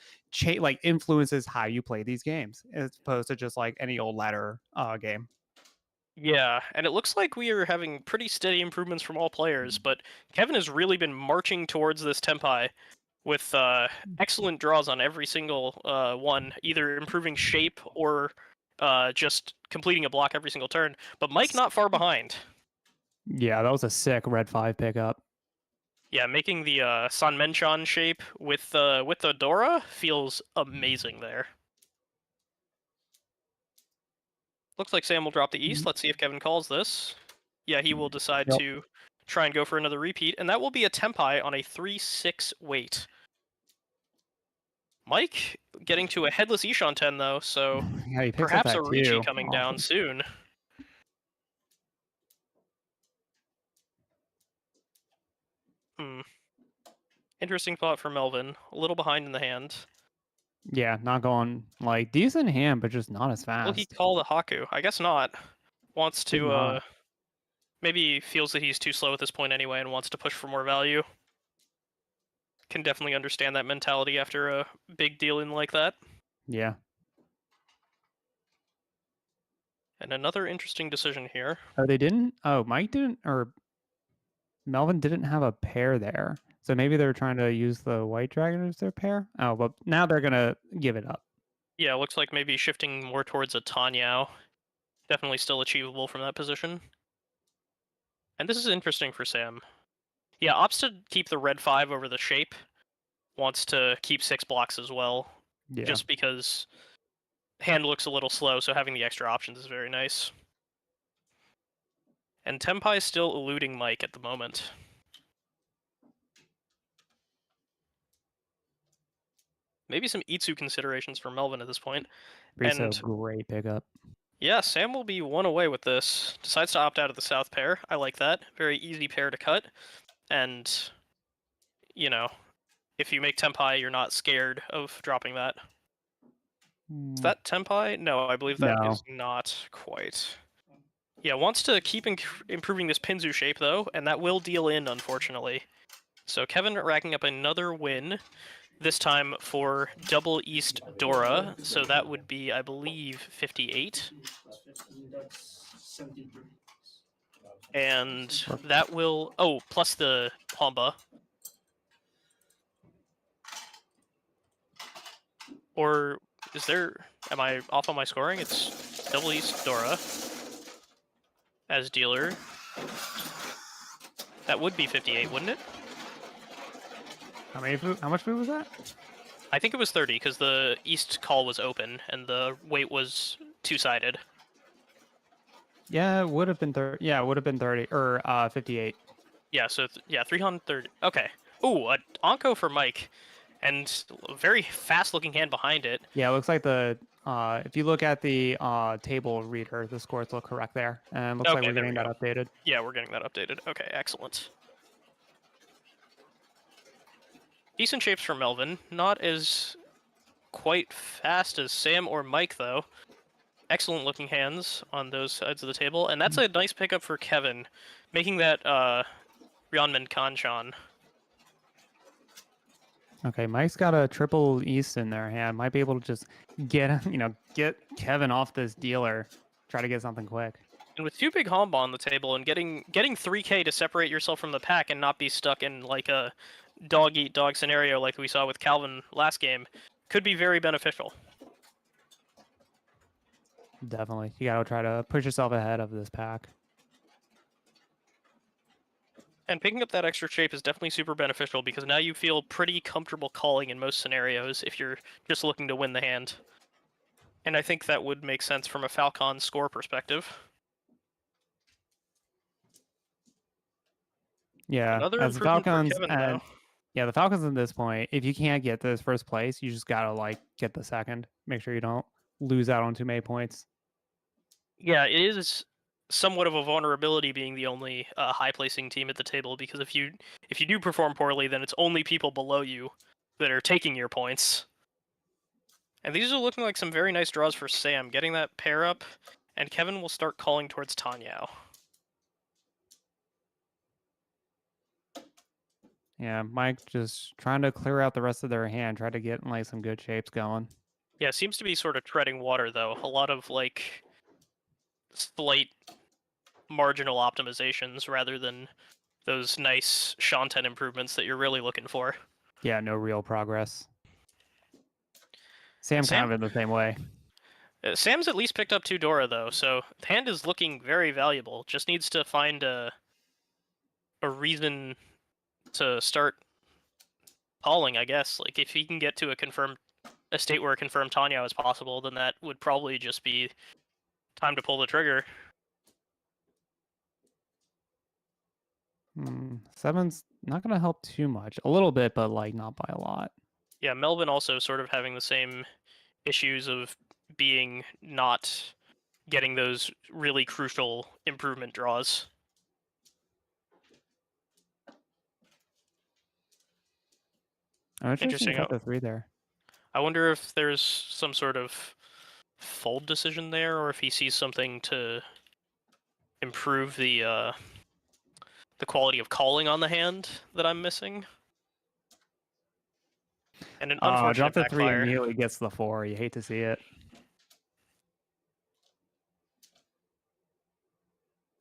like influences how you play these games, as opposed to just like any old ladder game. Yeah, and it looks like we are having pretty steady improvements from all players, but Kevin has really been marching towards this tempi with excellent draws on every single one, either improving shape or just completing a block every single turn. But Mike not far behind. Yeah, that was a sick red 5 pickup. Yeah, making the Sanmenchan shape with the Dora feels amazing there. Looks like Sam will drop the East. Let's see if Kevin calls this. Yeah, he will decide Yep. to try and go for another repeat, and that will be a Tempai on a 3-6 weight. Mike getting to a headless Ishan 10 though, so Yeah, he picks up perhaps a that Ricci too. coming down soon. Hmm. Interesting thought for Melvin. A little behind in the hand. Yeah, not going like decent hand, but just not as Will he fast. call the Haku? I guess not. Wants Think to not. maybe feels that he's too slow at this point anyway and wants to push for more value. Can definitely understand that mentality after a big deal-in like that. Yeah. And another interesting decision here. Oh, they didn't. Oh, Mike didn't, or Melvin didn't have a pair there. So maybe they're trying to use the white dragon as their pair. Oh, but now they're gonna give it up. Yeah, looks like maybe shifting more towards a Tanyao. Definitely still achievable from that position. And this is interesting for Sam. Yeah, opts to keep the red 5 over the shape. Wants to keep 6 blocks as well. Yeah. Just because hand looks a little slow, so having the extra options is very nice. And Tempai is still eluding Mike at the moment. Maybe some Itsu considerations for Melvin at this point. Riso, And great pickup. yeah, Sam will be one away with this. Decides to opt out of the south pair. I like that. Very easy pair to cut. And, you know, if you make Tempai, you're not scared of dropping that. Is that Tempai? No, I believe that No. is not quite. Yeah, wants to keep improving this Pinzu shape, though, and that will deal in, unfortunately. So Kevin racking up another win, this time for double East Dora. So that would be, I believe, 58. That's 73. And that will... Oh, plus the Hamba. Or is there... Am I off on my scoring? It's double East Dora as dealer. That would be 58, wouldn't it? How much food was that? I think it was 30 because the East call was open and the weight was two-sided. Yeah, it would have been 30. Yeah, it would have been 30 or 58. Yeah, so yeah, 330. Okay. Ooh, a Onko for Mike, and a very fast-looking hand behind it. Yeah, it looks like the if you look at the table reader, the scores look correct there, and looks like Okay, we're there getting we that go. updated. Yeah, we're getting that updated. Okay, excellent. Decent shapes for Melvin. Not as quite fast as Sam or Mike, though. Excellent looking hands on those sides of the table, and that's a nice pickup for Kevin, making that Ryeonmin Kanchan. Okay, Mike's got a triple East in their hand. Might be able to just get get Kevin off this dealer. Try to get something quick. And with two big Hamba on the table and getting 3k to separate yourself from the pack and not be stuck in like a dog eat dog scenario like we saw with Calvin last game could be very beneficial. Definitely, you gotta try to push yourself ahead of this pack. And picking up that extra shape is definitely super beneficial because now you feel pretty comfortable calling in most scenarios if you're just looking to win the hand. And I think that would make sense from a FalKAN score perspective. Yeah, Another as the improvement FalKAns, for Kevin, though. yeah, the FalKAns at this point, if you can't get this first place, you just gotta like get the second. Make sure you don't lose out on too many points. Yeah, it is somewhat of a vulnerability being the only high placing team at the table because if you do perform poorly, then it's only people below you that are taking your points. And these are looking like some very nice draws for Sam, getting that pair up, and Kevin will start calling towards Tanyao. Yeah, Mike just trying to clear out the rest of their hand, try to get like some good shapes going. Yeah, seems to be sort of treading water though. A lot of like slight marginal optimizations rather than those nice Shanten improvements that you're really looking for. Yeah, no real progress. Sam kind Sam, of in the same way. Sam's at least picked up 2 Dora though, so the hand is looking very valuable. Just needs to find a reason to start calling, I guess. Like if he can get to a state where a confirmed Tanya is possible, then that would probably just be time to pull the trigger. Seven's not going to help too much. A little bit, but like not by a lot. Yeah, Melvin also sort of having the same issues of being not getting those really crucial improvement draws. Oh, interesting. Interesting. Cut the 3 there. I wonder if there's some sort of fold decision there, or if he sees something to improve the quality of calling on the hand that I'm missing. And an Drop unfortunate the 3 backfire. immediately gets the 4. You hate to see it.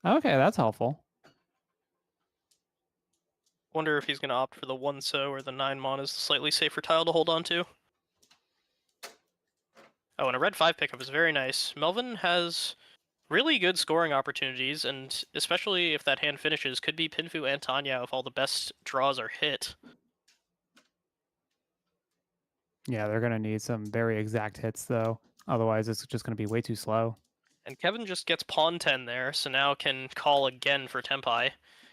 Okay, that's helpful. Wonder if he's going to opt for the 1-so or the 9-mon as the slightly safer tile to hold on to. Oh, and a red 5 pickup is very nice. Melvin has really good scoring opportunities, and especially if that hand finishes, could be Pinfu and Tanya if all the best draws are hit. Yeah, they're going to need some very exact hits, though. Otherwise, it's just going to be way too slow. And Kevin just gets pawn 10 there, so now can call again for Tenpai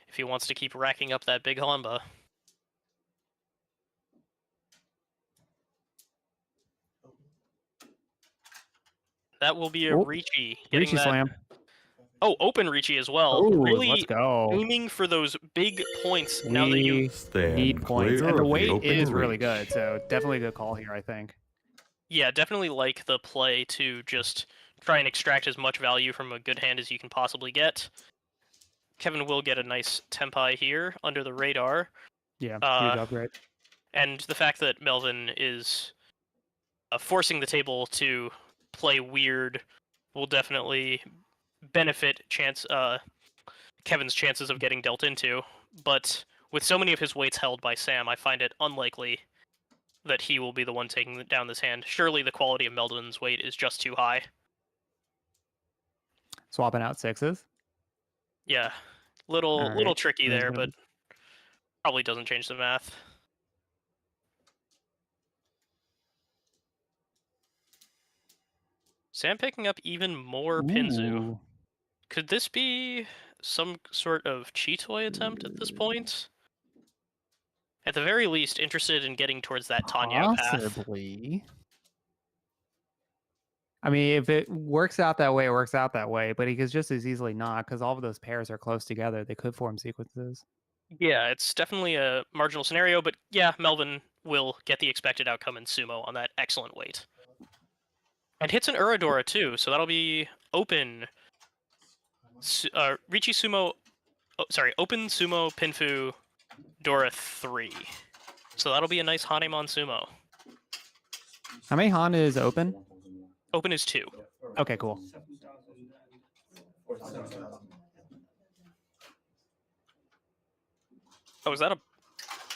if he wants to keep racking up that big Hanba. That will be a Oh, Ricci. Ricci slam. Oh, open Ricci as well. Oh, Really let's go. aiming for those big points now that you... We Stand need points. clear And the of the weight open is really reach. good, so definitely a good call here, I think. Yeah, definitely like the play to just try and extract as much value from a good hand as you can possibly get. Kevin will get a nice Tenpai here under the radar. Yeah, huge upgrade. And the fact that Melvin is forcing the table to play weird will definitely benefit Kevin's chances of getting dealt into. But with so many of his weights held by Sam, I find it unlikely that he will be the one taking down this hand. Surely the quality of Melvin's weight is just too high. Swapping out 6s. Yeah, little tricky And there's there, gonna but probably doesn't change the math. Sam picking up even more Pinzu. Ooh. Could this be some sort of Cheetoy attempt at this point? At the very least, interested in getting towards that Tanya path. Possibly. I mean, if it works out that way, it works out that way. But he could just as easily not, because all of those pairs are close together. They could form sequences. Yeah, it's definitely a marginal scenario, but yeah, Melvin will get the expected outcome in Sumo on that excellent weight. And hits an Uradora too, so that'll be open. Ricci Sumo... Oh, sorry, open Sumo Pinfu Dora 3. So that'll be a nice Hanemon Sumo. How many Han is open? Open is 2. Okay, cool. 7,000. Oh, is that a...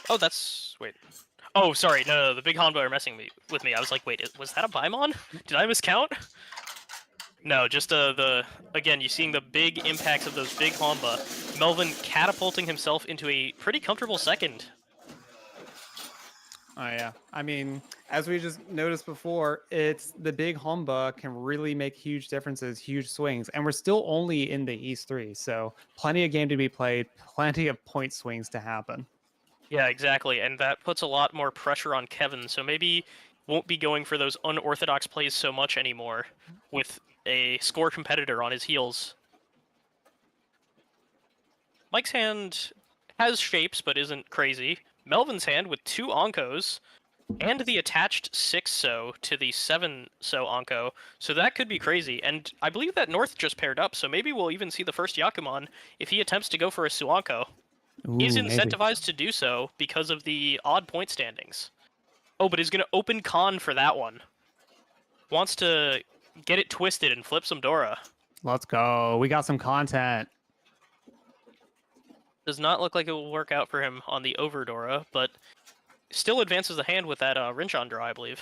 Oh, that's... Wait. Oh, sorry. No, the big Hanba are messing with me. I was like, wait, was that a Baimon? Did I miscount? No, just again, you're seeing the big impacts of those big Hanba. Melvin catapulting himself into a pretty comfortable second. Oh, yeah. I mean, as we just noticed before, it's the big Humba can really make huge differences, huge swings. And we're still only in the East 3, so plenty of game to be played, plenty of point swings to happen. Yeah, exactly, and that puts a lot more pressure on Kevin, so maybe won't be going for those unorthodox plays so much anymore with a score competitor on his heels. Mike's hand has shapes, but isn't crazy. Melvin's hand with 2 Onkos And the attached 6-so to the 7-so Anko, so that could be crazy. And I believe that North just paired up, so maybe we'll even see the first Yakuman if he attempts to go for a Suanko. He's Ooh, maybe. incentivized to do so because of the odd point standings. Oh, but he's going to open Khan for that one. Wants to get it twisted and flip some Dora. Let's go. We got some content. Does not look like it will work out for him on the over Dora, but still advances the hand with that Rinchon draw, I believe.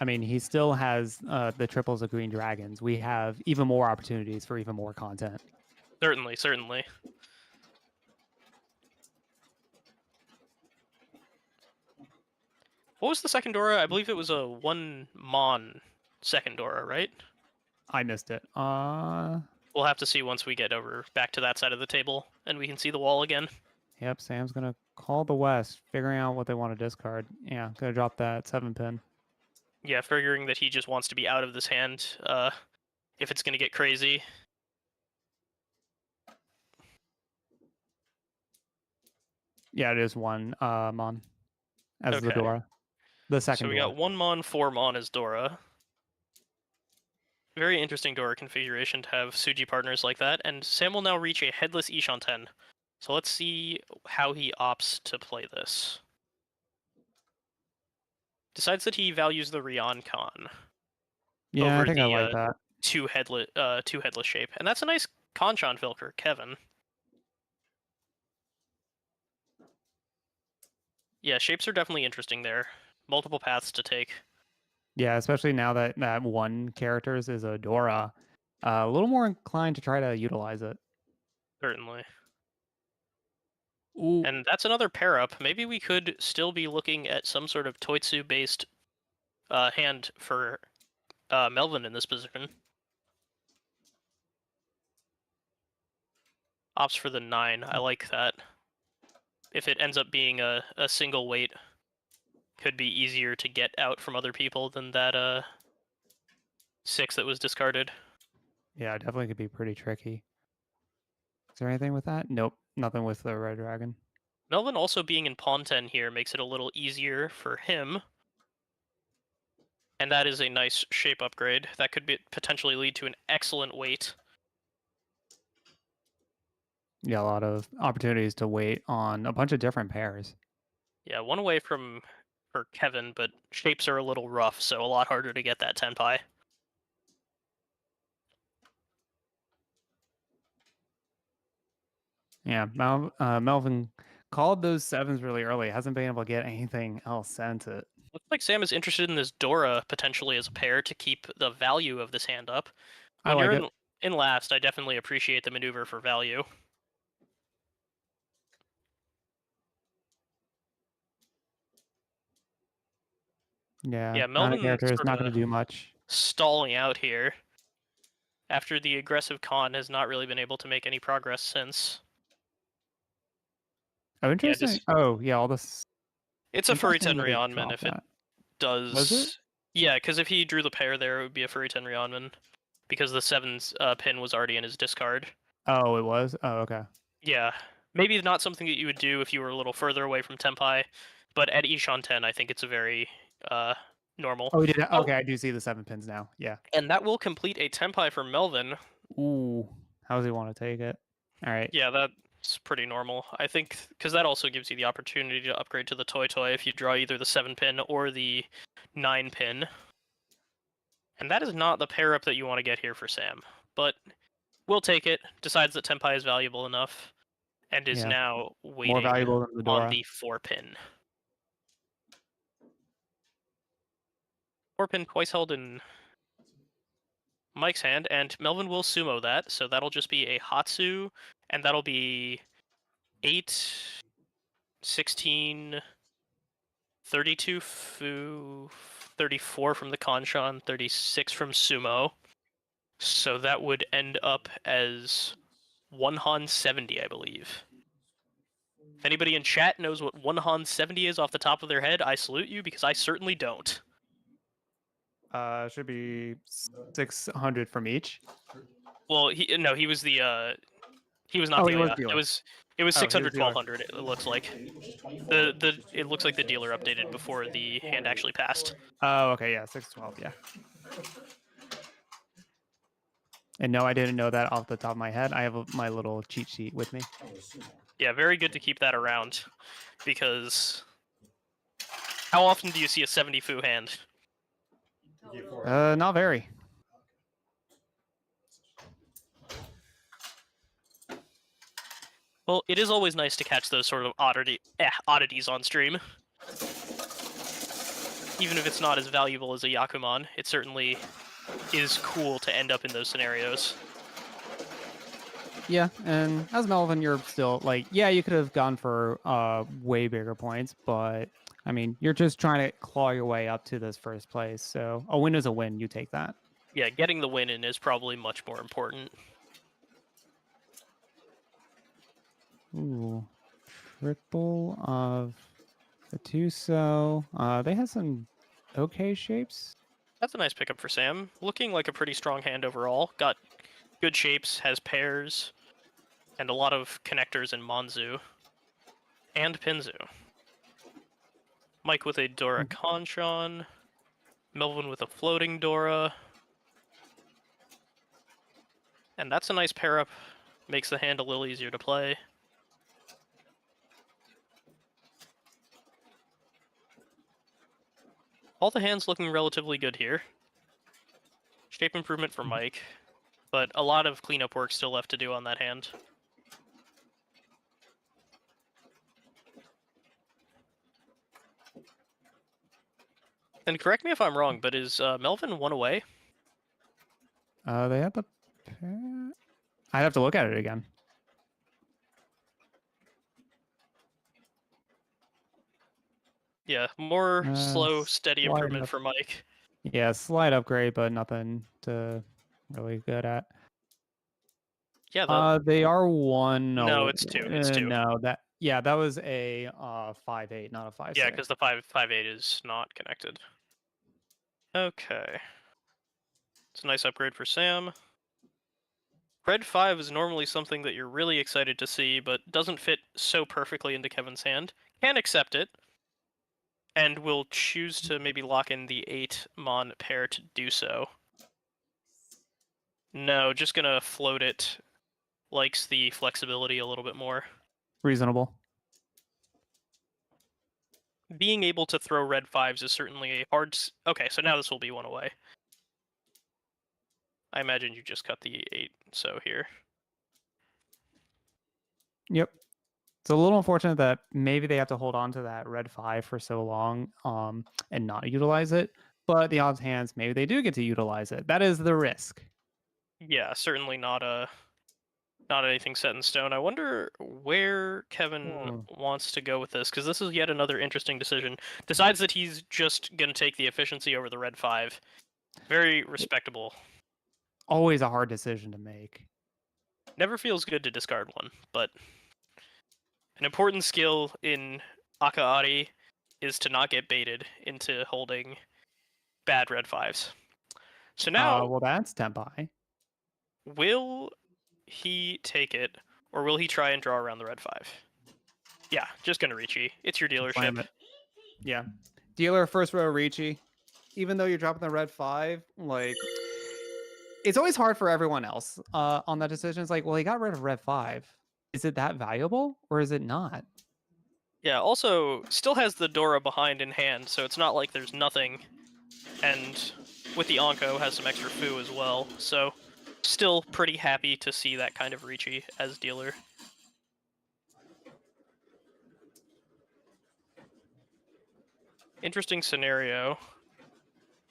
I mean, he still has the triples of green dragons. We have even more opportunities for even more content. Certainly, certainly. What was the second Dora? I believe it was a 1 Mon second Dora, right? I missed it. We'll have to see once we get over back to that side of the table and we can see the wall again. Yep, Sam's gonna call the West, figuring out what they want to discard. Yeah, gonna drop that 7-pin. Yeah, figuring that he just wants to be out of this hand if it's going to get crazy. Yeah, it is 1 Mon as the Okay. Dora. The second So we Dora. got 1 Mon, 4 Mon as Dora. Very interesting Dora configuration to have Suji partners like that, and Sam will now reach a headless Ishanten. So let's see how he opts to play this. Decides that he values the Rion Khan Yeah, over I think I the like that. two headless shape, and that's a nice Conchon filter, Kevin. Yeah, shapes are definitely interesting there. Multiple paths to take. Yeah, especially now that that one characters is a Dora. A little more inclined to try to utilize it. Certainly. Ooh. And that's another pair up. Maybe we could still be looking at some sort of Toitsu based hand for Melvin in this position. Opts for the 9. I like that. If it ends up being a single weight, could be easier to get out from other people than that 6 that was discarded. Yeah, definitely could be pretty tricky. Is there anything with that? Nope, nothing with the Red Dragon. Melvin also being in Pawn 10 here makes it a little easier for him. And that is a nice shape upgrade. That could potentially lead to an excellent weight. Yeah, a lot of opportunities to wait on a bunch of different pairs. Yeah, one away for Kevin, but shapes are a little rough, so a lot harder to get that Tenpai. Yeah, Melvin called those 7s really early. Hasn't been able to get anything else sent it. Looks like Sam is interested in this Dora potentially as a pair to keep the value of this hand up. I When like you're it. in last, I definitely appreciate the maneuver for value. Yeah, Yeah, not a Melvin character is sort not going of to do much. stalling out here after the aggressive Khan has not really been able to make any progress since. Oh, Yeah, interesting. Oh, yeah, all this. it's a Furry Interesting that he Tenryonman dropped if it that. does. Was it? Yeah, because if he drew the pair there, it would be a Furry Tenryonman. Because the 7's pin was already in his discard. Oh, it was? Oh, okay. Yeah, maybe not something that you would do if you were a little further away from Tenpai, but at Ishan 10, I think it's a very normal. Oh, we did. Oh, Okay, I do see the 7 pins now. Yeah. and that will complete a Tenpai for Melvin. Ooh, how does he want to take it? All right. Yeah, that's pretty normal. I think because that also gives you the opportunity to upgrade to the Toy if you draw either the 7 pin or the 9 pin. And that is not the pair up that you want to get here for Sam, but we'll take it. Decides that Tenpai is valuable enough, and is Yeah. now More waiting valuable than the Dora. on the 4 pin. 4 pin twice held in Mike's hand, and Melvin will sumo that, so that'll just be a Hatsu, and that'll be 8, 16, 32 Fu, 34 from the Kanshan, 36 from Sumo. So that would end up as 1 Han 70, I believe. If anybody in chat knows what 1 Han 70 is off the top of their head, I salute you, because I certainly don't. Should be 600 from each. Well, he was the He was not Oh, the he was OYA. dealer. It was Oh, he 600, was dealer. 1200. It looks like it looks like the dealer updated before the hand actually passed. Oh, okay, yeah, 612, yeah. And no, I didn't know that off the top of my head. I have my little cheat sheet with me. Yeah, very good to keep that around, because how often do you see a 70 fu hand? Not very. Well, it is always nice to catch those sort of oddities on stream. Even if it's not as valuable as a Yakuman, it certainly is cool to end up in those scenarios. Yeah, and as Melvin, you're still like, yeah, you could have gone for way bigger points, but I mean, you're just trying to claw your way up to this first place. So a win is a win. You take that. Yeah, getting the win in is probably much more important. Ooh, triple of the two. So they have some okay shapes. That's a nice pickup for Sam. Looking like a pretty strong hand overall. Got good shapes, has pairs, and a lot of connectors in Monzu. And Pinzu. Mike with a Dora Conchon. Melvin with a floating Dora. And that's a nice pair up. Makes the hand a little easier to play. All the hands looking relatively good here. Shape improvement for Mike, but a lot of cleanup work still left to do on that hand. And correct me if I'm wrong, but is Melvin one away? They have the pair. I'd have to look at it again. Yeah, more slow, steady slight improvement up. for Mike. Yeah, slight upgrade, but nothing to really good at. Yeah, They are one. No, it's two. It's two. No, that was a 5-8, not a 5-6. Yeah, because the 5-8 is not connected. Okay. It's a nice upgrade for Sam. Red 5 is normally something that you're really excited to see, but doesn't fit so perfectly into Kevin's hand. Can accept it, and will choose to maybe lock in the 8 Mon pair to do so. No, just gonna float it. Likes the flexibility a little bit more. Reasonable. Being able to throw red 5s is certainly a hard... Okay, so now this will be one away. I imagine you just cut the 8, so here. Yep. It's a little unfortunate that maybe they have to hold on to that red 5 for so long and not utilize it. But the odds hands, maybe they do get to utilize it. That is the risk. Yeah, certainly not anything set in stone. I wonder where Kevin wants to go with this, because this is yet another interesting decision. Decides that he's just going to take the efficiency over the red 5. Very respectable. Always a hard decision to make. Never feels good to discard one, but an important skill in Akaari is to not get baited into holding bad red 5s. So now, Well, that's Tenpai. will he take it, or will he try and draw around the red 5? Yeah, just gonna Ricci. It's your Slam dealership. it. Yeah. Dealer first row Ricci. Even though you're dropping the red 5, like it's always hard for everyone else on that decision. It's like, well, he got rid of red 5. Is it that valuable or is it not? Yeah, also, still has the Dora behind in hand, so it's not like there's nothing. And with the Onko, has some extra foo as well, so still pretty happy to see that kind of Ricci as dealer. Interesting scenario.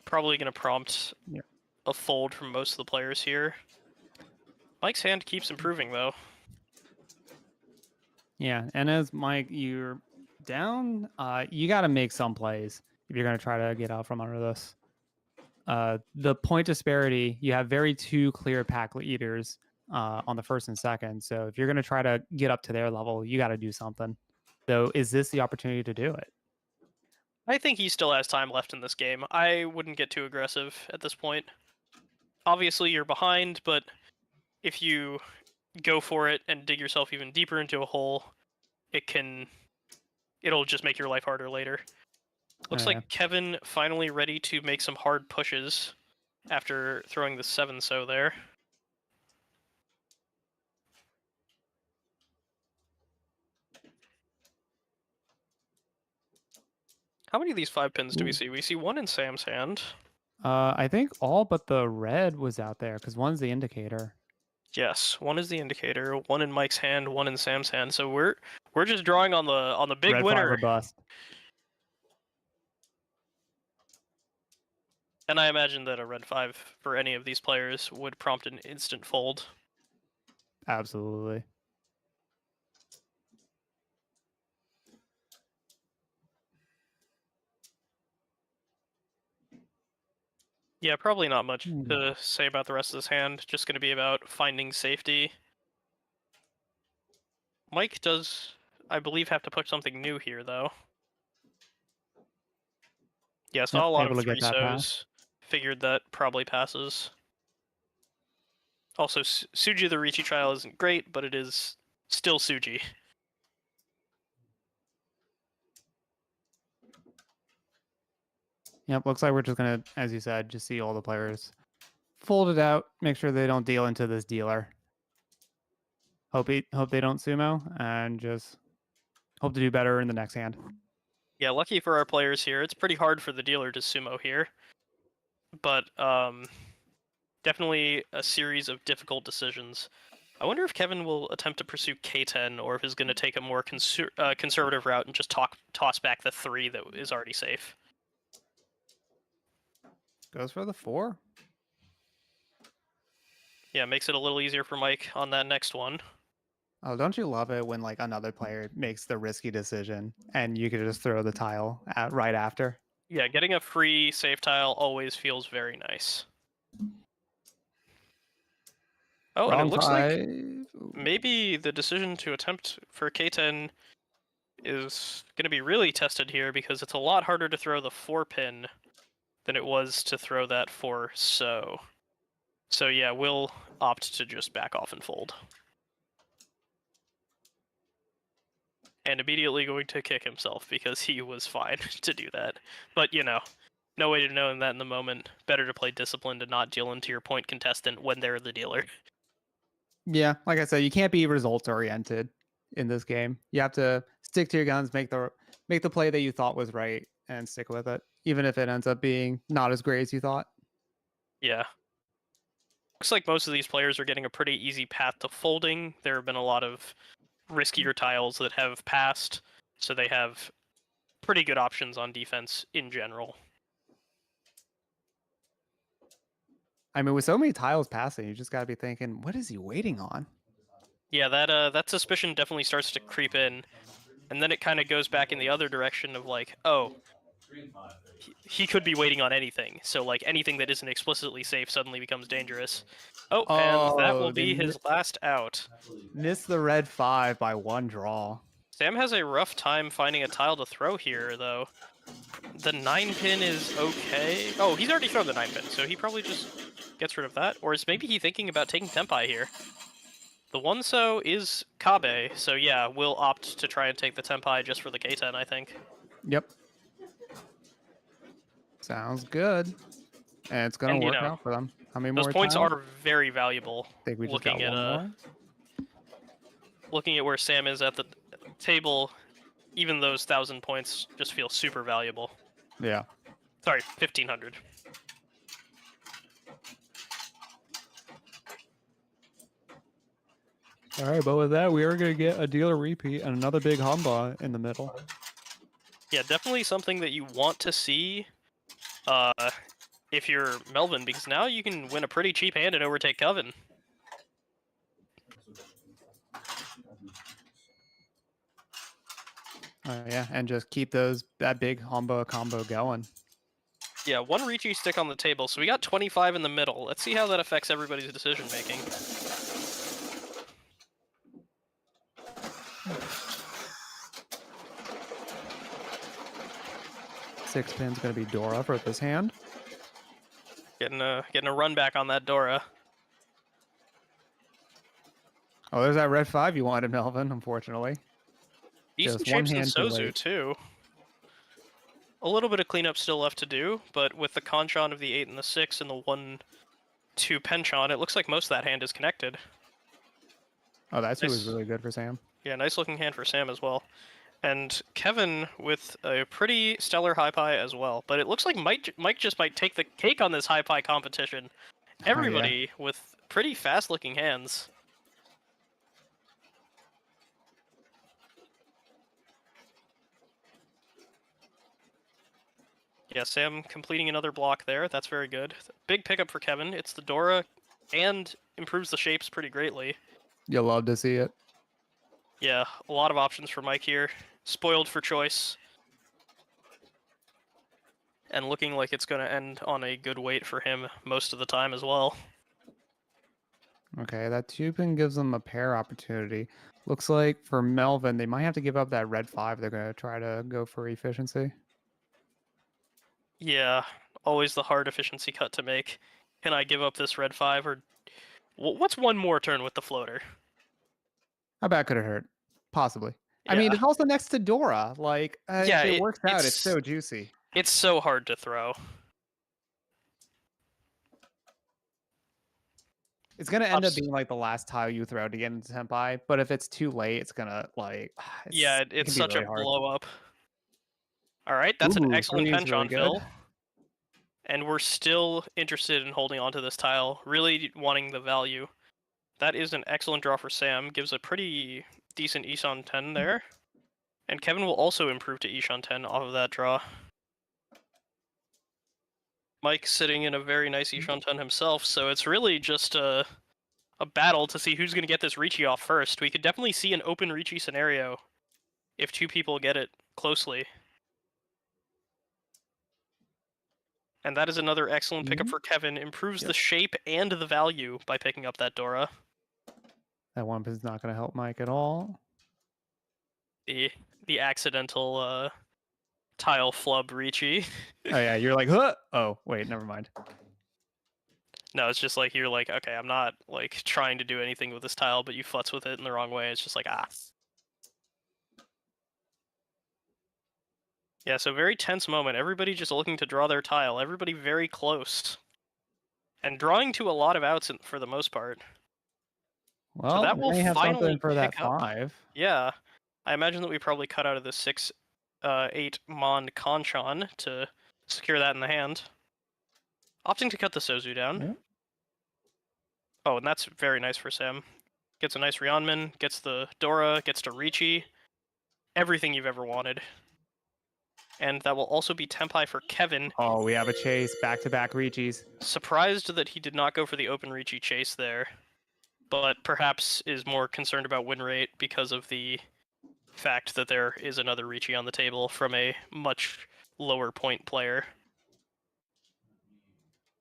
Probably going to prompt a fold from most of the players here. Mike's hand keeps improving, though. Yeah, and as Mike, you're down, you got to make some plays if you're going to try to get out from under this. The point disparity, you have very two clear pack leaders on the first and second. So if you're going to try to get up to their level, you got to do something. So is this the opportunity to do it? I think he still has time left in this game. I wouldn't get too aggressive at this point. Obviously, you're behind, but if you go for it and dig yourself even deeper into a hole, it'll just make your life harder later. Looks Yeah. like Kevin finally ready to make some hard pushes after throwing the 7-so there. How many of these 5 pins do we Ooh. see? We see one in Sam's hand. I think all but the red was out there because one's the indicator. Yes, one is the indicator, one in Mike's hand, one in Sam's hand. So we're just drawing on the big Red 5 winner. or bust. And I imagine that a red 5 for any of these players would prompt an instant fold. Absolutely. Yeah, probably not much to say about the rest of this hand. Just going to be about finding safety. Mike does, I believe, have to put something new here, though. Yeah, saw a lot able of to get that pass. 3-sos. Figured that probably passes. Also, Suji the Ricci trial isn't great, but it is still Suji. Yep, looks like we're just gonna, as you said, just see all the players fold it out, make sure they don't deal into this dealer. Hope they don't sumo, and just hope to do better in the next hand. Yeah, lucky for our players here. It's pretty hard for the dealer to sumo here. But definitely a series of difficult decisions. I wonder if Kevin will attempt to pursue K10 or if he's going to take a more conservative route and just toss back the 3 that is already safe. Goes for the 4. Yeah, makes it a little easier for Mike on that next one. Oh, don't you love it when like another player makes the risky decision and you could just throw the tile right after? Yeah, getting a free safe tile always feels very nice. Oh, and it looks like maybe the decision to attempt for K10 is going to be really tested here because it's a lot harder to throw the 4-pin than it was to throw that 4-so. So yeah, we'll opt to just back off and fold. And immediately going to kick himself because he was fine to do that. But, you know, no way to know that in the moment. Better to play disciplined and not deal into your point contestant when they're the dealer. Yeah, like I said, you can't be results oriented in this game. You have to stick to your guns, make the play that you thought was right, and stick with it, even if it ends up being not as great as you thought. Yeah. Looks like most of these players are getting a pretty easy path to folding. There have been a lot of riskier tiles that have passed, so they have pretty good options on defense in general. I mean, with so many tiles passing, you just got to be thinking, what is he waiting on? Yeah, that suspicion definitely starts to creep in, and then it kind of goes back in the other direction of like, oh, he could be waiting on anything. So like anything that isn't explicitly safe suddenly becomes dangerous. Oh, and that will be his last out. Missed the red 5 by 1 draw. Sam has a rough time finding a tile to throw here, though. The 9-pin is okay. Oh, he's already thrown the 9-pin, so he probably just gets rid of that. Or is maybe he thinking about taking Tempai here? The 1-so is Kabe, so yeah, we'll opt to try and take the Tempai just for the K10, I think. Yep. Sounds good. And it's going to work out for them. How many those more points tiles? are very valuable. I think we just got one more. Looking at where Sam is at the table, even those 1,000 points just feel super valuable. Yeah. Sorry, 1,500. All right, but with that, we are going to get a dealer repeat and another big Hamba in the middle. Yeah, definitely something that you want to see if you're Melvin, because now you can win a pretty cheap hand and overtake Coven. Yeah, and just keep that big Hamba combo going. Yeah, one Ricci stick on the table, so we got 25 in the middle. Let's see how that affects everybody's decision making. Six pin's gonna be Dora for this hand. Getting a run back on that Dora. Oh, there's that red 5 you wanted, Melvin, unfortunately. Decent Just one shapes in hand too Sozu, late. too. A little bit of cleanup still left to do, but with the Conchon of the 8 and the 6 and the 1-2 Penchon, it looks like most of that hand is connected. Oh, that 2 was Nice. really good for Sam. Yeah, nice looking hand for Sam as well. And Kevin with a pretty stellar high pie as well. But it looks like Mike just might take the cake on this high pie competition. Everybody with pretty fast looking hands. Yeah, Sam completing another block there. That's very good. Big pickup for Kevin. It's the Dora and improves the shapes pretty greatly. You'll love to see it. Yeah, a lot of options for Mike here. Spoiled for choice. And looking like it's going to end on a good weight for him most of the time as well. Okay, that 2-pin gives them a pair opportunity. Looks like for Melvin, they might have to give up that red 5. They're going to try to go for efficiency. Yeah, always the hard efficiency cut to make. Can I give up this red 5 or... What's one more turn with the floater? How bad could it hurt? Possibly. I Yeah. mean, it's also next to Dora. Like, Yeah, if it works out, it's so juicy. It's so hard to throw. It's going to end up being like the last tile you throw to get into Senpai, but if it's too late, it's going to like... Yeah, it's such really a hard. blow up. Alright, that's an excellent 3 is Penchon really fill. good. And we're still interested in holding onto this tile, really wanting the value. That is an excellent draw for Sam, gives a pretty decent Ishan 10 there. And Kevin will also improve to Ishan 10 off of that draw. Mike sitting in a very nice Ishan 10 himself, so it's really just a battle to see who's going to get this Ricci off first. We could definitely see an open Ricci scenario if 2 people get it closely. And that is another excellent pickup for Kevin. Improves the shape and the value by picking up that Dora. That 1-pin's not going to help Mike at all. The accidental tile flub Ricci. Oh yeah, you're like, huh? Oh, wait, never mind. No, it's just like, you're like, okay, I'm not like trying to do anything with this tile, but you futz with it in the wrong way. It's just like, ah. Yeah, so very tense moment. Everybody just looking to draw their tile. Everybody very close. And drawing to a lot of outs for the most part. Well, so that will have finally something for that pick up. 5. Yeah. I imagine that we probably cut out of the 6, 8 Mon Conchon to secure that in the hand. Opting to cut the Sozu down. Yeah. Oh, and that's very nice for Sam. Gets a nice Rionman, gets the Dora, gets to Ricci. Everything you've ever wanted. And that will also be Tempai for Kevin. Oh, we have a chase. Back-to-back Ricci's. Surprised that he did not go for the open Ricci chase there. But perhaps is more concerned about win rate because of the fact that there is another Ricci on the table from a much lower point player.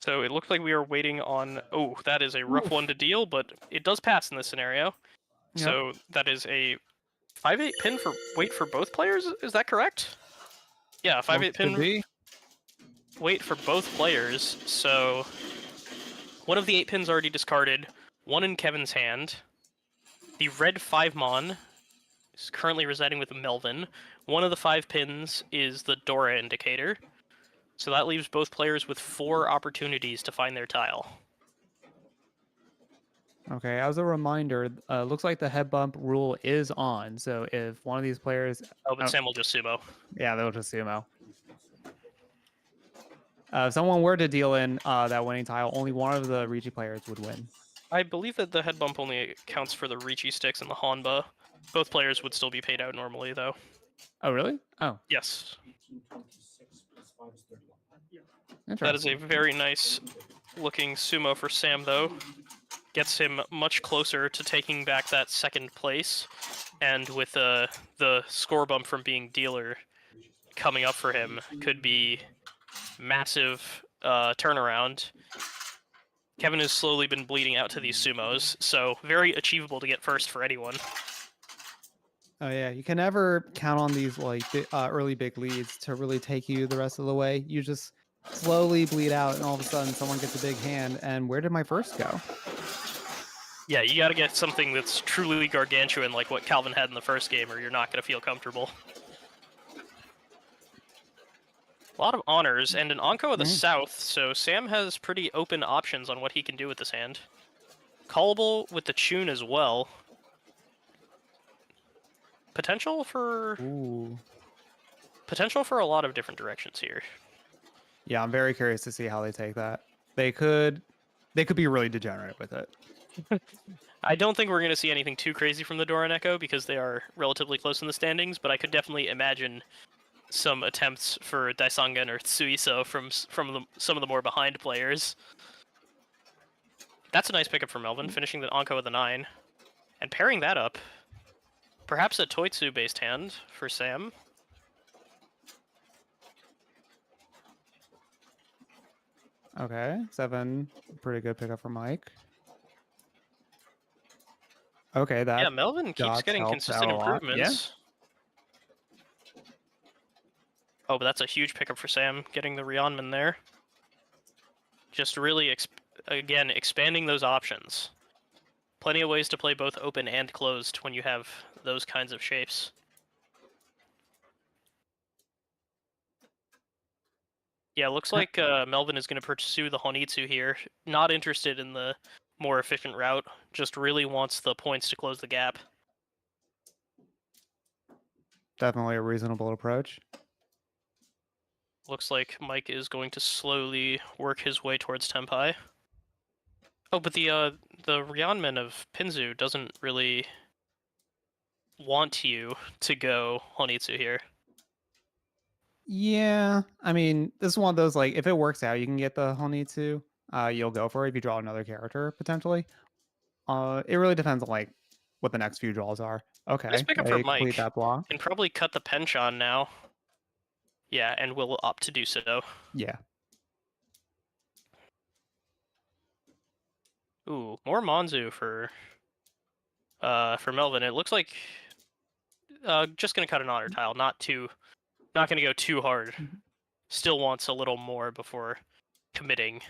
So it looks like we are waiting on... Oh, that is a rough one to deal, but it does pass in this scenario. Yep. So that is a 5-8 pin for wait for both players, is that correct? Yeah, 5-8 pin wait for both players, so... One of the 8 pins already discarded, one in Kevin's hand. The red 5 Mon is currently residing with Melvin. One of the 5 pins is the Dora indicator. So that leaves both players with 4 opportunities to find their tile. Okay, as a reminder, looks like the head bump rule is on. So if one of these players... Oh, but Sam will just sumo. Yeah, they'll just sumo. If someone were to deal in that winning tile, only one of the Ricci players would win. I believe that the head bump only counts for the Ricci sticks and the Hanba. Both players would still be paid out normally, though. Oh, really? Oh. Yes. 1826 plus 5 is 31. Yeah. That is a very nice looking sumo for Sam, though. Gets him much closer to taking back that second place. And with the score bump from being dealer coming up for him, could be massive turnaround. Kevin has slowly been bleeding out to these sumos, so very achievable to get first for anyone. Oh yeah, you can never count on these like early big leads to really take you the rest of the way. You just slowly bleed out, and all of a sudden someone gets a big hand. And where did my first go? Yeah, you gotta get something that's truly gargantuan like what Calvin had in the first game, or you're not gonna feel comfortable. A lot of honors, and an Anko of the south, so Sam has pretty open options on what he can do with this hand. Callable with the Tune as well. Potential for Ooh. a lot of different directions here. Yeah, I'm very curious to see how they take that. They could be really degenerate with it. I don't think we're going to see anything too crazy from the Doran Echo because they are relatively close in the standings, but I could definitely imagine some attempts for Daisangan or Tsuiso from some of the more behind players. That's a nice pickup for Melvin, finishing the Anko with a 9. And pairing that up, perhaps a Toitsu-based hand for Sam. Okay, 7, pretty good pickup for Mike. Okay, that Yeah, Melvin keeps dots getting helped out consistent a lot. improvements. Oh, but that's a huge pickup for Sam, getting the Rionman there. Just really, again, expanding those options. Plenty of ways to play both open and closed when you have those kinds of shapes. Yeah, looks like Melvin is going to pursue the Honitsu here. Not interested in the more efficient route, just really wants the points to close the gap. Definitely a reasonable approach. Looks like Mike is going to slowly work his way towards Tenpai. Oh, but the Rionman of Pinzu doesn't really want you to go Honitsu here. Yeah, I mean, this is one of those, like, if it works out, you can get the Honitsu. You'll go for it if you draw another character, potentially. It really depends on, like, what the next few draws are. Okay, Nice pickup for they complete Mike. that block. Can probably cut the Penchon now. Yeah, and will opt to do so. Yeah. Ooh, more Monzu for Melvin. It looks like just gonna cut an honor tile, not gonna go too hard. Still wants a little more before committing.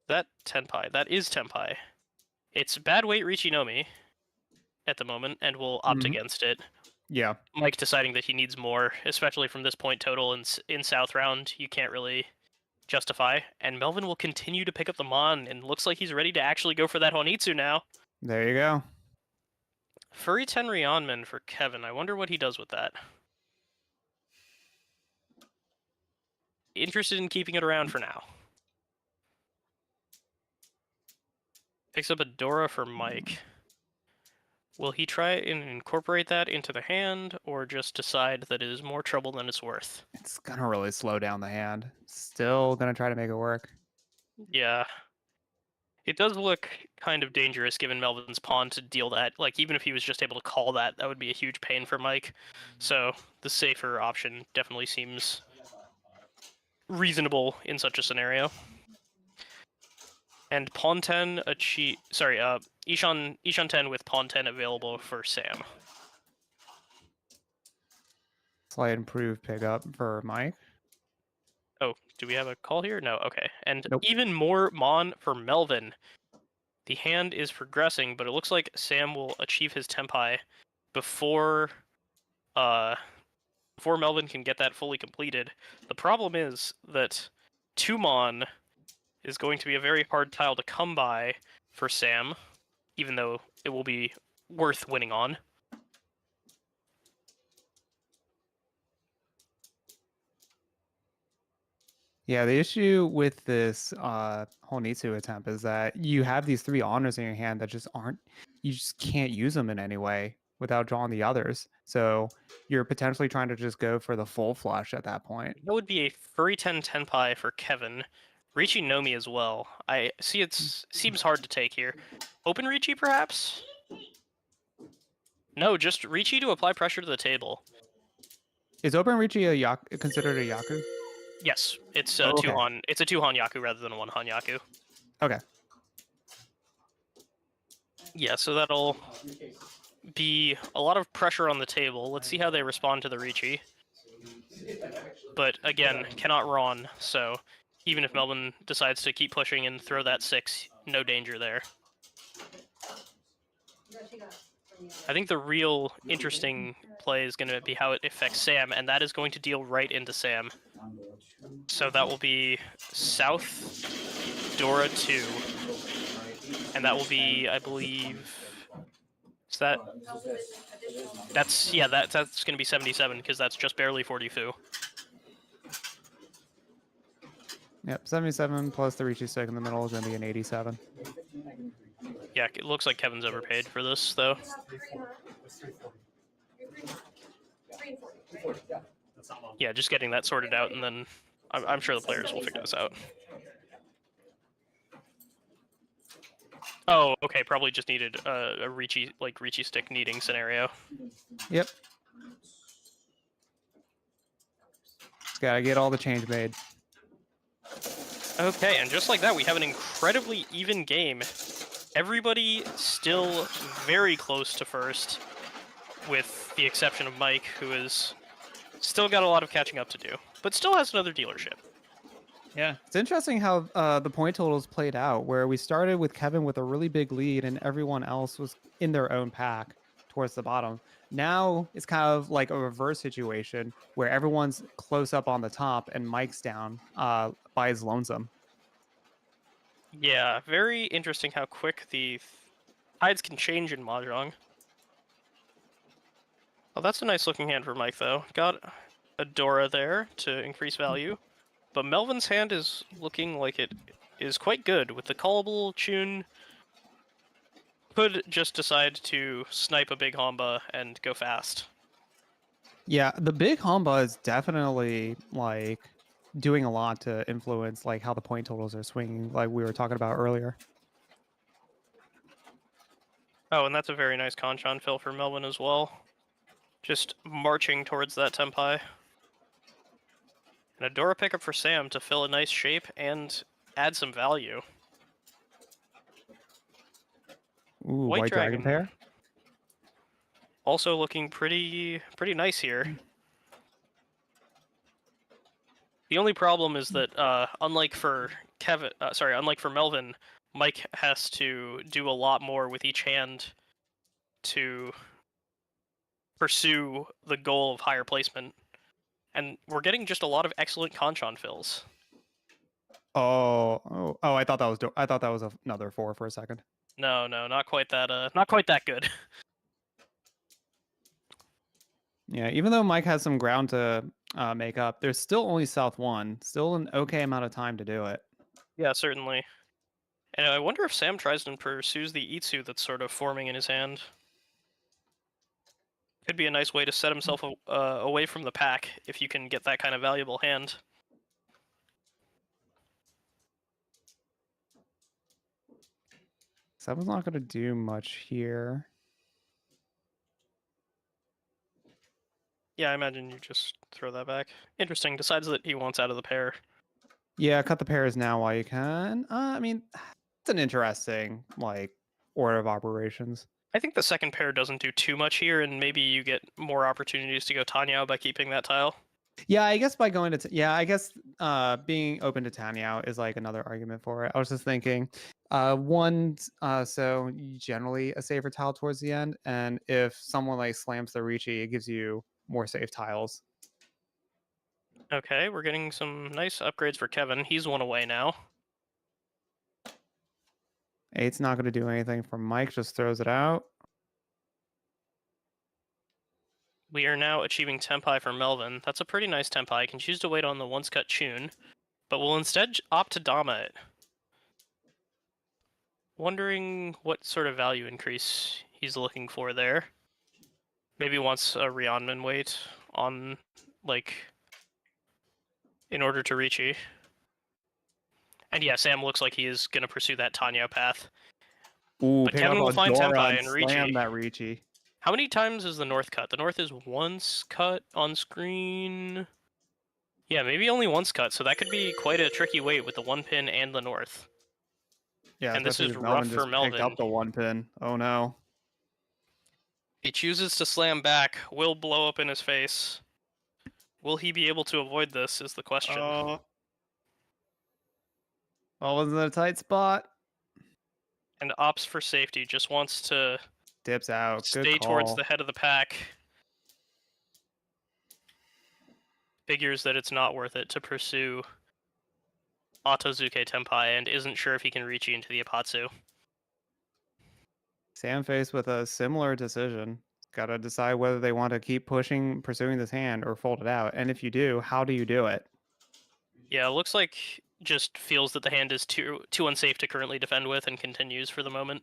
That Tenpai, that is Tenpai. It's bad weight Richinomi at the moment, and will opt against it. Yeah. Mike deciding that he needs more, especially from this point total in South Round, you can't really justify. And Melvin will continue to pick up the Mon, and looks like he's ready to actually go for that Honitsu now. There you go. Furry Tenryonman for Kevin. I wonder what he does with that. Interested in keeping it around for now. Picks up a Dora for Mike. Will he try and incorporate that into the hand, or just decide that it is more trouble than it's worth? It's gonna really slow down the hand. Still gonna try to make it work. Yeah. It does look kind of dangerous given Melvin's pawn to deal that. Like, even if he was just able to call that, that would be a huge pain for Mike. So, the safer option definitely seems reasonable in such a scenario. And Pawn 10, Ishan 10 with Pawn 10 available for Sam. Slight improved pickup for Mike. Oh, do we have a call here? No, okay. And Nope. even more Mon for Melvin. The hand is progressing, but it looks like Sam will achieve his Tenpai before Melvin can get that fully completed. The problem is that 2 Mon is going to be a very hard tile to come by for Sam, even though it will be worth winning on. Yeah, the issue with this Honitsu attempt is that you have these 3 honors in your hand that just aren't, you just can't use them in any way without drawing the others. So you're potentially trying to just go for the full flush at that point. That would be a Furry 10 Tenpai for Kevin. Riichi Nomi as well. I see seems hard to take here. Open Riichi, perhaps? No, just Riichi to apply pressure to the table. Is Open Riichi considered a Yaku? Yes, it's a okay. 2-Han. It's a 2-Han Yaku rather than a 1-Han Yaku. Okay. Yeah, so that'll be a lot of pressure on the table. Let's see how they respond to the Riichi. But again, cannot Ron, so even if Melvin decides to keep pushing and throw that 6, no danger there. I think the real interesting play is going to be how it affects Sam, and that is going to deal right into Sam. So that will be South Dora 2, and that will be, I believe, is that? That's going to be 77 because that's just barely 40 fu. Yep, 77 plus the Ricci stick in the middle is going to be an 87. Yeah, it looks like Kevin's overpaid for this though. Yeah, just getting that sorted out, and then I'm sure the players will figure this out. Oh, okay, probably just needed a Ricci stick needing scenario. Yep. Just gotta get all the change made. Okay, and just like that, we have an incredibly even game. Everybody still very close to first, with the exception of Mike, who has still got a lot of catching up to do, but still has another dealership. Yeah, it's interesting how the point totals played out, where we started with Kevin with a really big lead and everyone else was in their own pack towards the bottom. Now it's kind of like a reverse situation where everyone's close up on the top and Mike's down by his lonesome. Yeah, very interesting how quick the tides can change in Mahjong. Oh, that's a nice looking hand for Mike, though. Got a Dora there to increase value. But Melvin's hand is looking like it is quite good. With the callable tune, could just decide to snipe a big Hamba and go fast. Yeah, the big Hamba is definitely like doing a lot to influence like how the point totals are swinging, like we were talking about earlier. Oh, and that's a very nice Conchon fill for Melvin as well. Just marching towards that Tempai. And a Dora pickup for Sam to fill a nice shape and add some value. Ooh, white dragon pair. Also looking pretty nice here. The only problem is that unlike for Melvin, Mike has to do a lot more with each hand to pursue the goal of higher placement. And we're getting just a lot of excellent Conchon fills. Oh! I thought that was another 4 for a second. No, not quite that. Not quite that good. Yeah, even though Mike has some ground to make up, there's still only South 1. Still an okay amount of time to do it. Yeah, certainly. And I wonder if Sam tries and pursues the Itsu that's sort of forming in his hand. Could be a nice way to set himself away from the pack if you can get that kind of valuable hand. Seven's not going to do much here. Yeah, I imagine you just throw that back. Interesting. Decides that he wants out of the pair. Yeah, cut the pairs now while you can. I mean, it's an interesting like order of operations. I think the second pair doesn't do too much here, and maybe you get more opportunities to go Tanyao by keeping that tile. Yeah, I guess by going to I guess being open to Tanyao is like another argument for it. I was just thinking, so generally a safer tile towards the end, and if someone like slams the Ricci, it gives you more safe tiles. Okay, we're getting some nice upgrades for Kevin. He's 1 away now. 8's not going to do anything for Mike, just throws it out. We are now achieving Tempai for Melvin. That's a pretty nice Tempai. I can choose to wait on the once cut tune, but we'll instead opt to Dama it. Wondering what sort of value increase he's looking for there. Maybe wants a Rionman wait on, like, in order to Ricci. And yeah, Sam looks like he is going to pursue that Tanya path. Ooh, But Kevin will find Tempai and Ricci. Slam that Ricci. How many times is the north cut? The north is once cut on screen. Yeah, maybe only once cut, so that could be quite a tricky wait with the 1 pin and the north. Yeah, and this is especially if rough Melvin for just Melvin. picked up the 1 pin. Oh no. He chooses to slam back, will blow up in his face. Will he be able to avoid this is the question. Always in a tight spot. And opts for safety, just wants to Dips out. Good stay towards call. the head of the pack. Figures that it's not worth it to pursue Otozuke Tenpai and isn't sure if he can reach into the Apatsu. Sam faced with a similar decision. Got to decide whether they want to keep pursuing this hand, or fold it out. And if you do, how do you do it? Yeah, looks like just feels that the hand is too unsafe to currently defend with and continues for the moment.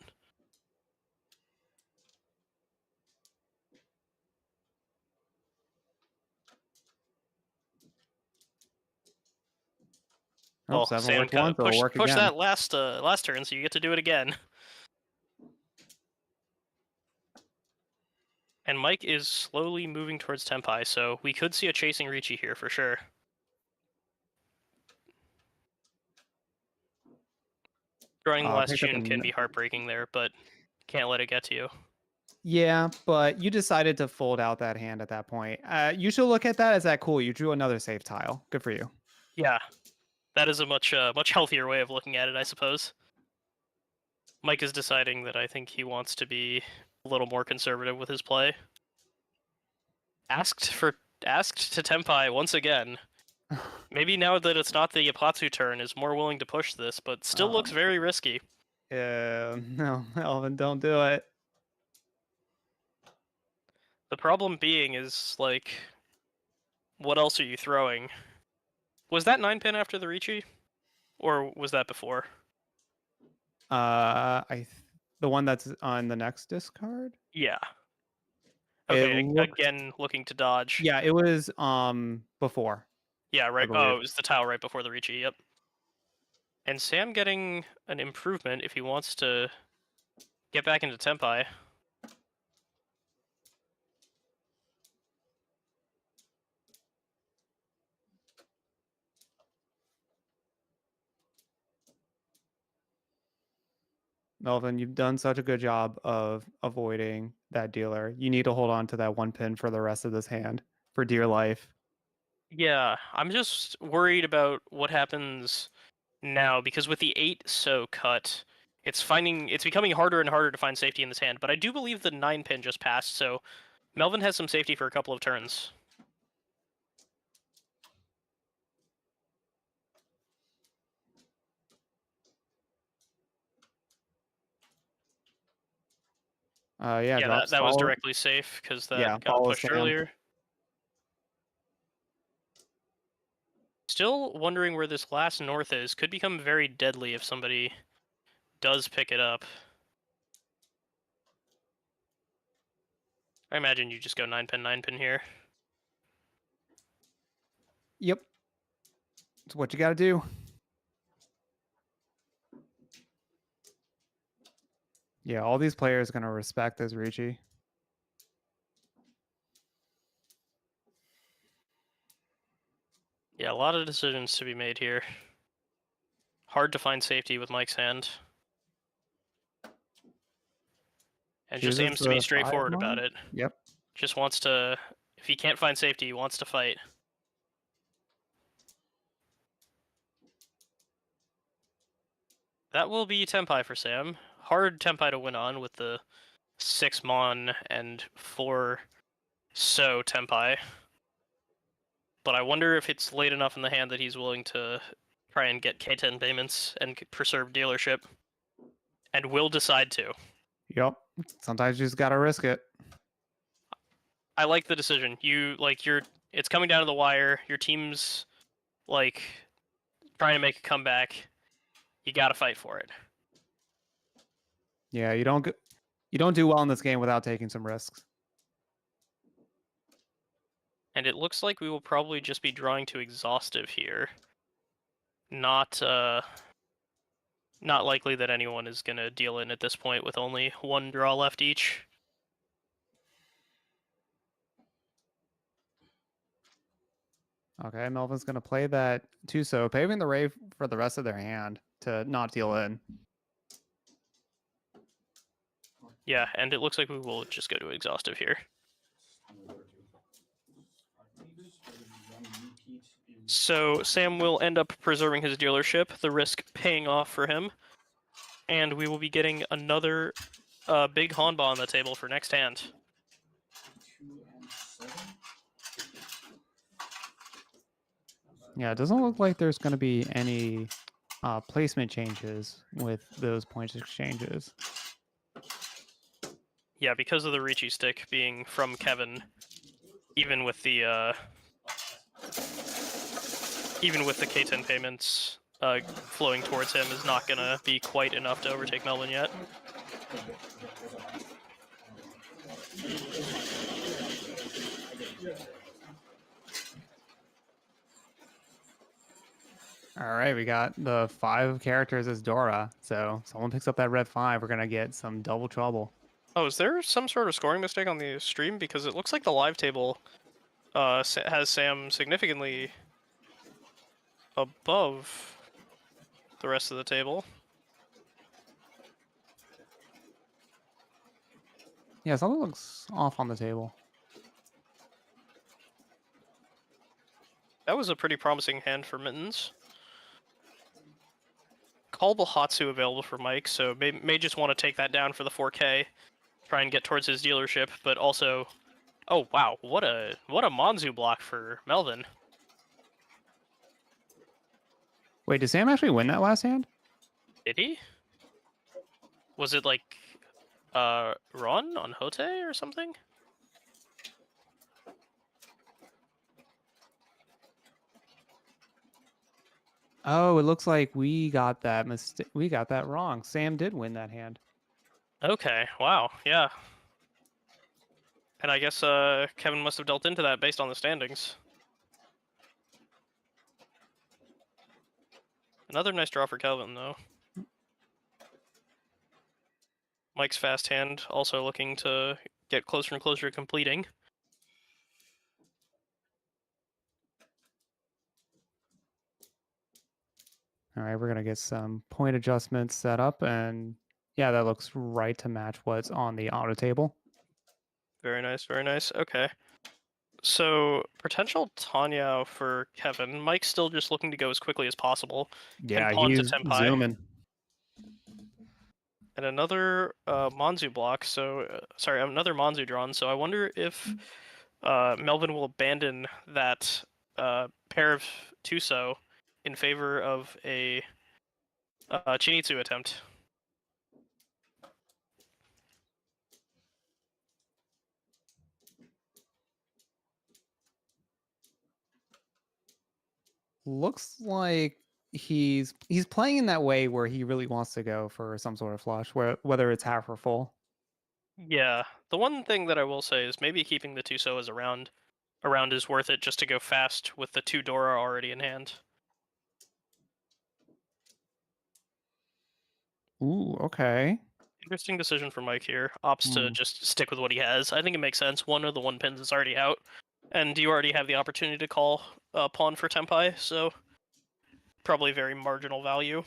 Oops, Well, haven't Sam worked once. It'll work push again. that last turn, so you get to do it again. And Mike is slowly moving towards Tenpai, so we could see a chasing Ricci here for sure. Drawing the last Picked up tune can be heartbreaking there, but can't let it get to you. Yeah, but you decided to fold out that hand at that point. You should look at that as that cool. You drew another safe tile. Good for you. Yeah, that is a much healthier way of looking at it, I suppose. Mike is deciding that I think he wants to be a little more conservative with his play. Asked to Tenpai once again. Maybe now that it's not the Yapatsu turn, is more willing to push this, but still looks very risky. No, Elvin, don't do it. The problem being is, like, what else are you throwing? Was that 9-pin after the Ricci? Or was that before? The one that's on the next discard. Yeah. It Okay, looked, again, looking to dodge. yeah, it was before. Yeah, right. believe. Oh, it was the tile right before the Ricci, yep. And Sam getting an improvement if he wants to get back into Tenpai. Melvin, you've done such a good job of avoiding that dealer. You need to hold on to that one pin for the rest of this hand for dear life. Yeah, I'm just worried about what happens now, because with the 8 so cut, it's becoming harder and harder to find safety in this hand, but I do believe the 9-pin just passed, so Melvin has some safety for a couple of turns. Yeah, Yeah, that was follow. directly safe, because that got follow pushed Sam. earlier. Still wondering where this last north is. Could become very deadly if somebody does pick it up. I imagine you just go 9-pin, 9-pin here. Yep. It's what you got to do. Yeah, all these players are going to respect this Ricci. Yeah, a lot of decisions to be made here. Hard to find safety with Mike's hand. And just Chooses aims to be the straightforward 5 about mod? it. Yep. Just wants to, if he can't find safety, he wants to fight. That will be Tenpai for Sam. Hard Tenpai to win on with the 6 Mon and 4 So Tenpai. But I wonder if it's late enough in the hand that he's willing to try and get K10 payments and preserve dealership. And will decide to. Yep. Sometimes you just got to risk it. I like the decision. It's coming down to the wire. Your team's like trying to make a comeback. You got to fight for it. Yeah, you don't do well in this game without taking some risks. And it looks like we will probably just be drawing to exhaustive here. Not likely that anyone is going to deal in at this point with only 1 draw left each. Okay, Melvin's going to play that Tuso, paving the way for the rest of their hand to not deal in. Yeah, and it looks like we will just go to exhaustive here. So Sam will end up preserving his dealership, the risk paying off for him, and we will be getting another big Hanba on the table for next hand. 2 and 7. Yeah, it doesn't look like there's going to be any placement changes with those points exchanges. Yeah, because of the Ricci stick being from Kevin, even with the K10 payments flowing towards him is not gonna be quite enough to overtake Melvin yet. All right, we got the 5 characters as Dora. So someone picks up that red 5, we're going to get some double trouble. Oh, is there some sort of scoring mistake on the stream? Because it looks like the live table has Sam significantly above the rest of the table. Yeah, something looks off on the table. That was a pretty promising hand for Mittens. Callable Hatsu available for Mike, so may just want to take that down for the 4K, try and get towards his dealership, but also, oh wow, what a Monzu block for Melvin. Wait, did Sam actually win that last hand? Did he? Was it like Ron on Hote or something? Oh, it looks like we got that we got that wrong. Sam did win that hand. Okay, wow, yeah. And I guess Kevin must have dealt into that based on the standings. Another nice draw for Kelvin, though. Mike's fast hand also looking to get closer and closer to completing. All right, we're going to get some point adjustments set up, and yeah, that looks right to match what's on the auto table. Very nice, very nice. Okay. So, potential Tanya for Kevin. Mike's still just looking to go as quickly as possible. Yeah, and pawn to he's Tenpai. zooming. And another Monzu block, so... sorry, another Monzu drawn, so I wonder if Melvin will abandon that pair of Tuso in favor of a Chinitsu attempt. Looks like he's playing in that way where he really wants to go for some sort of flush, whether it's half or full. Yeah, the one thing that I will say is maybe keeping the Tuso as around is worth it just to go fast with the 2 Dora already in hand. Ooh, okay. Interesting decision for Mike here. Opts to just stick with what he has. I think it makes sense. One of the 1 pins is already out, and you already have the opportunity to call pawn for Tenpai, so probably very marginal value.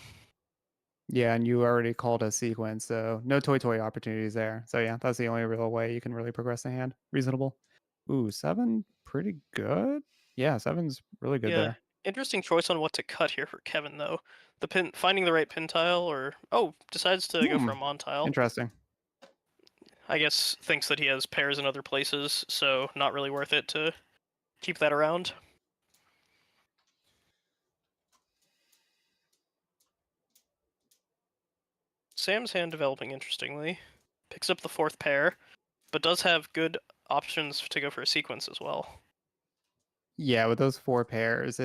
Yeah, and you already called a sequence, so no toy opportunities there. So yeah, that's the only real way you can really progress the hand. Reasonable. Ooh, 7, pretty good. Yeah, 7's really good there. Interesting choice on what to cut here for Kevin, though. The pin, finding the right pin tile, or decides to go for a Mon tile. Interesting. I guess thinks that he has pairs in other places, so not really worth it to keep that around. Sam's hand developing interestingly. Picks up the 4th pair, but does have good options to go for a sequence as well. Yeah, with those 4 pairs,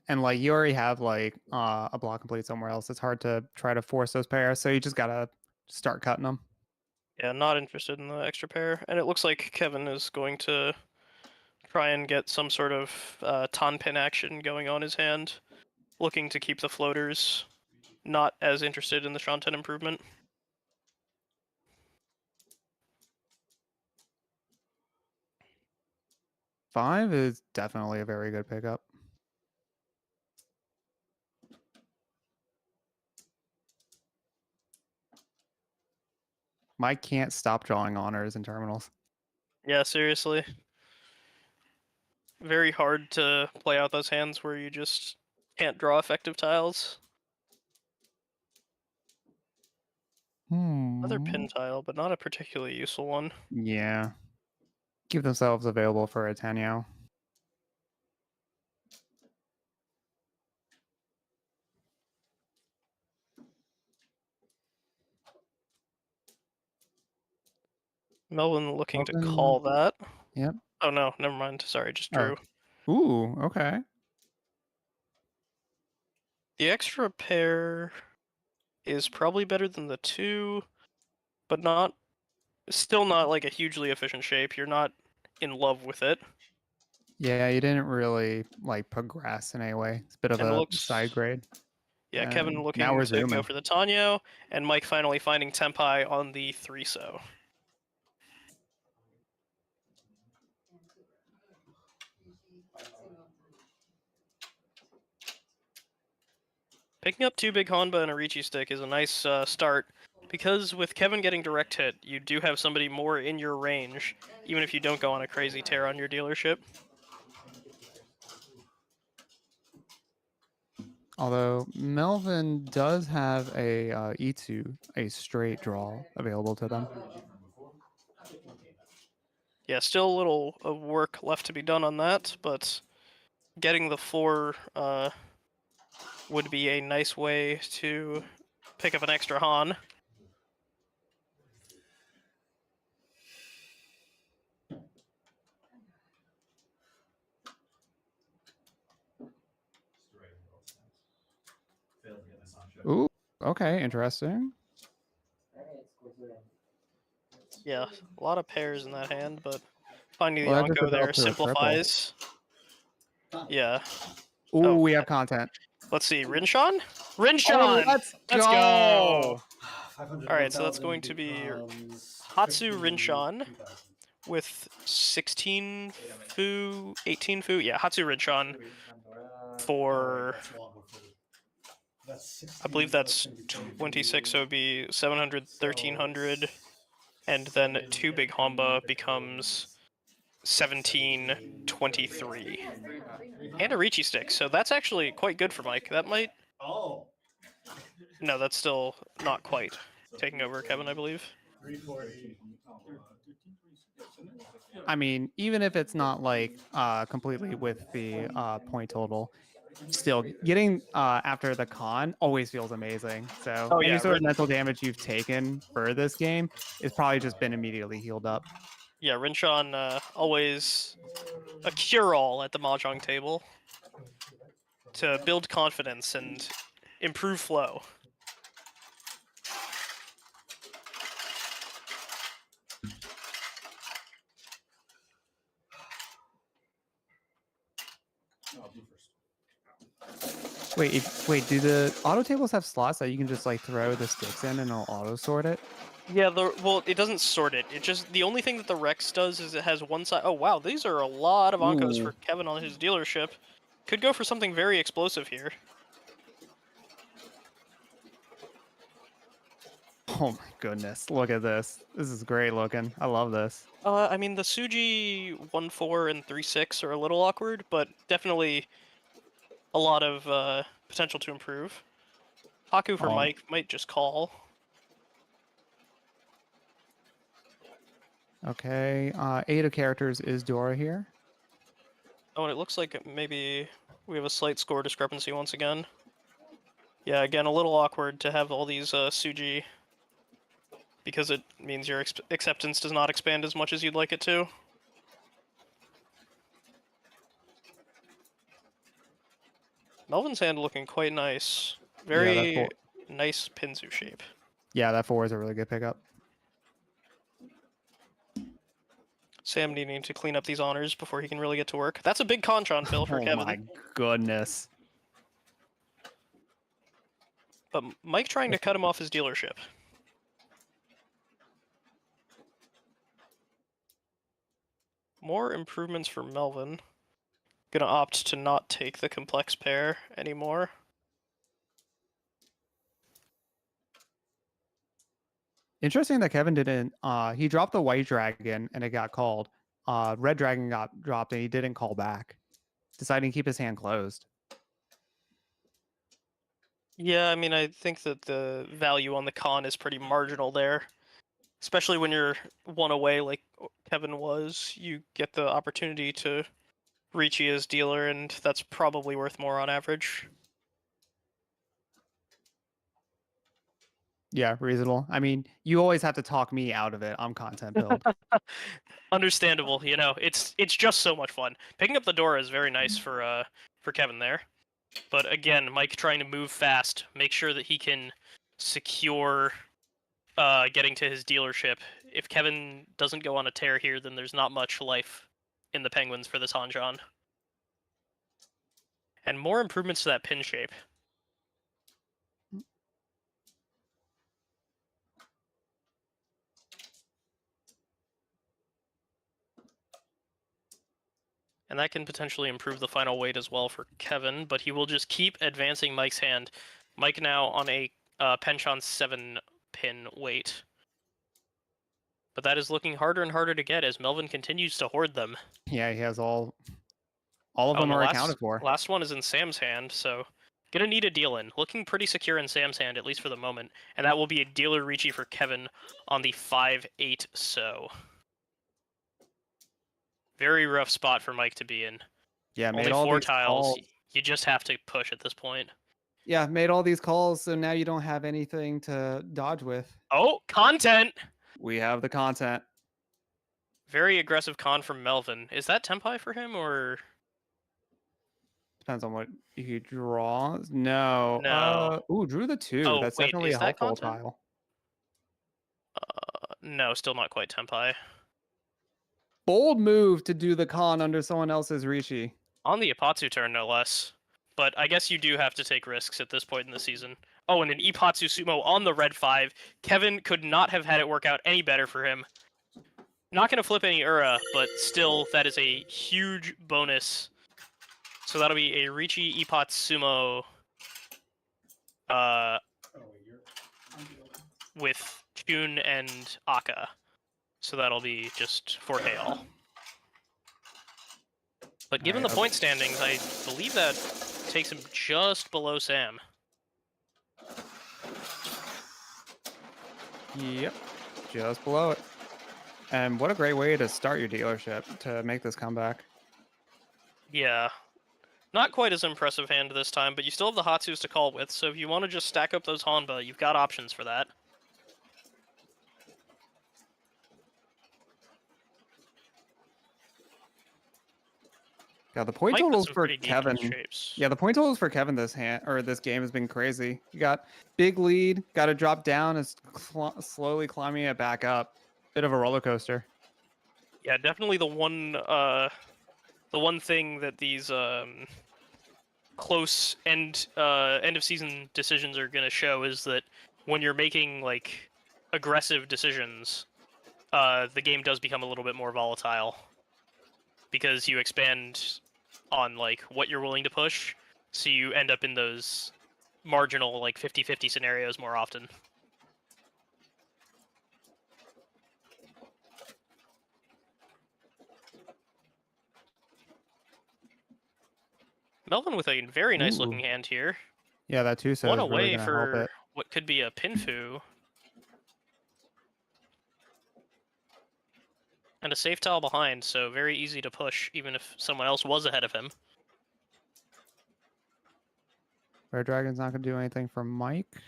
and like you already have like a block complete somewhere else. It's hard to try to force those pairs, so you just gotta start cutting them. Yeah, not interested in the extra pair, and it looks like Kevin is going to try and get some sort of Tanpin action going on his hand, looking to keep the floaters. Not as interested in the Shanten improvement. Five is definitely a very good pickup. Mike can't stop drawing honors and terminals. Yeah, seriously. very hard to play out those hands where you just can't draw effective tiles. Another pin tile, but not a particularly useful one. Yeah. Keep themselves available for a Tenyo. Melvin looking to Melvin- call that. Yep. Oh no, never mind. Sorry, just drew. Oh. Ooh, okay. The extra pair is probably better than the 2, but still not like a hugely efficient shape. You're not in love with it. Yeah, you didn't really like progress in any way. It's a bit of And a looks side grade. Yeah, And Kevin now looking we're to go zooming. for the Tanyo, and Mike finally finding Tempai on the 3-so. Picking up 2 big Honba and a Ricci stick is a nice start, because with Kevin getting direct hit, you do have somebody more in your range, even if you don't go on a crazy tear on your dealership. Although Melvin does have a E2, a straight draw available to them. Yeah, still a little work left to be done on that, but getting the 4 would be a nice way to pick up an extra Han. Ooh, okay, interesting. Yeah, a lot of pairs in that hand, but finding the Well, that just Yonko there developed to a triple. simplifies. Yeah. Ooh, Oh, we have content. let's see. Rinshawn? Rinshawn! Oh, let's Let's go! Alright, so that's going to be Hatsu Rinshawn with 16 Fu, 18 Fu. Yeah, Hatsu Rinshawn for, I believe that's 26, so it would be 700, 1300, and then 2 big Hamba becomes 1723. And a Ricci stick, so that's actually quite good for Mike. That might... Oh. No, that's still not quite taking over Kevin, I believe. 340. I mean, even if it's not like completely with the point total, still getting after the con always feels amazing. So Oh, any yeah, sort of mental damage you've taken for this game is probably just been immediately healed up. Yeah, Rinshawn always a cure-all at the Mahjong table to build confidence and improve flow. Wait, do the auto tables have slots that you can just like throw the sticks in and it'll auto sort it? Yeah, well, it doesn't sort it. It just, the only thing that the Rex does is it has one side. Oh, wow, these are a lot of Onkos for Kevin on his dealership. Could go for something very explosive here. Oh my goodness, look at this. This is great looking. I love this. I mean, the Suji 1-4 and 3-6 are a little awkward, but definitely a lot of potential to improve. Haku for Mike might just call. Okay, 8 of characters is Dora here. Oh, and it looks like maybe we have a slight score discrepancy once again. Yeah, again, a little awkward to have all these Suji, because it means your acceptance does not expand as much as you'd like it to. Melvin's hand looking quite nice. Very nice Pinzu shape. Yeah, that 4 is a really good pickup. Sam needing to clean up these honors before he can really get to work. That's a big Contron fill for Kevin. Oh my goodness. But Mike trying to cut him off his dealership. More improvements for Melvin. Gonna opt to not take the complex pair anymore. Interesting that Kevin didn't he dropped the white dragon and it got called. Red Dragon got dropped and he didn't call back, deciding to keep his hand closed. Yeah, I mean, I think that the value on the con is pretty marginal there. Especially when you're one away like Kevin was, you get the opportunity to reach as dealer, and that's probably worth more on average. Yeah, reasonable. I mean, you always have to talk me out of it. I'm content build. Understandable, you know, it's just so much fun. Picking up the door is very nice for Kevin there. But again, Mike trying to move fast, make sure that he can secure getting to his dealership. If Kevin doesn't go on a tear here, then there's not much life in the Penguins for this Hanjan. And more improvements to that pin shape. And that can potentially improve the final weight as well for Kevin, but he will just keep advancing Mike's hand. Mike now on a penchant 7 pin weight. But that is looking harder and harder to get as Melvin continues to hoard them. Yeah, he has all of Oh, them and the are accounted for. last one is in Sam's hand, so gonna need a deal in. Looking pretty secure in Sam's hand, at least for the moment. And that will be a dealer reachy for Kevin on the 5-8 so. Very rough spot for Mike to be in. Yeah, Only made all 4 these tiles. calls. You just have to push at this point. Yeah, made all these calls, so now you don't have anything to dodge with. Oh, content! We have the content. Very aggressive con from Melvin. Is that Tempai for him, or...? Depends on what he draws. No. No. Ooh, drew the 2. Oh, That's wait, definitely is a that helpful content? tile. No, still not quite Tempai. Bold move to do the con under someone else's Rishi. On the Ipatsu turn, no less. But I guess you do have to take risks at this point in the season. Oh, and an Ipatsu Sumo on the red 5. Kevin could not have had it work out any better for him. Not going to flip any Ura, but still, that is a huge bonus. So that'll be a Richi Ipatsumo with Chun and Aka. So that'll be just 4K all. But given the point standings, I believe that takes him just below Sam. Yep, just below it. And what a great way to start your dealership to make this comeback. Yeah. Not quite as impressive hand this time, but you still have the Hatsus to call with, so if you want to just stack up those Hanba, you've got options for that. Yeah, the point Mike with totals some for pretty deep Kevin. shapes. Yeah, the point totals for Kevin this game has been crazy. You got big lead, got to drop down, is slowly climbing it back up. Bit of a roller coaster. Yeah, definitely the one thing that these close end of season decisions are going to show is that when you're making like aggressive decisions, the game does become a little bit more volatile because you expand on like what you're willing to push, so you end up in those marginal like 50-50 scenarios more often. Melvin with a very nice looking hand here. Yeah, that too says One really away gonna help for it. what could be a Pinfu. And a safe tile behind, so very easy to push, even if someone else was ahead of him. Red Dragon's not gonna do anything for Mike.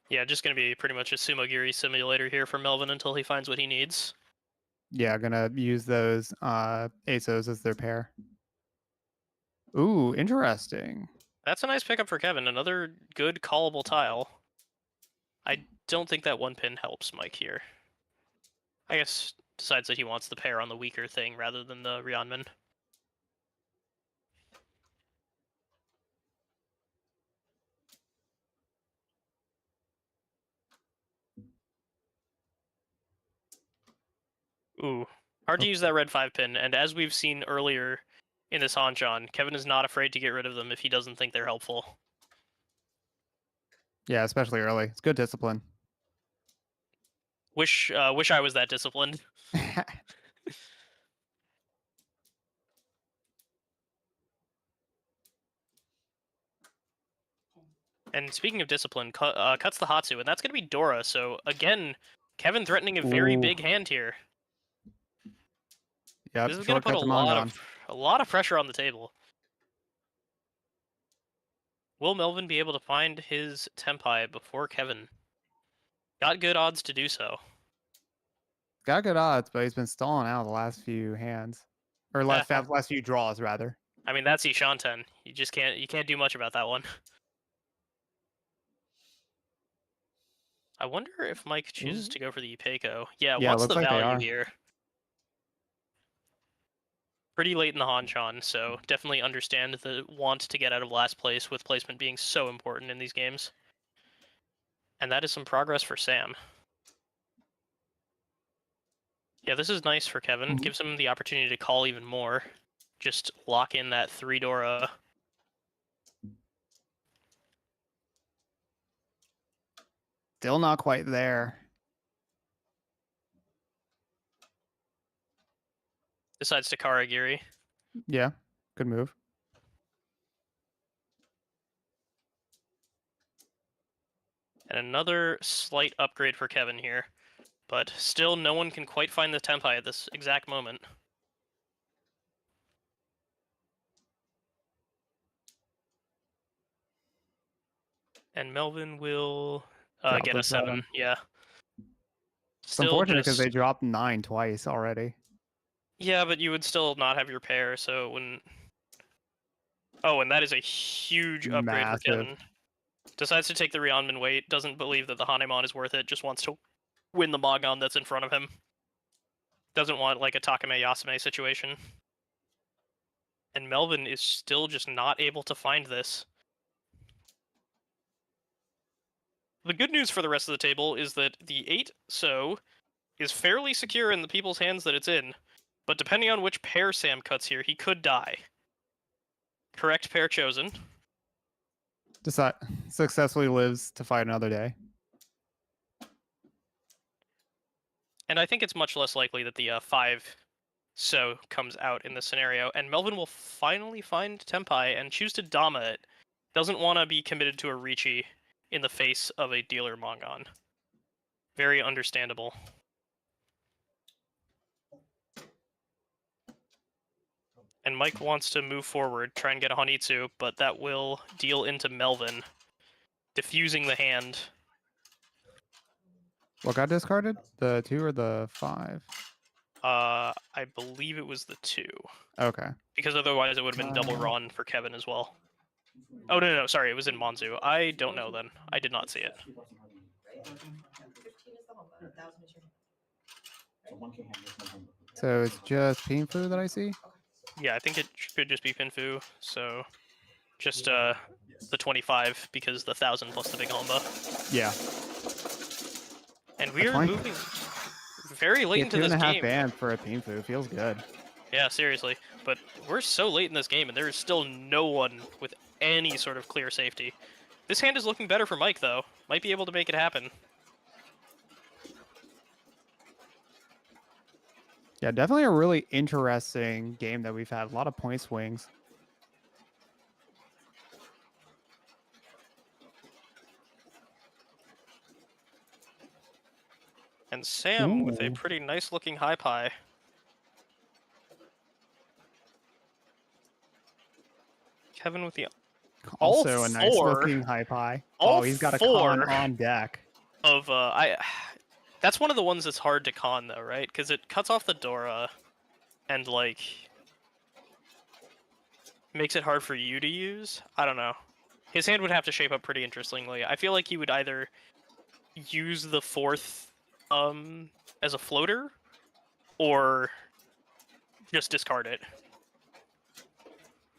Yeah, just going to be pretty much a Sumogiri simulator here for Melvin until he finds what he needs. Yeah, gonna use those ASOs as their pair. Ooh, interesting. That's a nice pickup for Kevin. Another good callable tile. I don't think that one pin helps Mike here. I guess decides that he wants the pair on the weaker thing rather than the Ryanman. Ooh, hard to use that red 5 pin, and as we've seen earlier in this Hanchan, Kevin is not afraid to get rid of them if he doesn't think they're helpful. Yeah, especially early. It's good discipline. Wish I was that disciplined. And speaking of discipline, cuts the Hatsu, and that's going to be Dora. So again, Kevin threatening a very Ooh. big hand here. Yep, This is going to put shortcut to Mongon. a lot of pressure on the table. Will Melvin be able to find his Tempai before Kevin? Got good odds to do so. Got good odds, but he's been stalling out the last few hands. Or last few draws, rather. I mean, that's Ishanten. You just can't do much about that one. I wonder if Mike chooses to go for the Ipeco. Yeah, Yeah, what's looks the like they value are. here? Pretty late in the Hanchan, so definitely understand the want to get out of last place with placement being so important in these games. And that is some progress for Sam. Yeah, this is nice for Kevin. Gives him the opportunity to call even more. Just lock in that 3 Dora. Still not quite there. Decides to Karagiri. Yeah, good move. And another slight upgrade for Kevin here. But still, no one can quite find the Tempai at this exact moment. And Melvin will get a 7. Yeah. It's unfortunate because they dropped 9 twice already. Yeah, but you would still not have your pair, so it wouldn't... Oh, and that is a huge upgrade for Kevin. Decides to take the Rionman weight, doesn't believe that the Hanemon is worth it, just wants to win the Magon that's in front of him. Doesn't want like a Takame Yasume situation. And Melvin is still just not able to find this. The good news for the rest of the table is that the 8 so is fairly secure in the people's hands that it's in, but depending on which pair Sam cuts here, he could die. Correct pair chosen. Successfully lives to fight another day. And I think it's much less likely that the 5 so comes out in this scenario, and Melvin will finally find Tempai and choose to Dama it. Doesn't want to be committed to a Riichi in the face of a dealer Mongon. Very understandable. And Mike wants to move forward, try and get a Honitsu, but that will deal into Melvin, diffusing the hand. What got discarded? The 2 or the 5? I believe it was the 2. Okay. Because otherwise it would have been double Ron for Kevin as well. Oh, no, sorry, it was in Monzu. I don't know then. I did not see it. So it's just Pinfu that I see? Yeah, I think it should just be Pinfu, so just the 25 because the 1,000 plus the big Homba. Yeah. And we are moving very late into this game. 2.5 band for a Pinfu feels good. Yeah, seriously. But we're so late in this game, and there is still no one with any sort of clear safety. This hand is looking better for Mike, though. Might be able to make it happen. Yeah, definitely a really interesting game that we've had. A lot of point swings. And Sam with a pretty nice looking high pie. Kevin with the also a nice looking high pie. Oh, he's got a con on deck. Of that's one of the ones that's hard to con though, right? Because it cuts off the Dora and like makes it hard for you to use. I don't know. His hand would have to shape up pretty interestingly. I feel like he would either use the 4th as a floater or just discard it.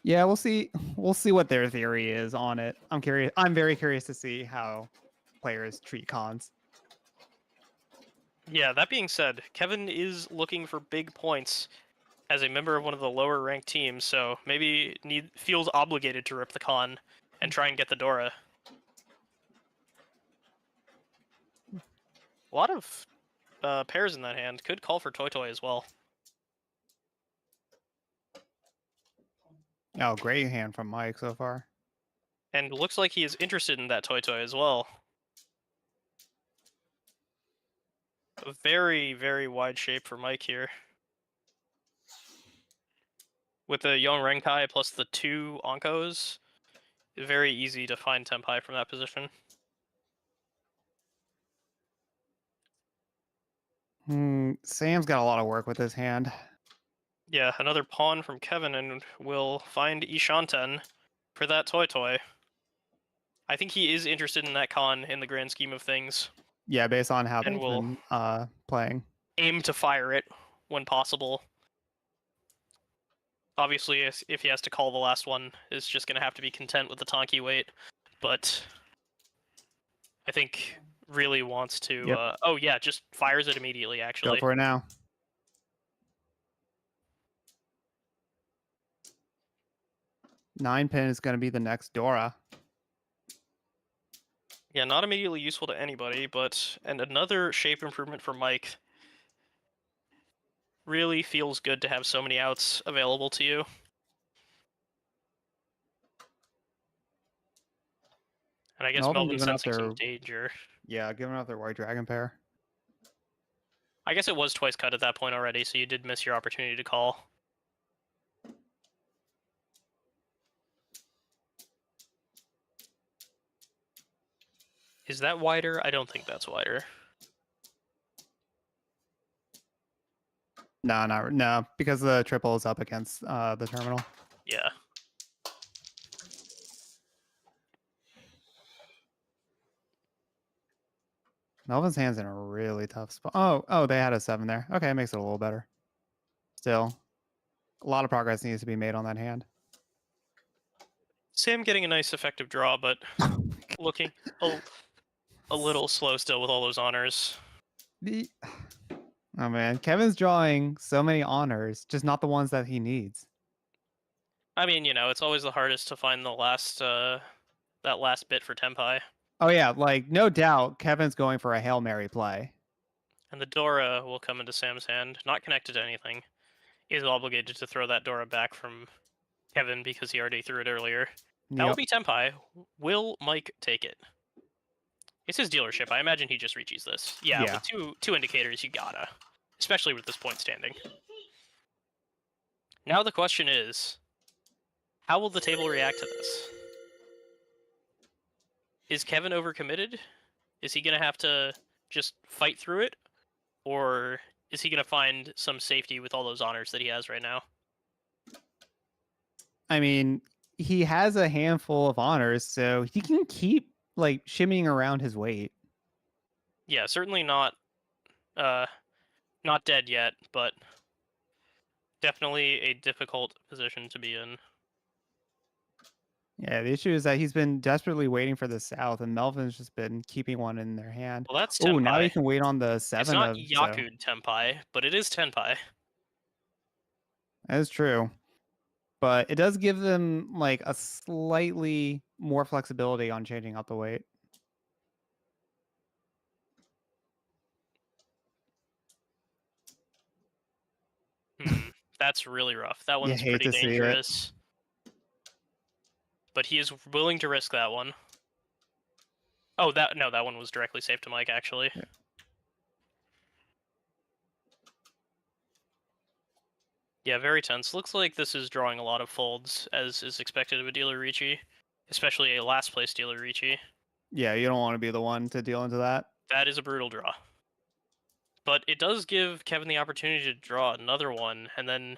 Yeah, we'll see. We'll see what their theory is on it. I'm curious. I'm very curious to see how players treat cons. Yeah, that being said, Kevin is looking for big points as a member of one of the lower ranked teams, so maybe feels obligated to rip the con and try and get the Dora. A lot of pairs in that hand. Could call for Toy Toy as well. Oh, great hand from Mike so far. And looks like he is interested in that Toy Toy as well. A very, very wide shape for Mike here. With the Young Renkai plus the 2 Onkos, very easy to find Tempai from that position. Sam's got a lot of work with his hand. Yeah, another pawn from Kevin, and we'll find Ishanten for that Toy Toy. I think he is interested in that con in the grand scheme of things. Yeah, based on how And they've we'll been playing. aim to fire it when possible. Obviously, if he has to call the last one, is just going to have to be content with the Tonki weight. But I think really wants to... Yep. oh yeah, just fires it immediately, actually. Go for it now. Nine pin is going to be the next Dora. Yeah, not immediately useful to anybody, but... And another shape improvement for Mike. Really feels good to have so many outs available to you. And I guess Melvin's sensing some danger. Yeah, giving up their white dragon pair. I guess it was twice cut at that point already, so you did miss your opportunity to call. Is that wider? I don't think that's wider. No, because the triple is up against the terminal. Yeah. Melvin's hand's in a really tough spot. Oh, they had a 7 there. Okay, it makes it a little better. Still, a lot of progress needs to be made on that hand. Sam getting a nice effective draw, but looking a little slow still with all those honors. Oh man, Kevin's drawing so many honors, just not the ones that he needs. I mean, you know, it's always the hardest to find the last that last bit for Tempai. Oh yeah, like no doubt Kevin's going for a Hail Mary play. And the Dora will come into Sam's hand, not connected to anything. He is obligated to throw that Dora back from Kevin because he already threw it earlier. That will be Tempai. Will Mike take it? It's his dealership. I imagine he just reaches this. Yeah, with two indicators, you gotta. Especially with this point standing. Now the question is, how will the table react to this? Is Kevin overcommitted? Is he going to have to just fight through it? Or is he going to find some safety with all those honors that he has right now? I mean, he has a handful of honors, so he can keep like shimmying around his weight. Yeah, certainly not dead yet, but definitely a difficult position to be in. Yeah, the issue is that he's been desperately waiting for the South, and Melvin's just been keeping one in their hand. Well, that's Oh, now Tempai. he can wait on the 7 It's not of... Yakud Tempai, but it is Tenpai. That is true. But it does give them like a slightly more flexibility on changing up the weight. That's really rough. That one's hate pretty to see it. dangerous. But he is willing to risk that one. Oh, that one was directly safe to Mike, actually. Yeah. Yeah, very tense. Looks like this is drawing a lot of folds, as is expected of a dealer Ricci, especially a last place dealer Ricci. Yeah, you don't want to be the one to deal into that. That is a brutal draw. But it does give Kevin the opportunity to draw another one, and then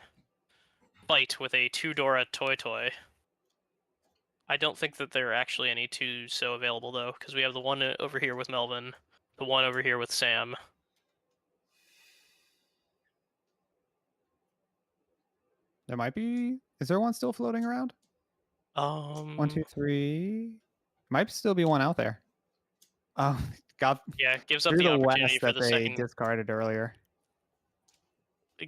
fight with a 2 Dora Toy Toy. I don't think that there are actually any 2s so available, though, because we have the one over here with Melvin, the one over here with Sam. There might be... Is there one still floating around? 1, 2, 3... Might still be one out there. Oh, got... Yeah, gives up the opportunity for the second... discarded earlier.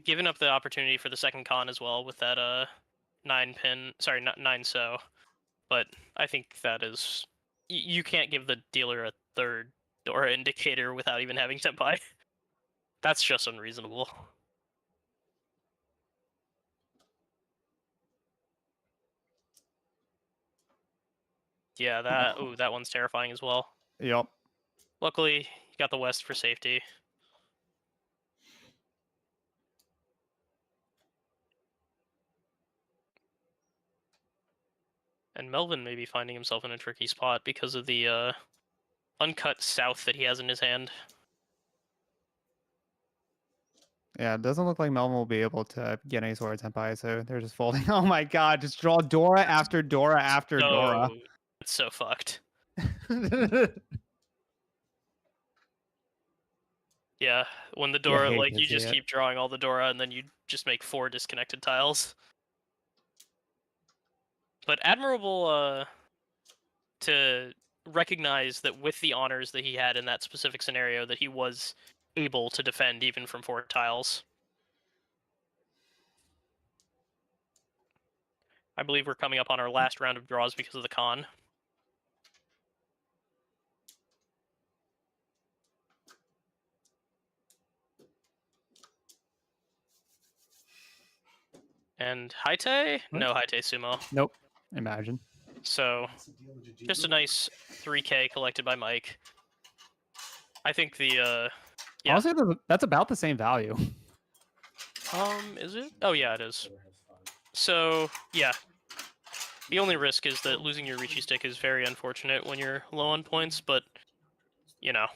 Giving up the opportunity for the second con as well with that 9 pin... Sorry, not 9 so. But I think that is... You can't give the dealer a third Dora indicator without even having Tempai. That's just unreasonable. Yeah, that one's terrifying as well. Yep. Luckily, you got the west for safety. And Melvin may be finding himself in a tricky spot because of the uncut south that he has in his hand. Yeah, it doesn't look like Melvin will be able to get any sort of tempai, so they're just folding. Oh my god, just draw Dora after Dora after Dora. So it's so fucked. Yeah, when the Dora, hate like, to you see just it. keep drawing all the Dora and then you just make 4 disconnected tiles. But admirable to recognize that with the honors that he had in that specific scenario, that he was able to defend even from 4 tiles. I believe we're coming up on our last round of draws because of the con. And Haite? What? No Haite Sumo. Nope. Imagine. So, just a nice 3k collected by Mike. I think the, yeah. Honestly, that's about the same value. Is it? Oh, yeah, it is. So, yeah. The only risk is that losing your Ricci stick is very unfortunate when you're low on points, but, you know,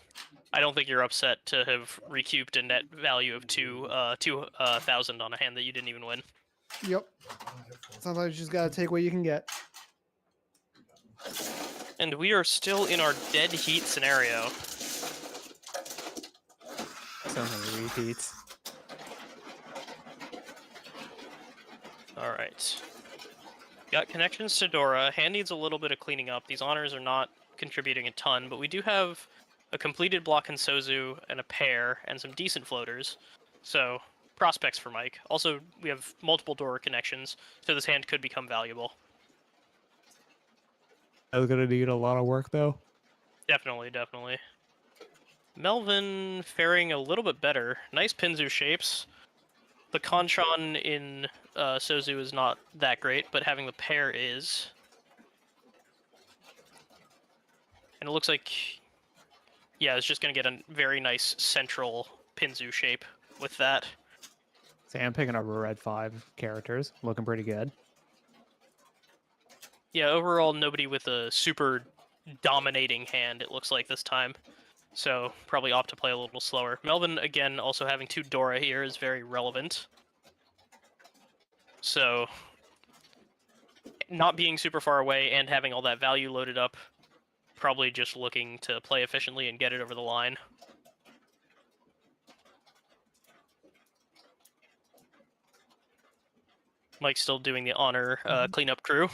I don't think you're upset to have recouped a net value of 2,000 on a hand that you didn't even win. Yep. Sometimes you just gotta take what you can get. And we are still in our dead heat scenario. So many repeats. Alright. Got connections to Dora. Hand needs a little bit of cleaning up. These honors are not contributing a ton, but we do have a completed block in Sozu and a pair and some decent floaters. So, prospects for Mike. Also, we have multiple Dora connections, so this hand could become valuable. That's gonna need a lot of work though. Definitely, definitely. Melvin faring a little bit better. Nice Pinzu shapes. The Conchon in Sozu is not that great, but having the pair is. And it looks like, yeah, it's just going to get a very nice central Pinzu shape with that. See, I'm picking up a red 5 characters. Looking pretty good. Yeah, overall, nobody with a super dominating hand, it looks like this time. So, probably opt to play a little slower. Melvin, again, also having 2 Dora here is very relevant. So, not being super far away and having all that value loaded up, probably just looking to play efficiently and get it over the line. Mike's still doing the honor cleanup crew.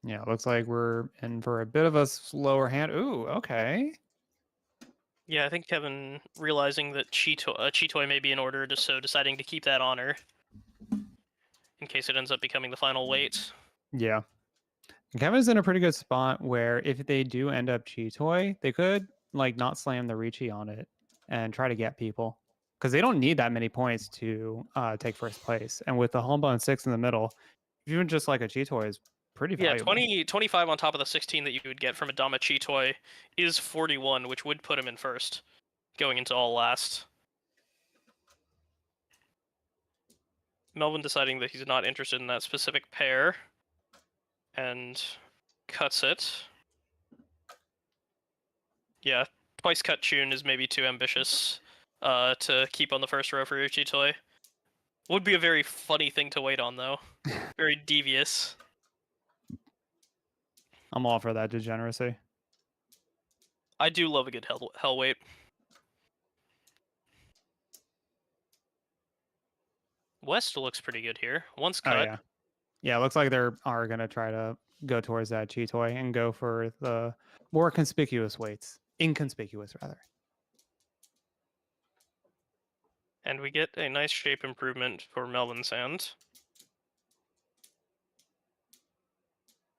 Yeah, looks like we're in for a bit of a slower hand. Ooh, okay. Yeah, I think Kevin realizing that Cheetoy may be in order, so deciding to keep that honor in case it ends up becoming the final weight. Yeah. Kevin's in a pretty good spot where if they do end up Cheetoy, they could like not slam the Ricci on it and try to get people because they don't need that many points to take first place. And with the Humba and 6 in the middle, even just like a Cheetoy is pretty Yeah, valuable. 25 on top of the 16 that you would get from a Dama Cheetoy is 41, which would put him in first, going into all last. Melvin deciding that he's not interested in that specific pair, and cuts it. Yeah, twice cut tune is maybe too ambitious to keep on the first row for Cheetoy. Would be a very funny thing to wait on, though. Very devious. I'm all for that degeneracy. I do love a good hell wait. West looks pretty good here. Once cut. Oh, yeah. Yeah, it looks like they are going to try to go towards that Cheetoy and go for the more conspicuous weights. Inconspicuous, rather. And we get a nice shape improvement for Melvin's hand.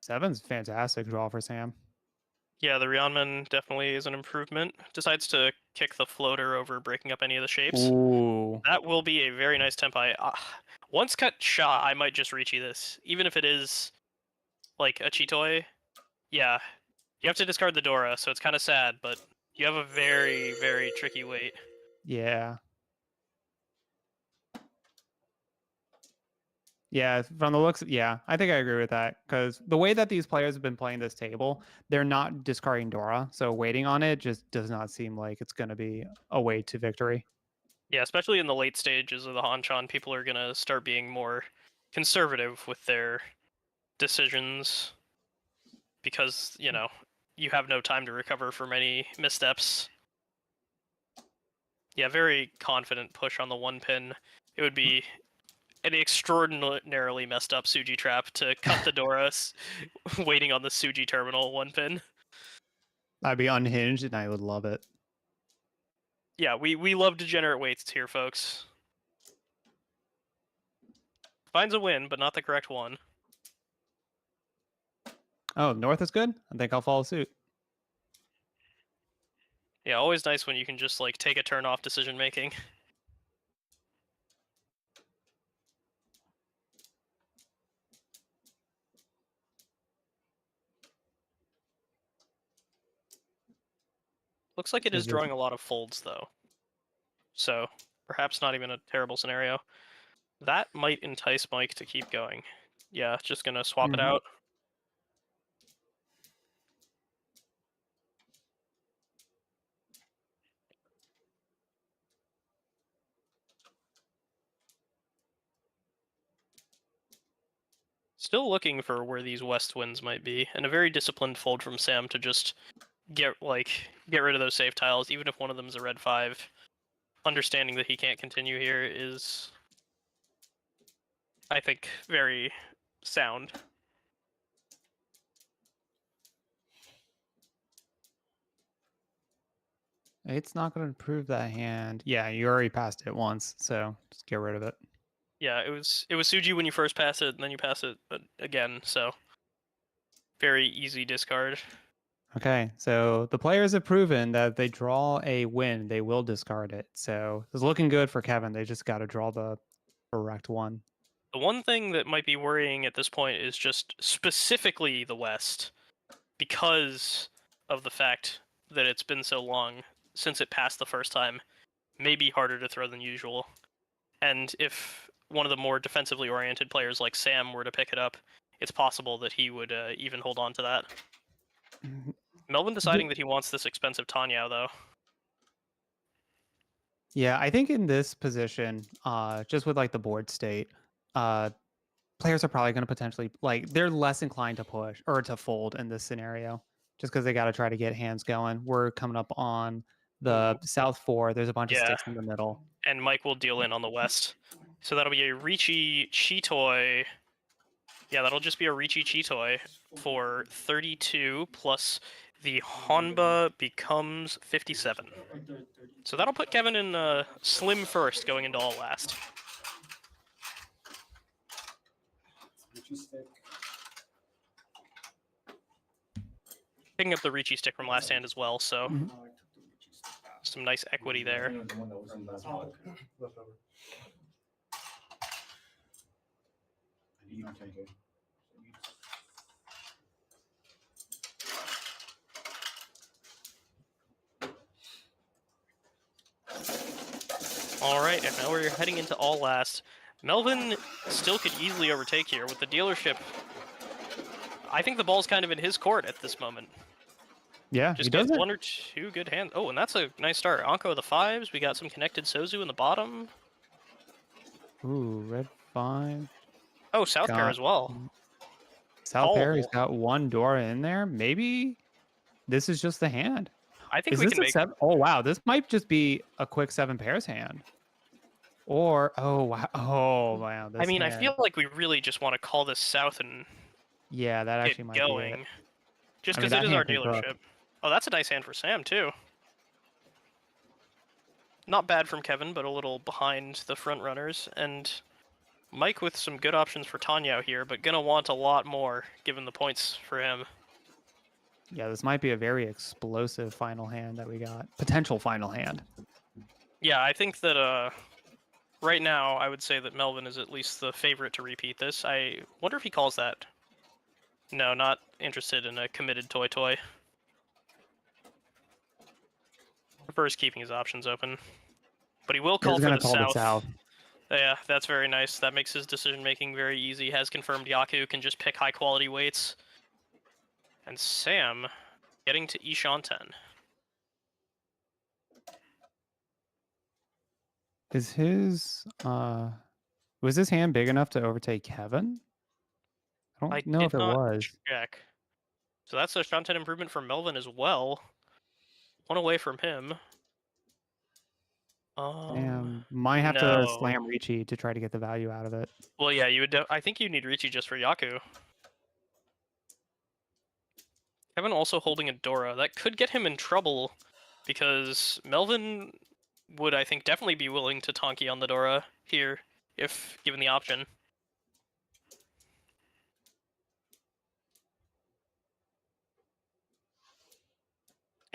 Seven's fantastic draw for Sam. Yeah, the Rionman definitely is an improvement. Decides to kick the floater over, breaking up any of the shapes. Ooh. That will be a very nice tempai. Once cut shot, I might just Riichi this. Even if it is, like, a Chitoi. Yeah. You have to discard the Dora, so it's kind of sad, but you have a very, very tricky weight. Yeah. Yeah, from the looks, yeah, I think I agree with that because the way that these players have been playing this table, they're not discarding Dora, so waiting on it just does not seem like it's going to be a way to victory. Yeah, especially in the late stages of the Hanchan, people are going to start being more conservative with their decisions because, you know, you have no time to recover from any missteps. Yeah, very confident push on the one pin. It would be an extraordinarily messed up Suji trap to cut the Doras waiting on the Suji terminal one pin. I'd be unhinged and I would love it. Yeah, we love degenerate weights here, folks. Finds a win, but not the correct one. Oh, North is good? I think I'll follow suit. Yeah, always nice when you can just, like, take a turn off decision making. Looks like it is drawing a lot of folds, though. So, perhaps not even a terrible scenario. That might entice Mike to keep going. Yeah, just gonna swap it out. Still looking for where these west winds might be, and a very disciplined fold from Sam to just get rid of those safe tiles, even if one of them is a red 5. Understanding that he can't continue here is, I think, very sound. It's not going to improve that hand. Yeah, you already passed it once, so just get rid of it. Yeah, it was Suji when you first pass it, and then you pass it again, so very easy discard. Okay, so the players have proven that if they draw a win, they will discard it. So it's looking good for Kevin. They just got to draw the correct one. The one thing that might be worrying at this point is just specifically the West, because of the fact that it's been so long since it passed the first time, may be harder to throw than usual. And if one of the more defensively oriented players like Sam were to pick it up, it's possible that he would even hold on to that. Melvin deciding that he wants this expensive Tanyao, though. Yeah, I think in this position, just with like the board state, players are probably going to potentially they're less inclined to push or to fold in this scenario, just because they got to try to get hands going. We're coming up on the South 4. There's a bunch of sticks in the middle, and Mike will deal in on the West. So that'll be a Riichi Chitoi. Yeah, that'll just be a Riichi Chitoi for 32 plus the Honba becomes 57. So that'll put Kevin in slim first going into all last. Picking up the Riichi stick from last hand as well, so some nice equity there. Alright, and now we're heading into all last. Melvin still could easily overtake here with the dealership. I think the ball's kind of in his court at this moment. Yeah, just get one or two good hands. Oh, and that's a nice start. Anko the 5s. We got some connected Sozu in the bottom. Ooh, red 5. Oh, South Pair as well. South Pair's got one Dora in there. Maybe this is just the hand. I think we can make... Oh, wow. This might just be a quick 7 pairs hand. Or, oh, wow. Oh, wow. I mean, hand. I feel like we really just want to call this South and yeah, that actually might going. Be it. Just because it is our dealership. Oh, that's a nice hand for Sam, too. Not bad from Kevin, but a little behind the front runners. And Mike with some good options for Tanyao here, but gonna want a lot more given the points for him. Yeah, this might be a very explosive final hand that we got. Potential final hand. Yeah, I think that right now I would say that Melvin is at least the favorite to repeat this. I wonder if he calls that. No, not interested in a committed toy. Prefers keeping his options open. But he will call He's for gonna the call the south. south. Yeah, that's very nice. That makes his decision making very easy. Has confirmed Yaku can just pick high quality weights. And Sam getting to Ishanten. Is his was his hand big enough to overtake Kevin? I I don't know did if it not was. check. So that's a Shanten improvement for Melvin as well. One away from him. Might have to No. slam Ricci to try to get the value out of it. Well, yeah, you would. I think you need Ricci just for Yaku. Kevin also holding a Dora. That could get him in trouble because Melvin would, I think, definitely be willing to Tonki on the Dora here if given the option.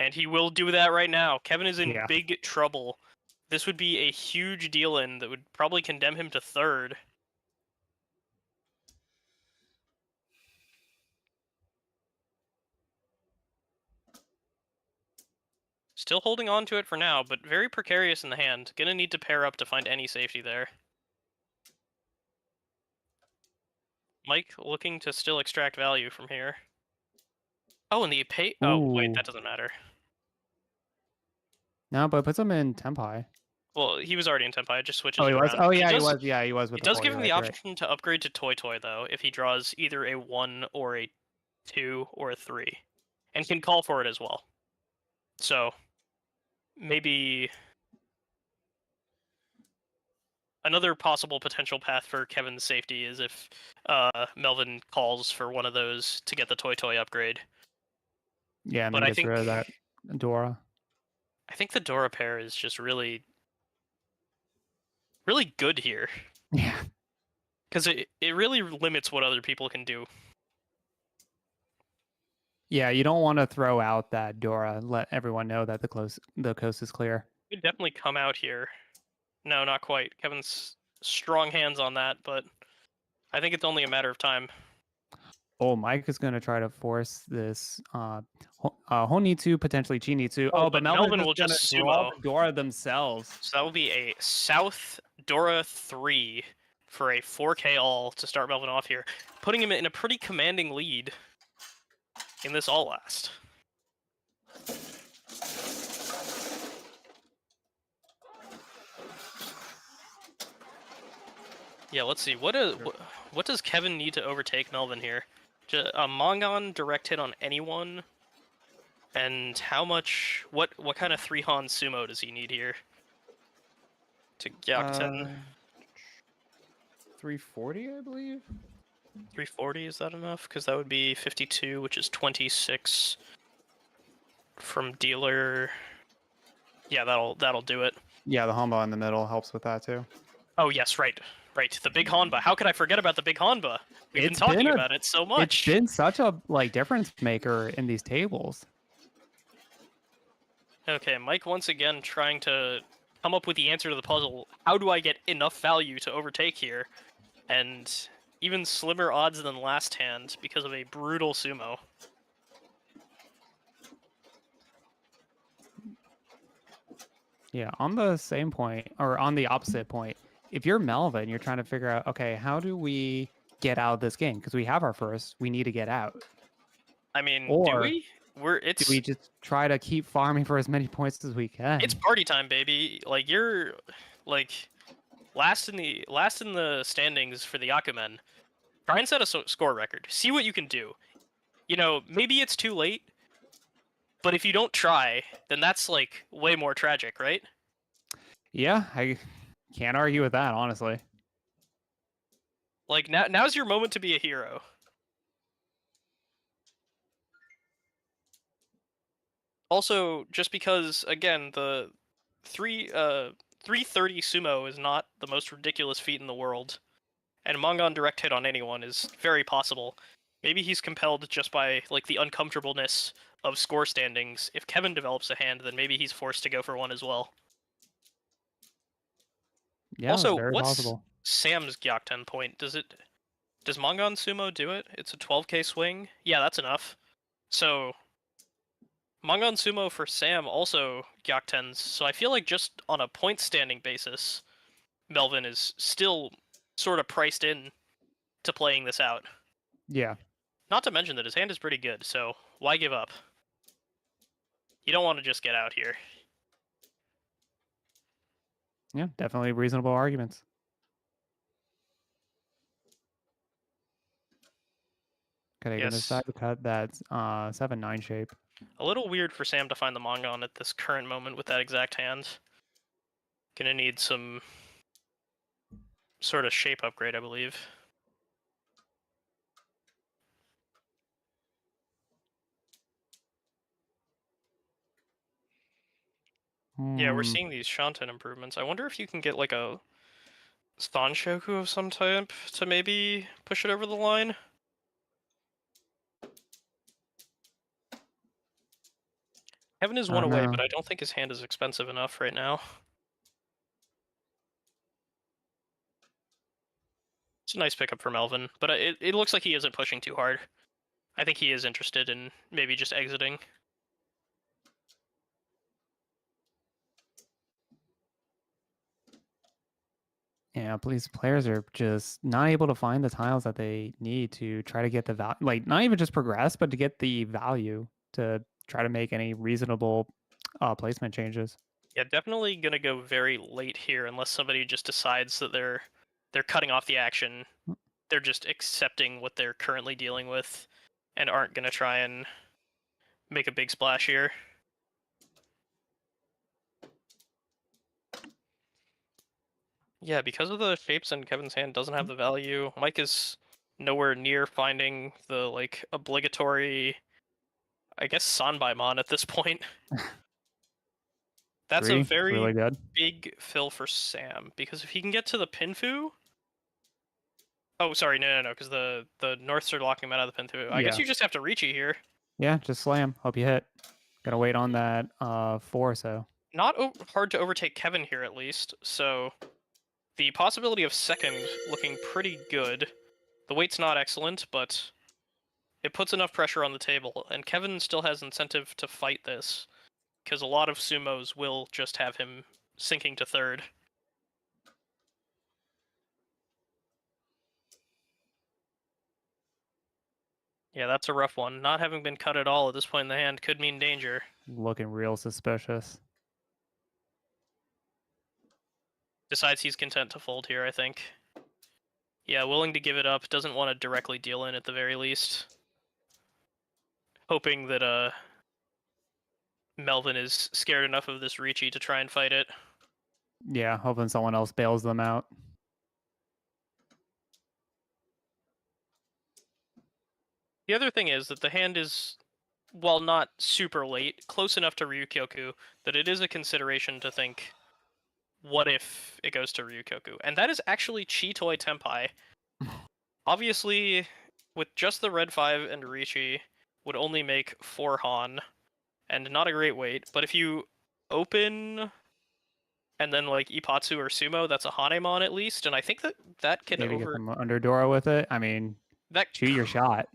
And he will do that right now. Kevin is in big trouble. This would be a huge deal-in that would probably condemn him to third. Still holding on to it for now, but very precarious in the hand. Gonna need to pair up to find any safety there. Mike looking to still extract value from here. Oh, and the pay... Oh, wait, that doesn't matter. No, but it puts him in Tempai. Well, he was already in Tempai, it just switches Oh, he it was? around. Oh, yeah, he was. Yeah, he was with It the does 4. give him the You're right. option to upgrade to Toy, though, if he draws either a 1 or a 2 or a 3. And can call for it as well. So, maybe... Another possible potential path for Kevin's safety is if Melvin calls for one of those to get the Toy upgrade. Yeah, and But then I gets think rid of that Dora. I think the Dora pair is just really good here. Yeah. Because it really limits what other people can do. Yeah, you don't want to throw out that Dora. Let everyone know that the coast is clear. Could definitely come out here. No, not quite. Kevin's strong hands on that, but I think it's only a matter of time. Oh, Mike is going to try to force this Honitsu, potentially Chinitsu. Oh, but Melvin is will gonna just draw sumo. the Dora themselves. So that will be a South Dora 3 for a 4K all to start Melvin off here, putting him in a pretty commanding lead in this all last. Yeah, let's see. What does Kevin need to overtake Melvin here? A Mongon direct hit on anyone? And how much... What kind of 3-Han sumo does he need here? To Gyakuten? 340, I believe. 340, is that enough? Because that would be 52, which is 26 from dealer. Yeah, that'll do it. Yeah, the Hanba in the middle helps with that too. Oh yes, right. The big Hanba. How could I forget about the big Hanba? We've been talking about it so much. It's been such a difference maker in these tables. Okay, Mike once again trying to come up with the answer to the puzzle. How do I get enough value to overtake here? And even slimmer odds than last hand because of a brutal sumo. Yeah, on the same point, or on the opposite point, if you're Melvin, you're trying to figure out, okay, how do we get out of this game? Because we have our first, we need to get out. I mean, or do we? Do we just try to keep farming for as many points as we can? It's party time, baby. Like, you're like last in the standings for the Akumen. Try and set a score record. See what you can do. You know, maybe it's too late, but if you don't try, then that's like way more tragic, right? Yeah, I can't argue with that, honestly. Like, now's your moment to be a hero. Also, just because, again, the 330 sumo is not the most ridiculous feat in the world. and Mongon direct hit on anyone is very possible. Maybe he's compelled just by like the uncomfortableness of score standings. If Kevin develops a hand, then maybe he's forced to go for one as well. Yeah, it's Also, very what's possible. Sam's Gyokten point? Does Mongon Sumo do it? It's a 12k swing? Yeah, that's enough. So Mongon Sumo for Sam also Gyaktens, so I feel like just on a point standing basis, Melvin is still sort of priced in to playing this out. Yeah. Not to mention that his hand is pretty good, so why give up? You don't want to just get out here. Yeah, definitely reasonable arguments. Could I even Yes. decide to cut that 7-9 shape? A little weird for Sam to find the Mongon at this current moment with that exact hand. Gonna need some sort of shape upgrade, I believe. Yeah, we're seeing these Shanten improvements. I wonder if you can get like a Stanshoku of some type to maybe push it over the line. Kevin is I one don't away, know. but I don't think his hand is expensive enough right now. It's a nice pickup for Melvin, but it looks like he isn't pushing too hard. I think he is interested in maybe just exiting. Yeah, these players are just not able to find the tiles that they need to try to get the value, like not even just progress, but to get the value to try to make any reasonable placement changes. Yeah, definitely gonna go very late here unless somebody just decides that they're cutting off the action. They're just accepting what they're currently dealing with and aren't gonna try and make a big splash here. Yeah, because of the shapes and Kevin's hand doesn't have the value, Mike is nowhere near finding the like obligatory, I guess, Sanbaimon at this point. That's a 3, really very good. big fill for Sam, because if he can get to the Pinfu... Oh, sorry, no, because the Norths are locking him out of the Pinfu. I guess Yeah. you just have to reach it here. Yeah, just slam. Hope you hit. Gotta wait on that 4, so. Not hard to overtake Kevin here, at least, so the possibility of second looking pretty good. The weight's not excellent, but it puts enough pressure on the table, and Kevin still has incentive to fight this, because a lot of sumos will just have him sinking to third. Yeah, that's a rough one. Not having been cut at all at this point in the hand could mean danger. Looking real suspicious. Decides he's content to fold here, I think. Yeah, willing to give it up, doesn't want to directly deal in at the very least. Hoping that Melvin is scared enough of this Ricci to try and fight it. Yeah, hoping someone else bails them out. The other thing is that the hand is, while not super late, close enough to Ryukyoku that it is a consideration to think, what if it goes to Ryukyoku? And that is actually Chitoi Tenpai. Obviously, with just the red 5 and Ricci, would only make 4 Han, and not a great weight, but if you open and then like Ipatsu or Sumo, that's a Hanemon at least, and I think that can Maybe get them under Dora with it. I mean, that shoot your shot.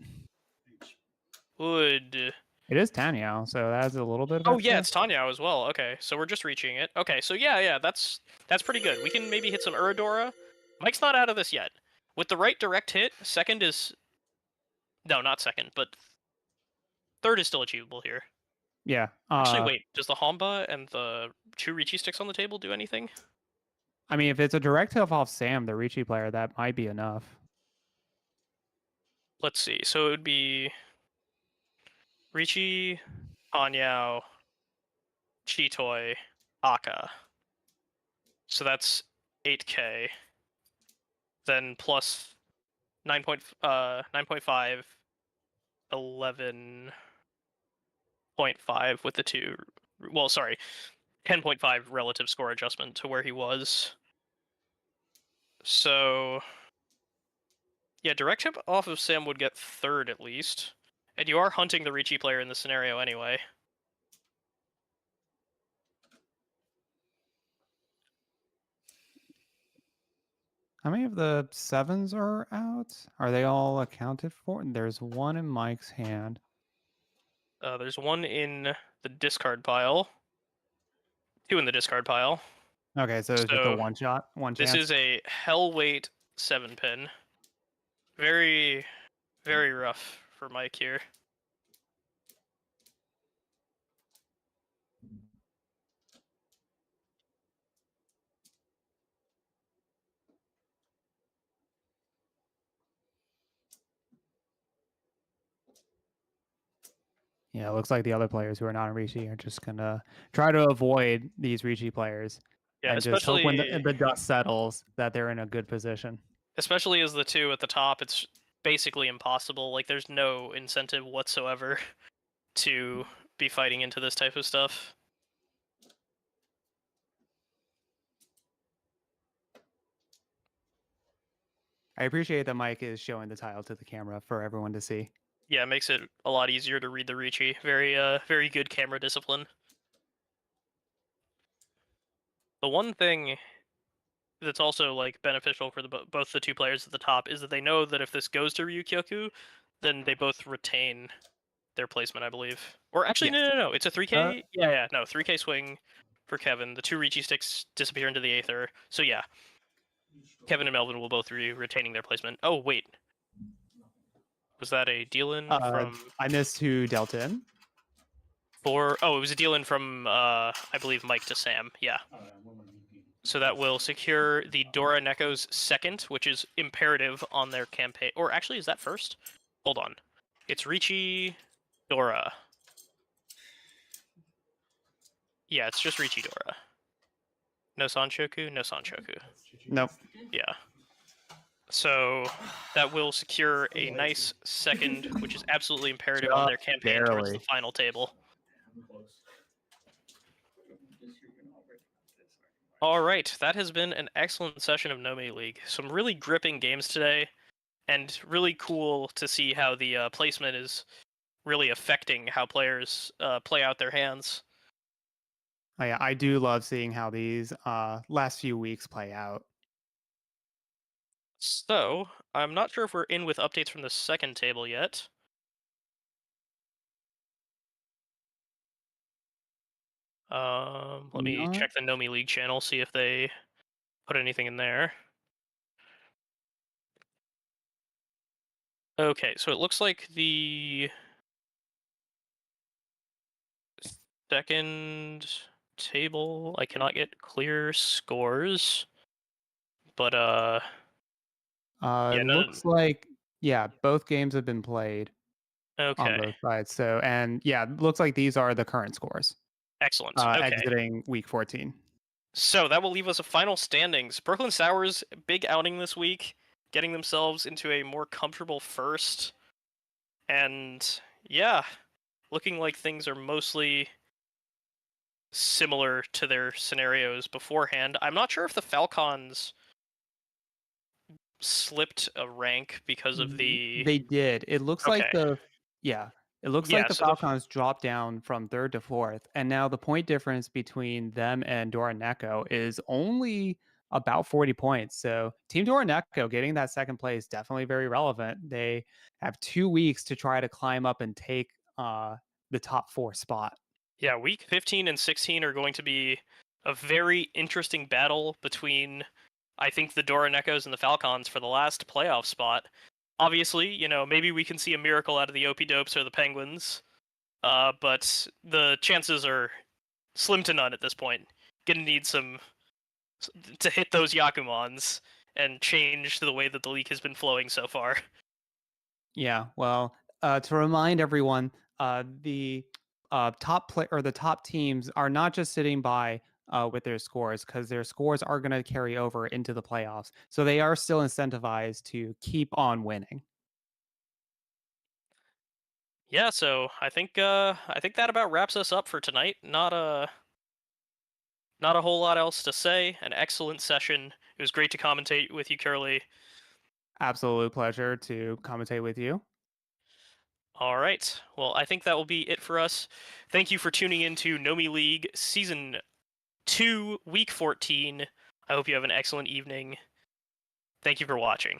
would... It is Tanyao, so that adds a little bit of Oh extra. yeah, it's Tanyao as well. Okay, so we're just reaching it. Okay, so yeah, that's pretty good. We can maybe hit some Uradora. Mike's not out of this yet. With the right direct hit, second is... No, not second, but third is still achievable here. Yeah. Actually, wait, does the Hamba and the 2 Ricci sticks on the table do anything? I mean, if it's a direct hit off Sam, the Ricci player, that might be enough. Let's see. So it would be Ricci, Anyao, Chitoi, Aka. So that's 8k. Then plus 9.5, 11.5 with the 2. Well, sorry, 10.5 relative score adjustment to where he was. So Yeah, direct chip off of Sam would get third at least. And you are hunting the Ricci player in this scenario anyway. How many of the sevens are out? Are they all accounted for? There's one in Mike's hand. There's one in the discard pile. Two in the discard pile. Okay, so it's just a So one shot, one this chance. is a Hellweight 7-pin. Very, very rough for Mike here. Yeah, it looks like the other players who are not in Ricci are just gonna try to avoid these Ricci players Yeah, and just hope when especially the dust settles that they're in a good position. especially as the two at the top, it's basically impossible. Like, there's no incentive whatsoever to be fighting into this type of stuff. I appreciate that Mike is showing the tile to the camera for everyone to see. Yeah, it makes it a lot easier to read the Ricci. Very good camera discipline. The one thing that's also like beneficial for both the two players at the top is that they know that if this goes to Ryukyoku, then they both retain their placement, I believe. Or actually, Yes. no. It's a 3K. Uh, Yeah. No, 3K swing for Kevin. The two Ricci sticks disappear into the Aether. So yeah, Kevin and Melvin will both be retaining their placement. Oh wait, was that a deal in from I missed who dealt in. for? Oh, it was a deal in from I believe Mike to Sam. Yeah. So that will secure the Dora Neko's second, which is imperative on their campaign. Or actually, is that first? Hold on. It's Ricci, Dora. Yeah, it's just Ricci, Dora. No Sanchoku, no Sanchoku. Nope. Yeah. So that will secure a nice second, which is absolutely imperative on their Just campaign towards the barely. final table. All right, that has been an excellent session of NOMI League. Some really gripping games today, and really cool to see how the placement is really affecting how players play out their hands. Oh, yeah, I do love seeing how these last few weeks play out. So, I'm not sure if we're in with updates from the second table yet. Let me Not check the NOMI League channel, see if they put anything in there. Okay, so it looks like the second table, I cannot get clear scores, but yeah, it looks like both games have been played on okay, both sides. So and yeah, it looks like these are the current scores excellent. Okay, exiting week 14. so that will leave us a final standings. Brooklyn Sours, big outing this week, getting themselves into a more comfortable first, and yeah, looking like things are mostly similar to their scenarios beforehand. I'm not sure if the FalKAns slipped a rank because of the They did. It looks like okay. it looks like Yeah, the so the Falcons dropped down from third to fourth, and now the point difference between them and Doraneko is only about 40 points. So Team Doraneko getting that second place definitely very relevant. They have 2 weeks to try to climb up and take the top four spot. yeah, week 15 and 16 are going to be a very interesting battle between I think the Doranekos and the FalKAns for the last playoff spot. Obviously, maybe we can see a miracle out of the Opie Dopes or the Penguins. But the chances are slim to none at this point. Gonna need some to hit those Yakumons and change the way that the league has been flowing so far. Yeah, well, to remind everyone, the top play or the top teams are not just sitting by with their scores because their scores are going to carry over into the playoffs. So they are still incentivized to keep on winning. Yeah, so I think that about wraps us up for tonight. Not a whole lot else to say. An excellent session. It was great to commentate with you, Curly. Absolute pleasure to commentate with you. All right. Well, I think that will be it for us. Thank you for tuning in to NOMI League Season 2, Week 14. I hope you have an excellent evening. Thank you for watching.